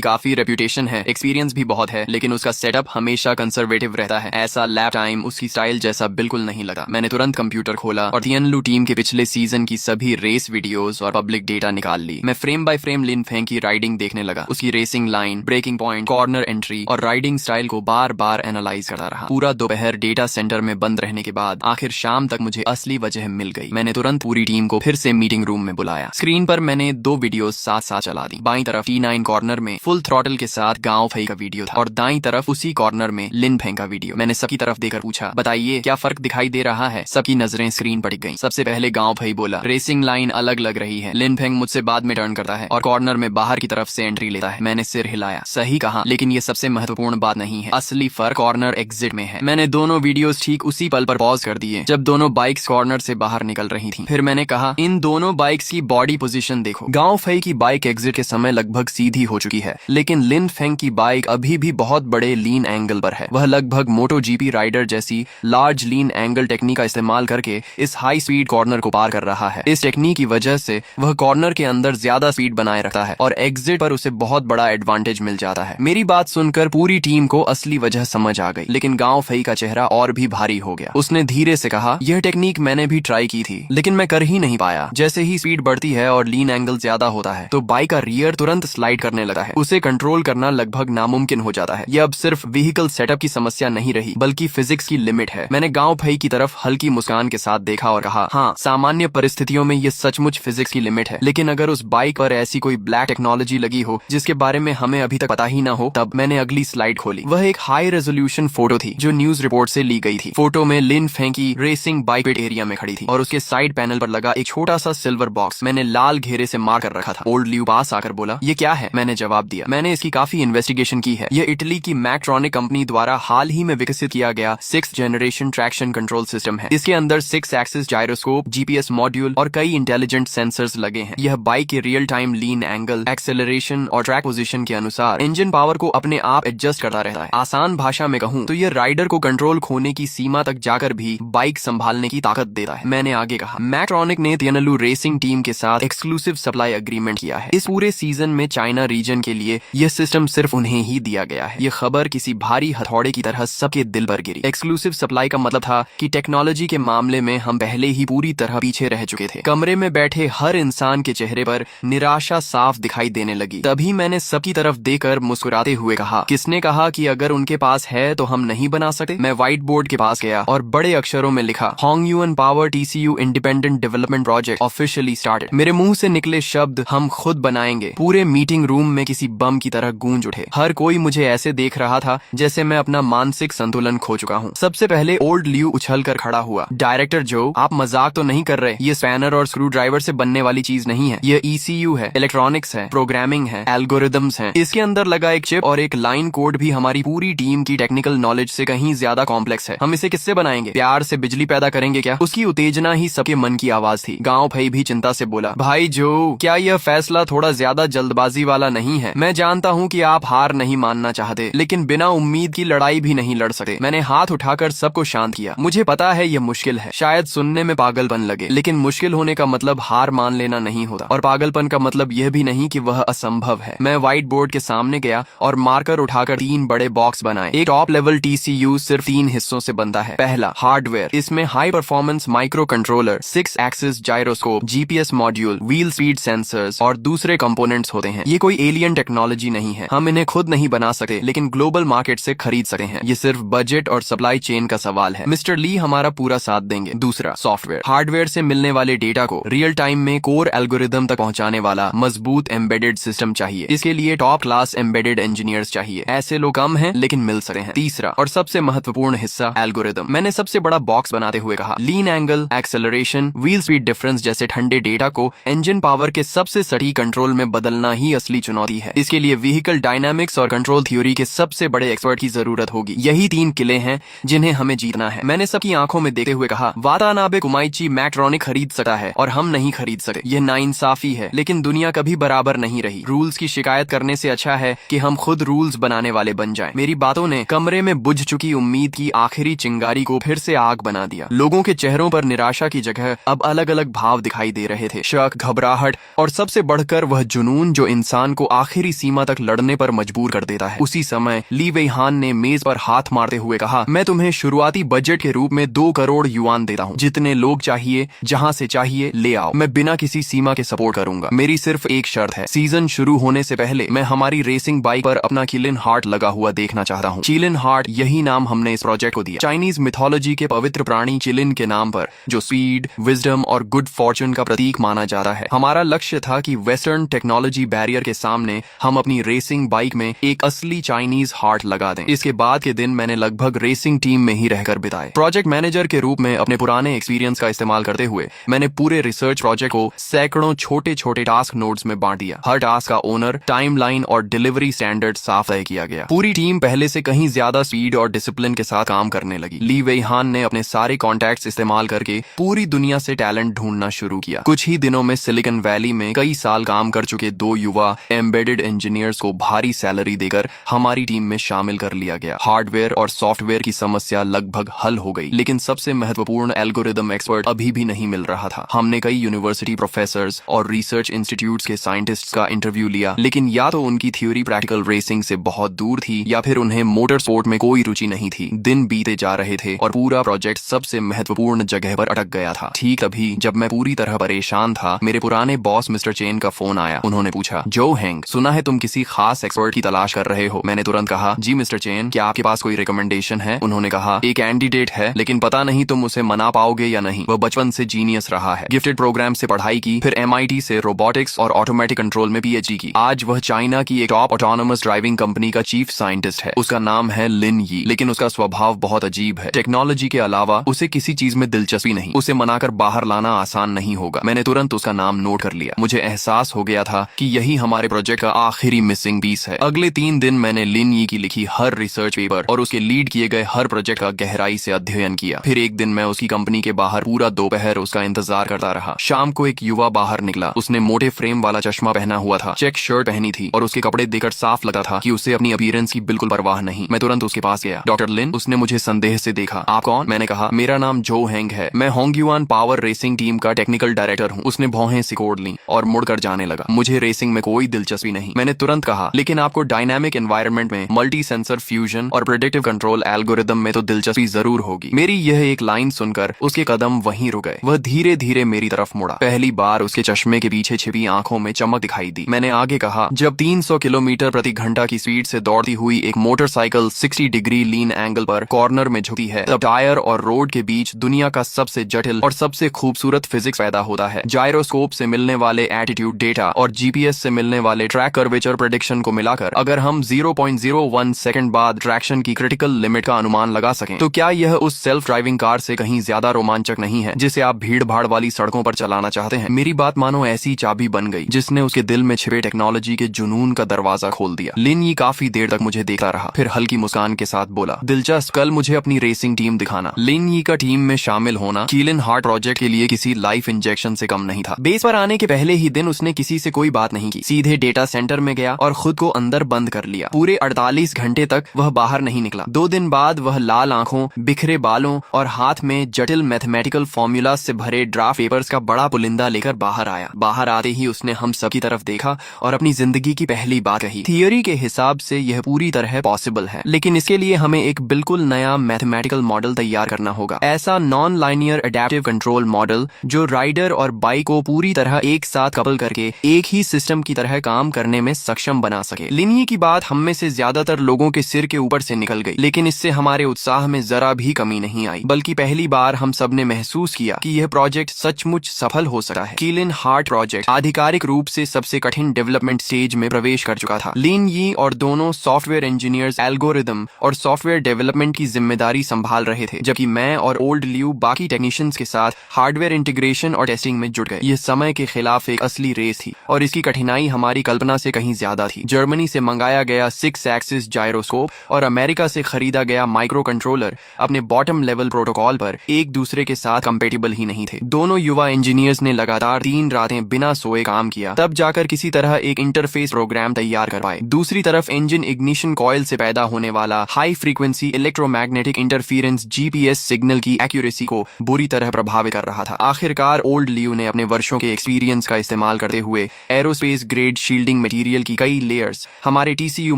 काफी रेप्यूटेशन है, एक्सपीरियंस भी बहुत है, लेकिन उसका सेटअप हमेशा कंजर्वेटिव रहता है। ऐसा लैप टाइम उसकी स्टाइल जैसा बिल्कुल नहीं लगा। मैंने तुरंत कंप्यूटर खोला और तियानलू टीम के पिछले सीजन की सभी रेस वीडियोस और पब्लिक डेटा निकाल ली। मैं frame by frame Lin Feng की राइडिंग देखने लगा, उसकी racing line, braking point, corner entry और राइडिंग स्टाइल को बार बार एनालाइज करता रहा। पूरा दोपहर डेटा सेंटर में बंद रहने के बाद आखिर शाम तक मुझे असली वजह मिल गई। मैंने तुरंत पूरी टीम को फिर से मीटिंग रूम में बुलाया। स्क्रीन पर मैंने 2 वीडियोस साथ साथ चला दी। बाईं तरफ T9 कॉर्नर में फुल थ्रॉटल के साथ गांव फई का वीडियो था और दाईं तरफ उसी कॉर्नर में लिन फेंग का वीडियो। मैंने सबकी तरफ देकर पूछा, बताइए क्या फर्क दिखाई दे रहा है? सबकी नजरें स्क्रीन पर टिक गईं। सबसे पहले गांव फई बोला, रेसिंग लाइन अलग लग रही है। लिन फेंग मुझसे बाद में टर्न करता है और कॉर्नर में बाहर की तरफ से एंट्री लेता है। मैंने सिर हिलाया, सही कहा, लेकिन ये सबसे महत्वपूर्ण बात नहीं है। असली फर्क कॉर्नर एग्जिट में है। मैंने दोनों वीडियोस ठीक उसी पल पर पॉज कर दिए जब दोनों बाइक्स कॉर्नर से बाहर निकल रही थी। फिर मैंने कहा, इन दोनों बाइक्स की बॉडी पोजीशन देखो। गांव फई की बाइक एग्जिट के समय लगभग सीधी हो चुकी है, लेकिन लिन फेंग की बाइक अभी भी बहुत बड़े लीन एंगल पर है। वह लगभग मोटो जीपी राइडर जैसी लार्ज लीन एंगल टेक्निक का इस्तेमाल करके इस हाई स्पीड कॉर्नर को पार कर रहा है। इस टेक्निक की वजह से वह कॉर्नर के अंदर ज्यादा स्पीड बनाए रखता है और एग्जिट पर उसे बहुत बड़ा एडवांटेज मिल जाता है। मेरी बात सुनकर पूरी टीम को असली वजह समझ आ गई, लेकिन गांव फई का चेहरा और भी भारी हो गया। उसने धीरे से कहा, यह टेक्निक मैंने भी ट्राई की थी, लेकिन मैं कर ही नहीं पाया। जैसे ही स्पीड बढ़ती है और लीन एंगल ज्यादा होता है तो बाइक का रियर तुरंत स्लाइड करने लगता है। उसे कंट्रोल करना लगभग नामुमकिन हो जाता है। यह अब सिर्फ व्हीकल सेटअप की समस्या नहीं रही, बल्कि फिजिक्स की लिमिट है। मैंने गांव फई की तरफ हल्की मुस्कान के साथ देखा और कहा, हाँ, सामान्य परिस्थितियों में ये सचमुच फिजिक्स की लिमिट है, लेकिन अगर उस बाइक पर ऐसी कोई ब्लैक टेक्नोलॉजी लगी हो जिसके बारे में हमें अभी तक पता ही ना हो, तब मैंने अगली स्लाइड खोली। वह एक हाई रेजोल्यूशन फोटो थी जो न्यूज रिपोर्ट से ली गई थी। फोटो में लिन फेंग की रेसिंग बाइक पिट एरिया में खड़ी थी और उसके साइड पैनल पर लगा एक छोटा सा सिल्वर बॉक्स मैंने लाल घेरे से मार कर रखा था। ओल्ड लियू पास आकर बोला, ये क्या है? मैंने जवाब दिया, मैंने इसकी काफी इन्वेस्टिगेशन की है। यह इटली की मैक्ट्रॉनिक कंपनी द्वारा हाल ही में विकसित किया गया 6th generation traction control system है। इसके अंदर 6 एक्सिस जायरोस्कोप, GPS मॉड्यूल और कई इंटेलिजेंट सेंसर्स लगे हैं। यह बाइक के रियल टाइम लीन एंगल, एक्सेलरेशन और ट्रैक पोजीशन के अनुसार इंजन पावर को अपने आप एडजस्ट करता रहता है। आसान भाषा में कहूँ तो यह राइडर को कंट्रोल खोने की सीमा तक जाकर भी बाइक संभालने की ताकत देता है। मैंने आगे कहा, मैक्ट्रॉनिक ने तियानलू रेसिंग टीम के साथ एक्सक्लूसिव सप्लाई एग्रीमेंट किया है। इस पूरे सीजन में चाइना रीजन के लिए यह सिस्टम सिर्फ उन्हें ही दिया गया है। यह खबर किसी भारी हथौड़े की तरह सबके दिल पर गिरी। एक्सक्लूसिव सप्लाई का मतलब था कि टेक्नोलॉजी के मामले में हम पहले ही पूरी तरह पीछे रह चुके थे। कमरे में बैठे हर इंसान के चेहरे पर निराशा साफ दिखाई देने लगी। तभी मैंने सबकी तरफ देखकर मुस्कुराते हुए कहा, किसने कहा कि अगर उनके पास है तो हम नहीं बना सकते? मैं व्हाइट बोर्ड के पास गया और बड़े अक्षरों में लिखा, Hongyun power TCU independent development project officially started. मेरे मुंह से निकले शब्द, हम खुद बनाएंगे, पूरे मीटिंग रूम में किसी बम की तरह गूंज उठे। हर कोई मुझे ऐसे देख रहा था जैसे मैं अपना मानसिक संतुलन खो चुका हूँ। सबसे पहले ओल्ड लियू उछल कर खड़ा हुआ, डायरेक्टर जो, आप मजाक तो नहीं कर रहे? ये स्पैनर और स्क्रू ड्राइवर से बनने वाली चीज नहीं है। ये ECU है, इलेक्ट्रॉनिक्स है, प्रोग्रामिंग है, एल्गोरिदम्स हैं। इसके अंदर लगा एक चिप और एक लाइन कोड भी हमारी पूरी टीम की टेक्निकल नॉलेज से कहीं ज्यादा कॉम्प्लेक्स है। हम इसे किससे बनाएंगे? प्यार से बिजली पैदा करेंगे क्या? उसकी उत्तेजना ही सबके मन की आवाज थी। गांव भाई भी चिंता से बोला, भाई जो, क्या यह फैसला थोड़ा ज्यादा जल्दबाजी वाला नहीं है? मैं जानता हूँ कि आप हार नहीं मानना चाहते, लेकिन बिना उम्मीद की लड़ाई भी नहीं लड़ सकते। मैंने हाथ उठाकर सबको शांत किया। मुझे पता है यह मुश्किल है, शायद सुनने में पागलपन लगे, लेकिन मुश्किल होने का मतलब हार मान लेना नहीं होता, और पागलपन का मतलब यह भी नहीं कि वह असंभव है। मैं व्हाइट बोर्ड के सामने गया और मार्कर उठाकर 3 बड़े बॉक्स बनाए। एक टॉप लेवल TCU सिर्फ 3 हिस्सों से बनता है। पहला, हार्डवेयर। इसमें high performance micro controller, 6 axis gyroscope, GPS module, wheel speed sensors और दूसरे कंपोनेंट्स होते हैं। ये कोई एलियन टेक्नोलॉजी नहीं है, हम इन्हें खुद नहीं बना सकते, लेकिन ग्लोबल मार्केट से खरीद सकते हैं। ये सिर्फ बजट और सप्लाई चेन का सवाल है। मिस्टर ली हमारा पूरा साथ देंगे। दूसरा, सॉफ्टवेयर। हार्डवेयर से मिलने वाले डेटा को रियल टाइम में कोर एल्गोरिदम तक पहुंचाने वाला मजबूत एम्बेडेड सिस्टम चाहिए। इसके लिए टॉप क्लास एम्बेडेड इंजीनियर्स चाहिए। ऐसे लोग कम हैं, लेकिन मिल सकते हैं। तीसरा और सबसे महत्वपूर्ण हिस्सा, एल्गोरिदम। मैंने सबसे बड़ा बॉक्स बनाते हुए कहा, lean angle, acceleration, wheel speed difference जैसे ठंडे डेटा को इंजन पावर के सबसे सटीक कंट्रोल में बदलना ही असली चुनौती है। इसके लिए व्हीकल डायनामिक्स और कंट्रोल थ्योरी के सबसे बड़े एक्सपर्ट की जरूरत होगी। यही 3 किले हैं जिन्हें हमें जीतना है। मैंने सबकी आंखों में देखते हुए कहा, वातानाबे कुमाइची मैक्ट्रॉनिक खरीद सकता है और हम नहीं खरीद सकते। यह नाइंसाफी है, लेकिन दुनिया कभी बराबर नहीं रही। रूल्स की शिकायत करने से अच्छा है कि हम खुद रूल्स बनाने वाले बन जाएं। मेरी बातों ने कमरे में बुझ चुकी उम्मीद की आखिरी चिंगारी को फिर से आग बना दिया। लोगों के चेहरों पर निराशा की जगह अब अलग अलग भाव दिखाई दे रहे थे, शक, घबराहट और सबसे बढ़कर वह जुनून जो इंसान को आखिरी सीमा तक लड़ने पर मजबूर कर देता है। उसी समय ली वेई हान ने मेज पर हाथ मारते हुए कहा, मैं तुम्हें शुरुआती बजट के रूप में 2 करोड़ युआन देता हूँ। जितने लोग चाहिए, जहाँ से चाहिए ले आओ। मैं बिना किसी सीमा के सपोर्ट करूंगा। मेरी सिर्फ एक शर्त है, सीजन शुरू होने से पहले मैं हमारी रेसिंग बाइक पर अपना किलिन हार्ट लगा हुआ देखना चाहता हूँ। चिलिन हार्ट, यही नाम हमने इस प्रोजेक्ट को दिया। चाइनीज मिथोलॉजी के पवित्र प्राणी चिलिन के नाम पर, जो स्पीड, विजडम और गुड फॉर्चून का प्रतीक माना जाता है। हमारा लक्ष्य था कि वेस्टर्न टेक्नोलॉजी बैरियर के सामने हम अपनी रेसिंग बाइक में एक असली चाइनीज हार्ट लगा दें। इसके बाद के दिन मैंने लगभग रेसिंग टीम में ही रहकर बिताए। प्रोजेक्ट मैनेजर के रूप में अपने पुराने एक्सपीरियंस का इस्तेमाल करते हुए मैंने पूरे रिसर्च प्रोजेक्ट को सैकड़ों छोटे छोटे टास्क नोड्स में बांट दिया। हर टास्क का ओनर, टाइमलाइन और डिलीवरी स्टैंडर्ड साफ तय किया गया। पूरी टीम पहले से कहीं ज्यादा स्पीड और डिसिप्लिन के साथ काम करने लगी। ली वेई हान ने अपने सारे कॉन्टैक्ट्स इस्तेमाल करके पूरी दुनिया से टैलेंट ढूंढना शुरू किया। कुछ ही दिनों में सिलिकॉन वैली में कई साल काम कर चुके 2 युवा एम्बेडेड इंजीनियर्स को भारी सैलरी देकर हमारी टीम में शामिल कर लिया गया। हार्डवेयर और सॉफ्टवेयर की समस्या लगभग हल हो गई, लेकिन सबसे महत्वपूर्ण एल्गोरिदम एक्सपर्ट अभी भी नहीं मिल रहा था। हमने कई यूनिवर्सिटी प्रोफेसर्स और रिसर्च इंस्टीट्यूट्स के साइंटिस्ट्स का इंटरव्यू लिया, लेकिन या तो उनकी थ्योरी प्रैक्टिकल रेसिंग से बहुत दूर थी या फिर उन्हें मोटर स्पोर्ट में कोई रुचि नहीं थी। दिन बीते जा रहे थे और पूरा प्रोजेक्ट सबसे महत्वपूर्ण जगह पर अटक गया था। ठीक तभी जब मैं पूरी तरह परेशान था, मेरे पुराने बॉस मिस्टर चेन का फोन आया। उन्होंने पूछा, जो हैंग, सुना है तुम किसी खास एक्सपर्ट की तलाश कर रहे हो। मैंने तुरंत कहा, जी मिस्टर चेन, क्या आपके पास कोई रिकमेंडेशन है? उन्होंने कहा, एक कैंडिडेट है, लेकिन पता नहीं तुम उसे मना पाओगे या नहीं। वह बचपन से जीनियस रहा है, गिफ्टेड प्रोग्राम से पढ़ाई की, फिर MIT से रोबोटिक्स और ऑटोमेटिक कंट्रोल में PhD की। आज वह चाइना की एक टॉप ऑटोनोमस ड्राइविंग कंपनी का चीफ साइंटिस्ट है। उसका नाम है लिन यी, लेकिन उसका स्वभाव बहुत अजीब है। टेक्नोलॉजी के अलावा उसे किसी चीज में दिलचस्पी नहीं। उसे मनाकर बाहर लाना आसान नहीं होगा। मैंने तुरंत उसका नाम नोट कर लिया। मुझे एहसास हो गया था कि यही हमारे प्रोजेक्ट का आखिरी मिसिंग पीस है। अगले 3 दिन मैंने लिन यी की लिखी हर रिसर्च पेपर और उसके लीड किए गए हर प्रोजेक्ट का गहराई से अध्ययन किया। फिर एक दिन मैं उसकी कंपनी के बाहर पूरा दोपहर उसका इंतजार करता रहा। शाम को एक युवा बाहर निकला। उसने मोटे फ्रेम वाला चश्मा पहना हुआ था, चेक शर्ट पहनी थी और उसके कपड़े देखकर साफ लगा था कि उसे अपनी अपीयरेंस की बिल्कुल परवाह नहीं। मैं तुरंत उसके पास गया। डॉक्टर लिन, उसने मुझे संदेह से देखा। आप कौन? मैंने कहा, मेरा नाम जो हैंग है, मैं होंगयुआन पावर रेसिंग टीम का टेक्निकल डायरेक्टर हूँ। उसने भौहें सिकोड़ ली और मुड़कर जाने लगा। मुझे रेसिंग में कोई दिलचस्पी नहीं। मैंने तुरंत कहा, लेकिन आपको डायनामिक एनवायरनमेंट में मल्टी सेंसर फ्यूजन और प्रेडिक्टिव कंट्रोल एल्गोरिदम में तो दिलचस्पी जरूर होगी। मेरी यह एक लाइन सुनकर उसके कदम वहीं रुक गए। वह धीरे धीरे मेरी तरफ मुड़ा। पहली बार उसके चश्मे के पीछे छिपी आंखों में चमक दिखाई दी। मैंने आगे कहा, जब 300 किलोमीटर प्रति घंटा की स्पीड से दौड़ती हुई एक मोटरसाइकिल 60 डिग्री लीन एंगल पर कॉर्नर में झुकी है, तब टायर और रोड के बीच दुनिया का सबसे जटिल और सबसे खूबसूरत फिजिक्स पैदा होता है। जायरोस्कोप से मिलने वाले एटीट्यूड डेटा और GPS से मिलने वाले ट्रैक कर्वेचर प्रेडिक्शन को मिलाकर अगर हम 0.01 सेकंड बाद ट्रैक्शन की क्रिटिकल लिमिट का अनुमान लगा सकें, तो क्या यह उस सेल्फ ड्राइविंग कार से कहीं ज्यादा रोमांचक नहीं है जिसे आप भीड़ भाड़ वाली सड़कों पर चलाना चाहते हैं? मेरी बात मानो ऐसी चाबी बन गई जिसने उसके दिल में छिपे टेक्नोलॉजी के जुनून का दरवाजा खोल दिया। लिन यी काफी देर तक मुझे देखता रहा, फिर हल्की मुस्कान के साथ बोला, दिलचस्प, कल मुझे अपनी रेसिंग टीम दिखाना। लिन यी का टीम में शामिल होना किलिन हार्ट प्रोजेक्ट के लिए किसी लाइफ इंजेक्शन से कम नहीं था। बेस पर आने के पहले ही दिन उसने किसी से कोई बात नहीं की, सीधे डेटा सेंटर में गया और खुद को अंदर बंद कर लिया। पूरे 48 घंटे तक वह बाहर नहीं निकला। 2 दिन बाद वह लाल आंखों, बिखरे बालों और हाथ में जटिल मैथमेटिकल फॉर्मूला से भरे ड्राफ्ट पेपर्स का बड़ा पुलिंदा लेकर बाहर आया। बाहर आते ही उसने हम सब की तरफ देखा और अपनी जिंदगी की पहली बात कही, थियोरी के हिसाब से यह पूरी तरह पॉसिबल है, लेकिन इसके लिए हमें एक बिल्कुल नया मैथमेटिकल मॉडल तैयार करना होगा। ऐसा non linear adaptive control model जो राइडर और बाइक को पूरी तरह एक साथ कपल करके एक ही सिस्टम की तरह काम करने में सक्षम बना सके। लिन यी की बात हम में से ज्यादातर लोगों के सिर के ऊपर से निकल गई, लेकिन इससे हमारे उत्साह में जरा भी कमी नहीं आई, बल्कि पहली बार हम सब ने महसूस किया कि यह प्रोजेक्ट सचमुच सफल हो सकता है। किलिन हार्ट प्रोजेक्ट आधिकारिक रूप से सबसे कठिन डेवलपमेंट स्टेज में प्रवेश कर चुका था। लिन यी और दोनों सॉफ्टवेयर इंजीनियर्स एल्गोरिदम और सॉफ्टवेयर डेवलपमेंट की जिम्मेदारी संभाल रहे थे, जबकि मैं और ओल्ड ल्यू बाकी टेक्नीशियंस के साथ हार्डवेयर इंटीग्रेशन और टेस्टिंग में जुट गए। यह समय के खिलाफ एक असली रेस थी और इसकी कठिनाई हमारी कल्पना से कहीं ज्यादा थी। जर्मनी से मंगाया गया 6 एक्सिस जायरोस्कोप और अमेरिका से खरीदा गया माइक्रो कंट्रोलर अपने बॉटम लेवल प्रोटोकॉल पर एक दूसरे के साथ कंपेटिबल ही नहीं थे। दोनों युवा इंजीनियर्स ने लगातार 3 रातें बिना सोए काम किया, तब जाकर किसी तरह एक इंटरफेस प्रोग्राम प्रोग्राम तैयार कर पाए। दूसरी तरफ इंजन इग्निशन कॉइल से पैदा होने वाला high frequency electromagnetic interference GPS signal की एक्यूरेसी को बुरी तरह प्रभावित कर रहा था। आखिरकार ओल्ड लियो ने अपने वर्षों के एक्सपीरियंस का इस्तेमाल करते हुए एरोस्पेस ग्रेड शील्डिंग मटेरियल की कई लेयर्स हमारे टीसीयू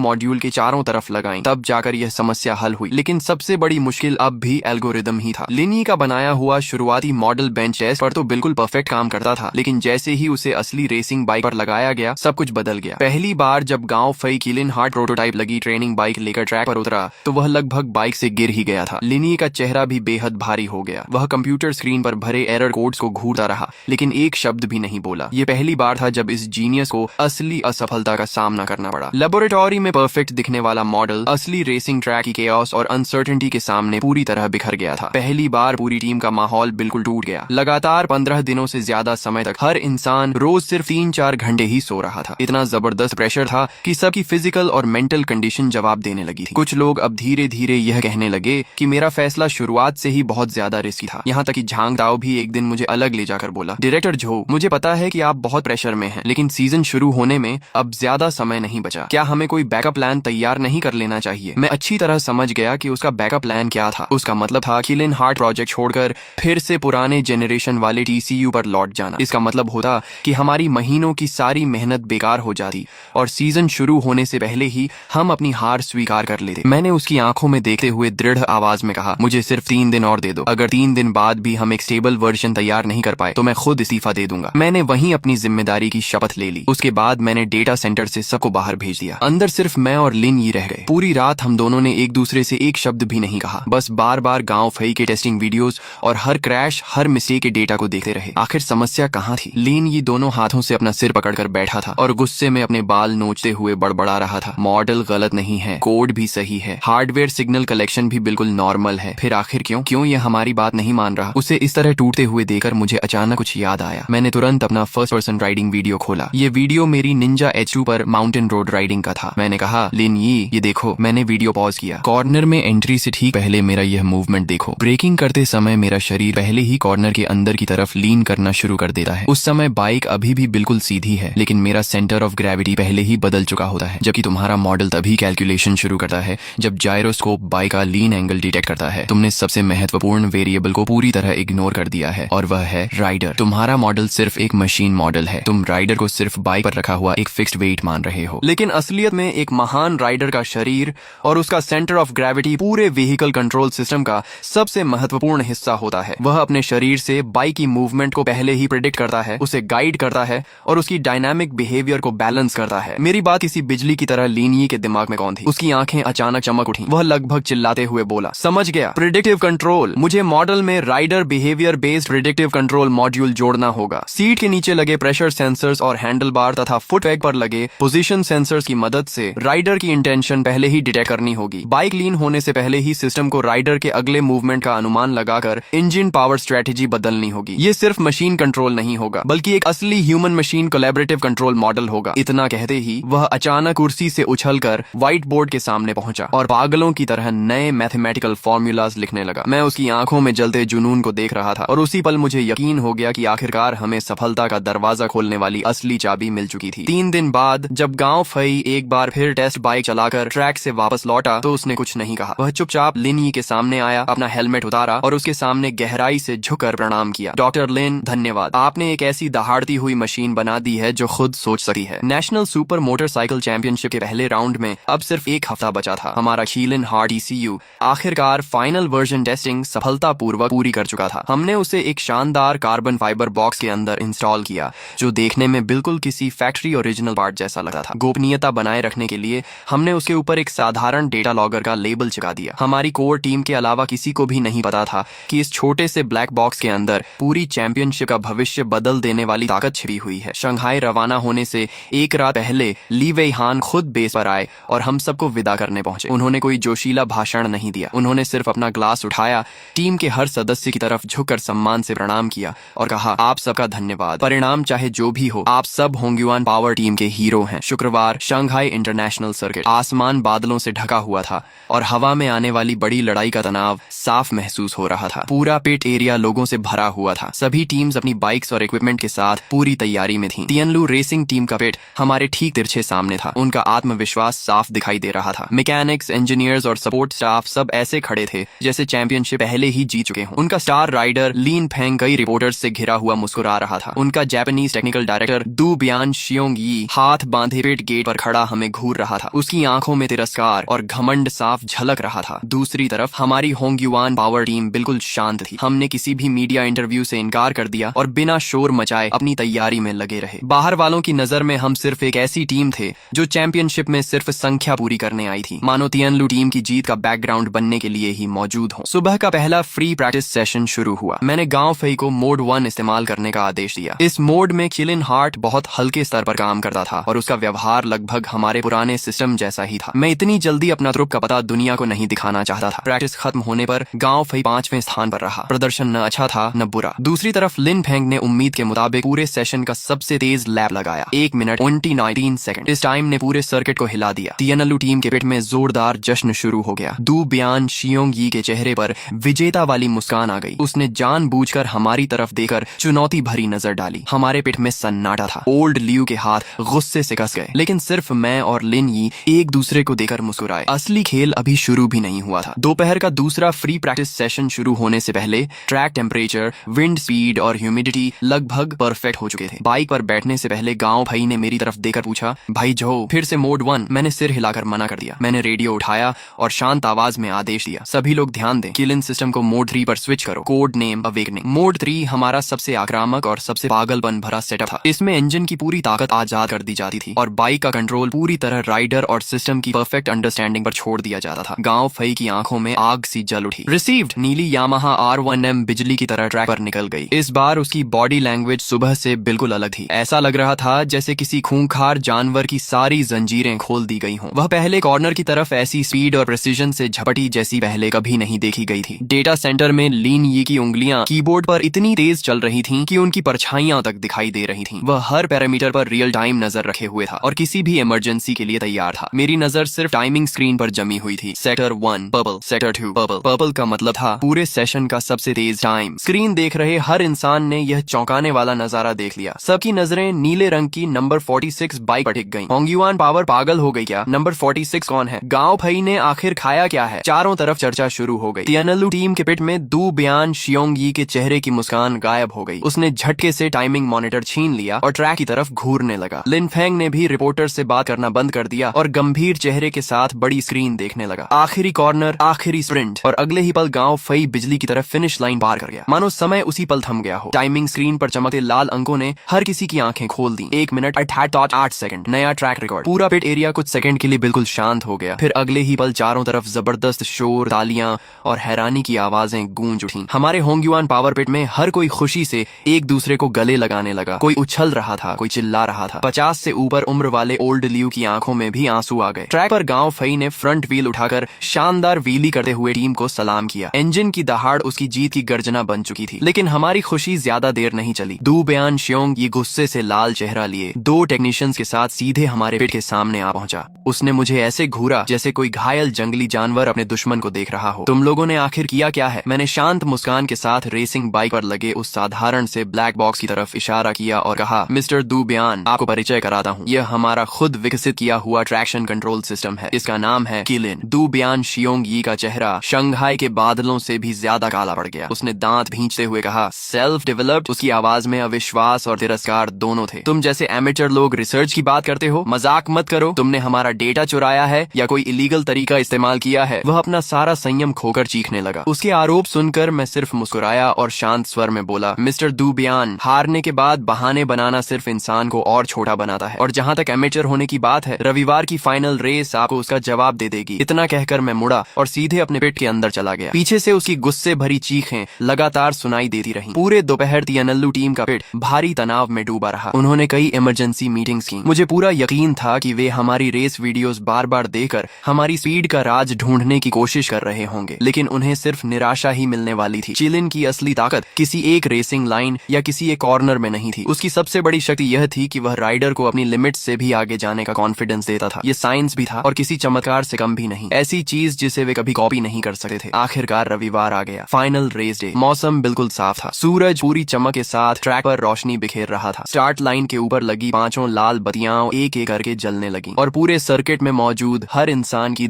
मॉड्यूल के चारों तरफ लगाई। तब जाकर यह समस्या हल हुई। लेकिन सबसे बड़ी मुश्किल अब भी एल्गोरिदम ही था। लिनी का बनाया हुआ शुरुआती मॉडल बेंच टेस्ट पर तो बिल्कुल परफेक्ट काम करता था, लेकिन जैसे ही उसे असली रेसिंग बाइक पर लगाया गया सब कुछ बदल गया। पहली बार जब गांव फई किलिन हार्ट प्रोटोटाइप लगी ट्रेनिंग बाइक लेकर ट्रैक पर उतरा तो वह लगभग बाइक से गिर ही गया था। लिनी का चेहरा भी बेहद भारी हो गया। वह कंप्यूटर स्क्रीन पर भरे एरर कोड्स को घूरता रहा, लेकिन एक शब्द भी नहीं बोला। ये पहली बार था जब इस जीनियस को असली असफलता का सामना करना पड़ा। लेबोरेटरी में परफेक्ट दिखने वाला मॉडल असली रेसिंग ट्रैक की केओस और अनसर्टेनिटी के सामने पूरी तरह बिखर गया था। पहली बार पूरी टीम का माहौल बिल्कुल टूट गया। लगातार 15 दिनों से ज्यादा समय तक हर इंसान रोज सिर्फ 3-4 घंटे ही सो रहा था। इतना जबरदस्त प्रेशर था कि सबकी फिजिकल और मेंटल कंडीशन जवाब देने लगी थी। कुछ लोग अब धीरे धीरे यह कहने लगे कि मेरा फैसला शुरुआत से ही बहुत ज्यादा रिस्की था। यहाँ तक कि झांग दाओ भी एक दिन मुझे अलग ले जाकर बोला, डायरेक्टर झो, मुझे पता है कि आप बहुत प्रेशर में हैं, लेकिन सीजन शुरू होने में अब ज्यादा समय नहीं बचा। क्या हमें कोई बैकअप प्लान तैयार नहीं कर लेना चाहिए? मैं अच्छी तरह समझ गया कि उसका बैकअप प्लान क्या था। उसका मतलब था किलिन हार्ट प्रोजेक्ट छोड़कर फिर से पुराने जेनरेशन वाले टीसीयू पर लौट जाना। इसका मतलब होता कि हमारी महीनों की सारी मेहनत बेकार हो जाती और सीजन शुरू होने से पहले ही हम अपनी हार स्वीकार कर लेते। मैंने उसकी आंखों में देखते हुए दृढ़ आवाज में कहा, मुझे सिर्फ 3 दिन और दे दो। अगर 3 दिन बाद भी हम एक स्टेबल वर्जन तैयार नहीं कर पाए तो मैं खुद इस्तीफा दे दूंगा। मैंने वहीं अपनी जिम्मेदारी की शपथ ले ली। उसके बाद मैंने डेटा सेंटर से सबको बाहर भेज दिया। अंदर सिर्फ मैं और लिन ही रह गए। पूरी रात हम दोनों ने एक दूसरे से एक शब्द भी नहीं कहा, बस बार बार गांव फई के टेस्टिंग वीडियोस और हर क्रैश हर मिस्टेक के डेटा को देखते रहे। आखिर समस्या कहाँ थी? लिन ये दोनों हाथों से अपना सिर पकड़कर बैठा था और गुस्से में अपने बाल नोचते हुए बड़बड़ा रहा था। मॉडल गलत नहीं है, कोड भी सही है, हार्डवेयर सिग्नल कलेक्शन भी बिल्कुल नॉर्मल है, फिर आखिर क्यों ये हमारी बात नहीं मान रहा? उसे इस तरह टूटते हुए देखकर मुझे अचानक कुछ याद आया। मैंने तुरंत अपना फर्स्ट पर्सन राइडिंग वीडियो खोला। ये वीडियो मेरी निंजा H2 पर माउंटेन रोड राइडिंग का था। मैंने कहा, लिन ये देखो। मैंने वीडियो पॉज किया। कॉर्नर में एंट्री से ठीक पहले मेरा यह मूवमेंट देखो। ब्रेकिंग करते समय मेरा शरीर पहले ही कॉर्नर के अंदर की तरफ लीन करना शुरू कर देता है। उस समय बाइक अभी भी बिल्कुल सीधी है, लेकिन मेरा सेंटर ऑफ ग्रेविटी पहले ही बदल चुका होता है। जबकि तुम्हारा मॉडल तभी कैलकुलेशन शुरू करता है जब जायरोस्कोप बाइक का लीन एंगल डिटेक्ट करता है। तुमने सबसे महत्वपूर्ण वेरिएबल को पूरी तरह इग्नोर कर दिया है और वह है राइडर। तुम्हारा मॉडल सिर्फ एक मशीन मॉडल है। तुम राइडर को सिर्फ बाइक पर रखा हुआ एक फिक्स्ड वेट मान रहे हो, लेकिन असलियत में एक महान राइडर का शरीर और उसका सेंटर ऑफ ग्रेविटी पूरे व्हीकल कंट्रोल सिस्टम का सबसे महत्वपूर्ण हिस्सा होता है। वह अपने शरीर से बाइक की मूवमेंट को पहले ही प्रेडिक्ट करता है, उसे गाइड करता है और उसकी डायनामिक बिहेवियर को बैलेंस करता है। मेरी बात किसी बिजली की तरह लीनी के दिमाग में कौन थी? उसकी आंखें अचानक चमक उठी। वह लगभग चिल्लाते हुए बोला, समझ गया, प्रिडिक्टिव कंट्रोल। मुझे मॉडल में rider behaviour based predictive control module जोड़ना होगा। सीट के नीचे लगे प्रेशर सेंसर्स और हैंडल बार तथा फुटपैग पर लगे पोजीशन सेंसर्स की मदद से राइडर की इंटेंशन पहले ही डिटेक्ट करनी होगी। बाइक लीन होने से पहले ही सिस्टम को राइडर के अगले मूवमेंट का अनुमान लगाकर इंजन पावर स्ट्रेटेजी बदलनी होगी। ये सिर्फ मशीन कंट्रोल नहीं होगा, बल्कि एक असली human machine collaborative control model होगा। इतना कहते ही वह अचानक कुर्सी से उछलकर व्हाइट बोर्ड के सामने पहुंचा और पागलों की तरह नए मैथमेटिकल फॉर्मूलाज लिखने लगा। मैं उसकी आंखों में जलते जुनून को देख रहा था और उसी पल मुझे यकीन हो गया कि आखिरकार हमें सफलता का दरवाजा खोलने वाली असली चाबी मिल चुकी थी। 3 दिन बाद जब गांव फई एक बार फिर टेस्ट बाइक चलाकर ट्रैक से वापस लौटा तो उसने कुछ नहीं कहा। वह चुपचाप लिन के सामने आया, अपना हेलमेट उतारा और उसके सामने गहराई से झुककर प्रणाम किया। डॉक्टर लिन, धन्यवाद। आपने एक ऐसी दहाड़ती हुई मशीन बना दी है जो खुद सोच सकी है। नेशनल सुपर मोटरसाइकिल चैंपियनशिप के पहले राउंड में अब सिर्फ एक हफ्ता बचा था। हमारा किलिन हार्ट ECU आखिरकार फाइनल वर्जन टेस्टिंग सफलतापूर्वक पूरी कर चुका था। हमने उसे एक शानदार कार्बन फाइबर बॉक्स के अंदर इंस्टॉल किया जो देखने में बिल्कुल किसी फैक्ट्री ओरिजिनल पार्ट जैसा लगता था। गोपनीयता बनाए रखने के लिए हमने उसके ऊपर एक साधारण डेटा लॉगर का लेबल चिपका दिया। हमारी कोर टीम के अलावा किसी को भी नहीं पता था कि इस छोटे से ब्लैक बॉक्स के अंदर पूरी चैंपियनशिप का भविष्य बदल देने वाली ताकत छिपी हुई है। शंघाई रवाना होने से एक रात पहले ली वेई हान खुद बेस पर आए और हम सबको विदा करने पहुंचे। उन्होंने कोई जोशीला भाषण नहीं दिया, उन्होंने सिर्फ अपना ग्लास उठाया, टीम के हर सदस्य की तरफ झुककर सम्मान से प्रणाम किया और कहा, आप सबका धन्यवाद। परिणाम चाहे जो भी हो, आप सब होंग्युआन पावर टीम के हीरो हैं। शुक्रवार शंघाई इंटरनेशनल सर्किट। आसमान बादलों से ढका हुआ था और हवा में आने वाली बड़ी लड़ाई का तनाव साफ महसूस हो रहा था। पूरा पिट एरिया लोगों से भरा हुआ था। सभी टीम्स अपनी बाइक्स और इक्विपमेंट के साथ पूरी तैयारी में थीं। तियनलू रेसिंग टीम का पिट हमारे हमारे ठीक तिरछे सामने था। उनका आत्मविश्वास साफ दिखाई दे रहा था। मैकेनिक्स, इंजीनियर्स और सपोर्ट स्टाफ सब ऐसे खड़े थे जैसे चैंपियनशिप पहले ही जीत चुके हों। उनका स्टार राइडर लिन फेंग कई रिपोर्टर्स से घिरा हुआ मुस्कुरा रहा था। उनका जापानीज टेक्निकल डायरेक्टर दू बियान शियोंग यी हाथ बांधे पिट गेट पर खड़ा हमें घूर रहा था। उसकी आंखों में तिरस्कार और घमंड साफ झलक रहा था। दूसरी तरफ हमारी होंगयुआन पावर टीम बिल्कुल शांत थी। हमने किसी भी मीडिया इंटरव्यू से इनकार कर दिया और बिना शोर मचाए अपनी तैयारी में लगे रहे। बाहर वालों की नजर में हम सिर्फ एक ऐसी टीम थे जो चैंपियनशिप में सिर्फ संख्या पूरी करने आई थी, मानो तियानलू टीम की जीत का बैकग्राउंड बनने के लिए ही मौजूद हो। सुबह का पहला फ्री प्रैक्टिस सेशन शुरू हुआ। मैंने गांव फई को मोड 1 इस्तेमाल करने का आदेश दिया। इस मोड में किलिन हार्ट बहुत हल्के स्तर पर काम करता था और उसका व्यवहार लगभग हमारे पुराने सिस्टम जैसा ही था। मैं इतनी जल्दी अपना त्रुप का पता दुनिया को नहीं दिखाना चाहता था। प्रैक्टिस खत्म होने पर गांव फई 5वें स्थान पर रहा। प्रदर्शन न अच्छा था न बुरा। दूसरी तरफ लिन फेंग ने उम्मीद के मुताबिक पूरे सेशन का सबसे तेज लैप लगाया, 1 मिनट 19 सेकंड। इस टाइम ने पूरे सर्किट को हिला दिया। तियानलू टीम के पिट में जोरदार जश्न शुरू हो गया। दू बियान शियोंग यी के चेहरे पर विजेता वाली मुस्कान आ गई। उसने जानबूझकर हमारी तरफ देकर चुनौती भरी नजर डाली। हमारे पिट में सन्नाटा था। ओल्ड लियू के हाथ गुस्से से कस गए, लेकिन सिर्फ मैं और लिन यी एक दूसरे को देकर मुस्कुराए। असली खेल अभी शुरू भी नहीं हुआ था। दोपहर का दूसरा फ्री प्रैक्टिस सेशन शुरू होने से पहले ट्रैक टेम्परेचर, विंड स्पीड और ह्यूमिडिटी लगभग परफेक्ट हो चुके थे। बाइक पर बैठने से पहले गांव भाई ने मेरी तरफ देकर पूछा, भाई जो फिर से मोड 1? मैंने सिर हिलाकर मना कर दिया। मैंने रेडियो उठाया और शांत आवाज में आदेश दिया, सभी लोग ध्यान दें, किलिन सिस्टम को मोड 3 पर स्विच करो। Code name awakening. मोड 3 हमारा सबसे आक्रामक और सबसे पागलपन भरा सेटअप था। इसमें इंजन की पूरी ताकत आजाद कर दी जाती थी और बाइक का कंट्रोल पूरी तरह राइडर और सिस्टम की परफेक्ट अंडरस्टैंडिंग पर छोड़ दिया जाता था। गांव फई की आंखों में आग सी जल उठी। रिसीव्ड। नीली यामाहा R1M बिजली की तरह ट्रैक पर निकल गई। इस बार उसकी बॉडी लैंग्वेज सुबह से बिल्कुल अलग थी। ऐसा लग रहा था जैसे किसी खूंखार जानवर की सारी जंजीरें खोल दी गई हों। वह पहले कॉर्नर की तरफ ऐसी स्पीड और प्रिसीजन से झपटी जैसी पहले कभी नहीं देखी गई थी। डेटा सेंटर में लिन यी की उंगलियां कीबोर्ड पर इतनी तेज चल रही थीं कि उनकी परछाइयां तक दिखाई दे रही थीं। वह हर पैरामीटर पर रियल टाइम नजर रखे हुए था और किसी भी इमरजेंसी के लिए तैयार था। मेरी नजर सिर्फ टाइमिंग स्क्रीन पर जमी हुई थी। Sector 1 purple, sector 2 purple. Purple का मतलब था पूरे सेशन का सबसे तेज टाइम। स्क्रीन देख रहे हर इंसान ने यह चौंकाने वाला नजारा देख लिया। सबकी नजरें नीले रंग की नंबर 46 बाइक पर टिक गईं। होंगयुआन पावर पागल हो गई क्या? नंबर 46 कौन है? गांव भाई ने आखिर खाया क्या है? चारों तरफ चर्चा शुरू हो गई। तियानलू टीम के पिट में दू बियान शियोंग यी के चेहरे की मुस्कान गायब हो गई। उसने झटके से टाइमिंग मॉनिटर छीन लिया और ट्रैक की तरफ घूरने लगा। लिन फेंग ने भी रिपोर्टर से बात करना बंद कर दिया और गंभीर चेहरे के साथ बड़ी स्क्रीन देखने लगा। आखिरी कॉर्नर, आखिरी स्प्रिंट और अगले ही पल गांव फई बिजली की तरफ फिनिश लाइन पार कर गया, मानो समय उसी पल थम गया हो। टाइमिंग स्क्रीन पर चमकते लाल अंकों ने हर किसी की आंखें खोल दी। 1 मिनट 8 सेकंड, नया ट्रैक रिकॉर्ड। पूरा पिट एरिया कुछ सेकंड के लिए बिल्कुल शांत हो गया। फिर अगले ही पल चारों तरफ जबरदस्त शोर, तालियां और हैरानी की आवाजें गूंज उठी। हमारे होंगयुआन पावर पिट में हर कोई खुशी से एक दूसरे को गले लगाने लगा। कोई उछल रहा था, कोई चिल्ला रहा था। 50 से ऊपर उम्र वाले ओल्ड लियू की आंखों में भी आंसू आ गए। ट्रैक पर गांव फई ने फ्रंट व्हील उठाकर शानदार व्हीली करते हुए टीम को सलाम किया। इंजन की दहाड़ उसकी जीत की गर्जना बन चुकी थी, लेकिन हमारी खुशी ज्यादा देर नहीं चली। दू बियान शियोंग ये गुस्से से लाल चेहरा लिए 2 टेक्नीशियंस के साथ सीधे हमारे पिट के सामने आ पहुंचा। उसने मुझे ऐसे घूरा जैसे कोई घायल जंगली जानवर अपने दुश्मन को देख रहा हो। तुम लोगों ने आखिर किया क्या है? मैंने शांत मुस्कान के साथ रेसिंग बाइक पर लगे उस साधारण से ब्लैक बॉक्स की तरफ इशारा किया और कहा, मिस्टर दू बियान, आपको परिचय कराता हूँ। यह हमारा खुद विकसित किया हुआ ट्रैक्शन कंट्रोल सिस्टम है। इसका नाम है किलिन। दू बियान शियोंग यी का चेहरा शंघाई के बादलों से भी ज्यादा काला पड़ गया। उसने दांत भींचते हुए कहा, सेल्फ डेवलप्ड? उसकी आवाज में अविश्वास और तिरस्कार दोनों थे। तुम जैसे एमेचर लोग रिसर्च की बात करते हो? मजाक मत करो। तुमने हमारा डेटा चुराया है या कोई इलीगल तरीका इस्तेमाल किया है? वह अपना सारा संयम खोकर चीखने लगा। उसके आरोप सुनकर मैं सिर्फ मुस्कुराया और शांत स्वर में बोला, मिस्टर दू बियान, हारने के बाद बहाने बनाना सिर्फ इंसान को और छोटा बनाता है, और जहाँ तक एमेचर होने की बात है, रविवार की फाइनल रेस आपको उसका जवाब दे देगी। इतना कहकर मैं मुड़ा और सीधे अपने पिट के अंदर चला गया। पीछे से उसकी गुस्से भरी चीखें लगातार सुनाई देती रहीं। पूरे दोपहर तियानलू टीम का पिट भारी तनाव में डूबा रहा। उन्होंने कई इमरजेंसी मीटिंग्स की। मुझे पूरा यकीन था कि वे हमारी रेस वीडियोस बार बार देखकर हमारी स्पीड का राज ढूंढने की कोशिश कर रहे होंगे, लेकिन उन्हें सिर्फ निराशा ही मिलने वाली थी। चिलिन की असली ताकत किसी एक रेसिंग लाइन या किसी एक कॉर्नर में नहीं थी। उसकी सबसे बड़ी शक्ति यह थी कि वह राइडर को अपनी लिमिट से भी आगे जाने का कॉन्फिडेंस देता था। ये साइंस भी था और किसी चमत्कार से कम भी नहीं। ऐसी चीज जिसे वे कभी कॉपी नहीं कर सकते थे। आखिरकार रविवार आ गया, फाइनल रेस डे। मौसम बिल्कुल साफ था। सूरज पूरी चमक के साथ ट्रैक पर रोशनी बिखेर रहा था। स्टार्ट लाइन के ऊपर लगी 5 लाल लाल बत्तियां एक एक करके जलने लगी और पूरे सर्किट में मौजूद हर इंसान की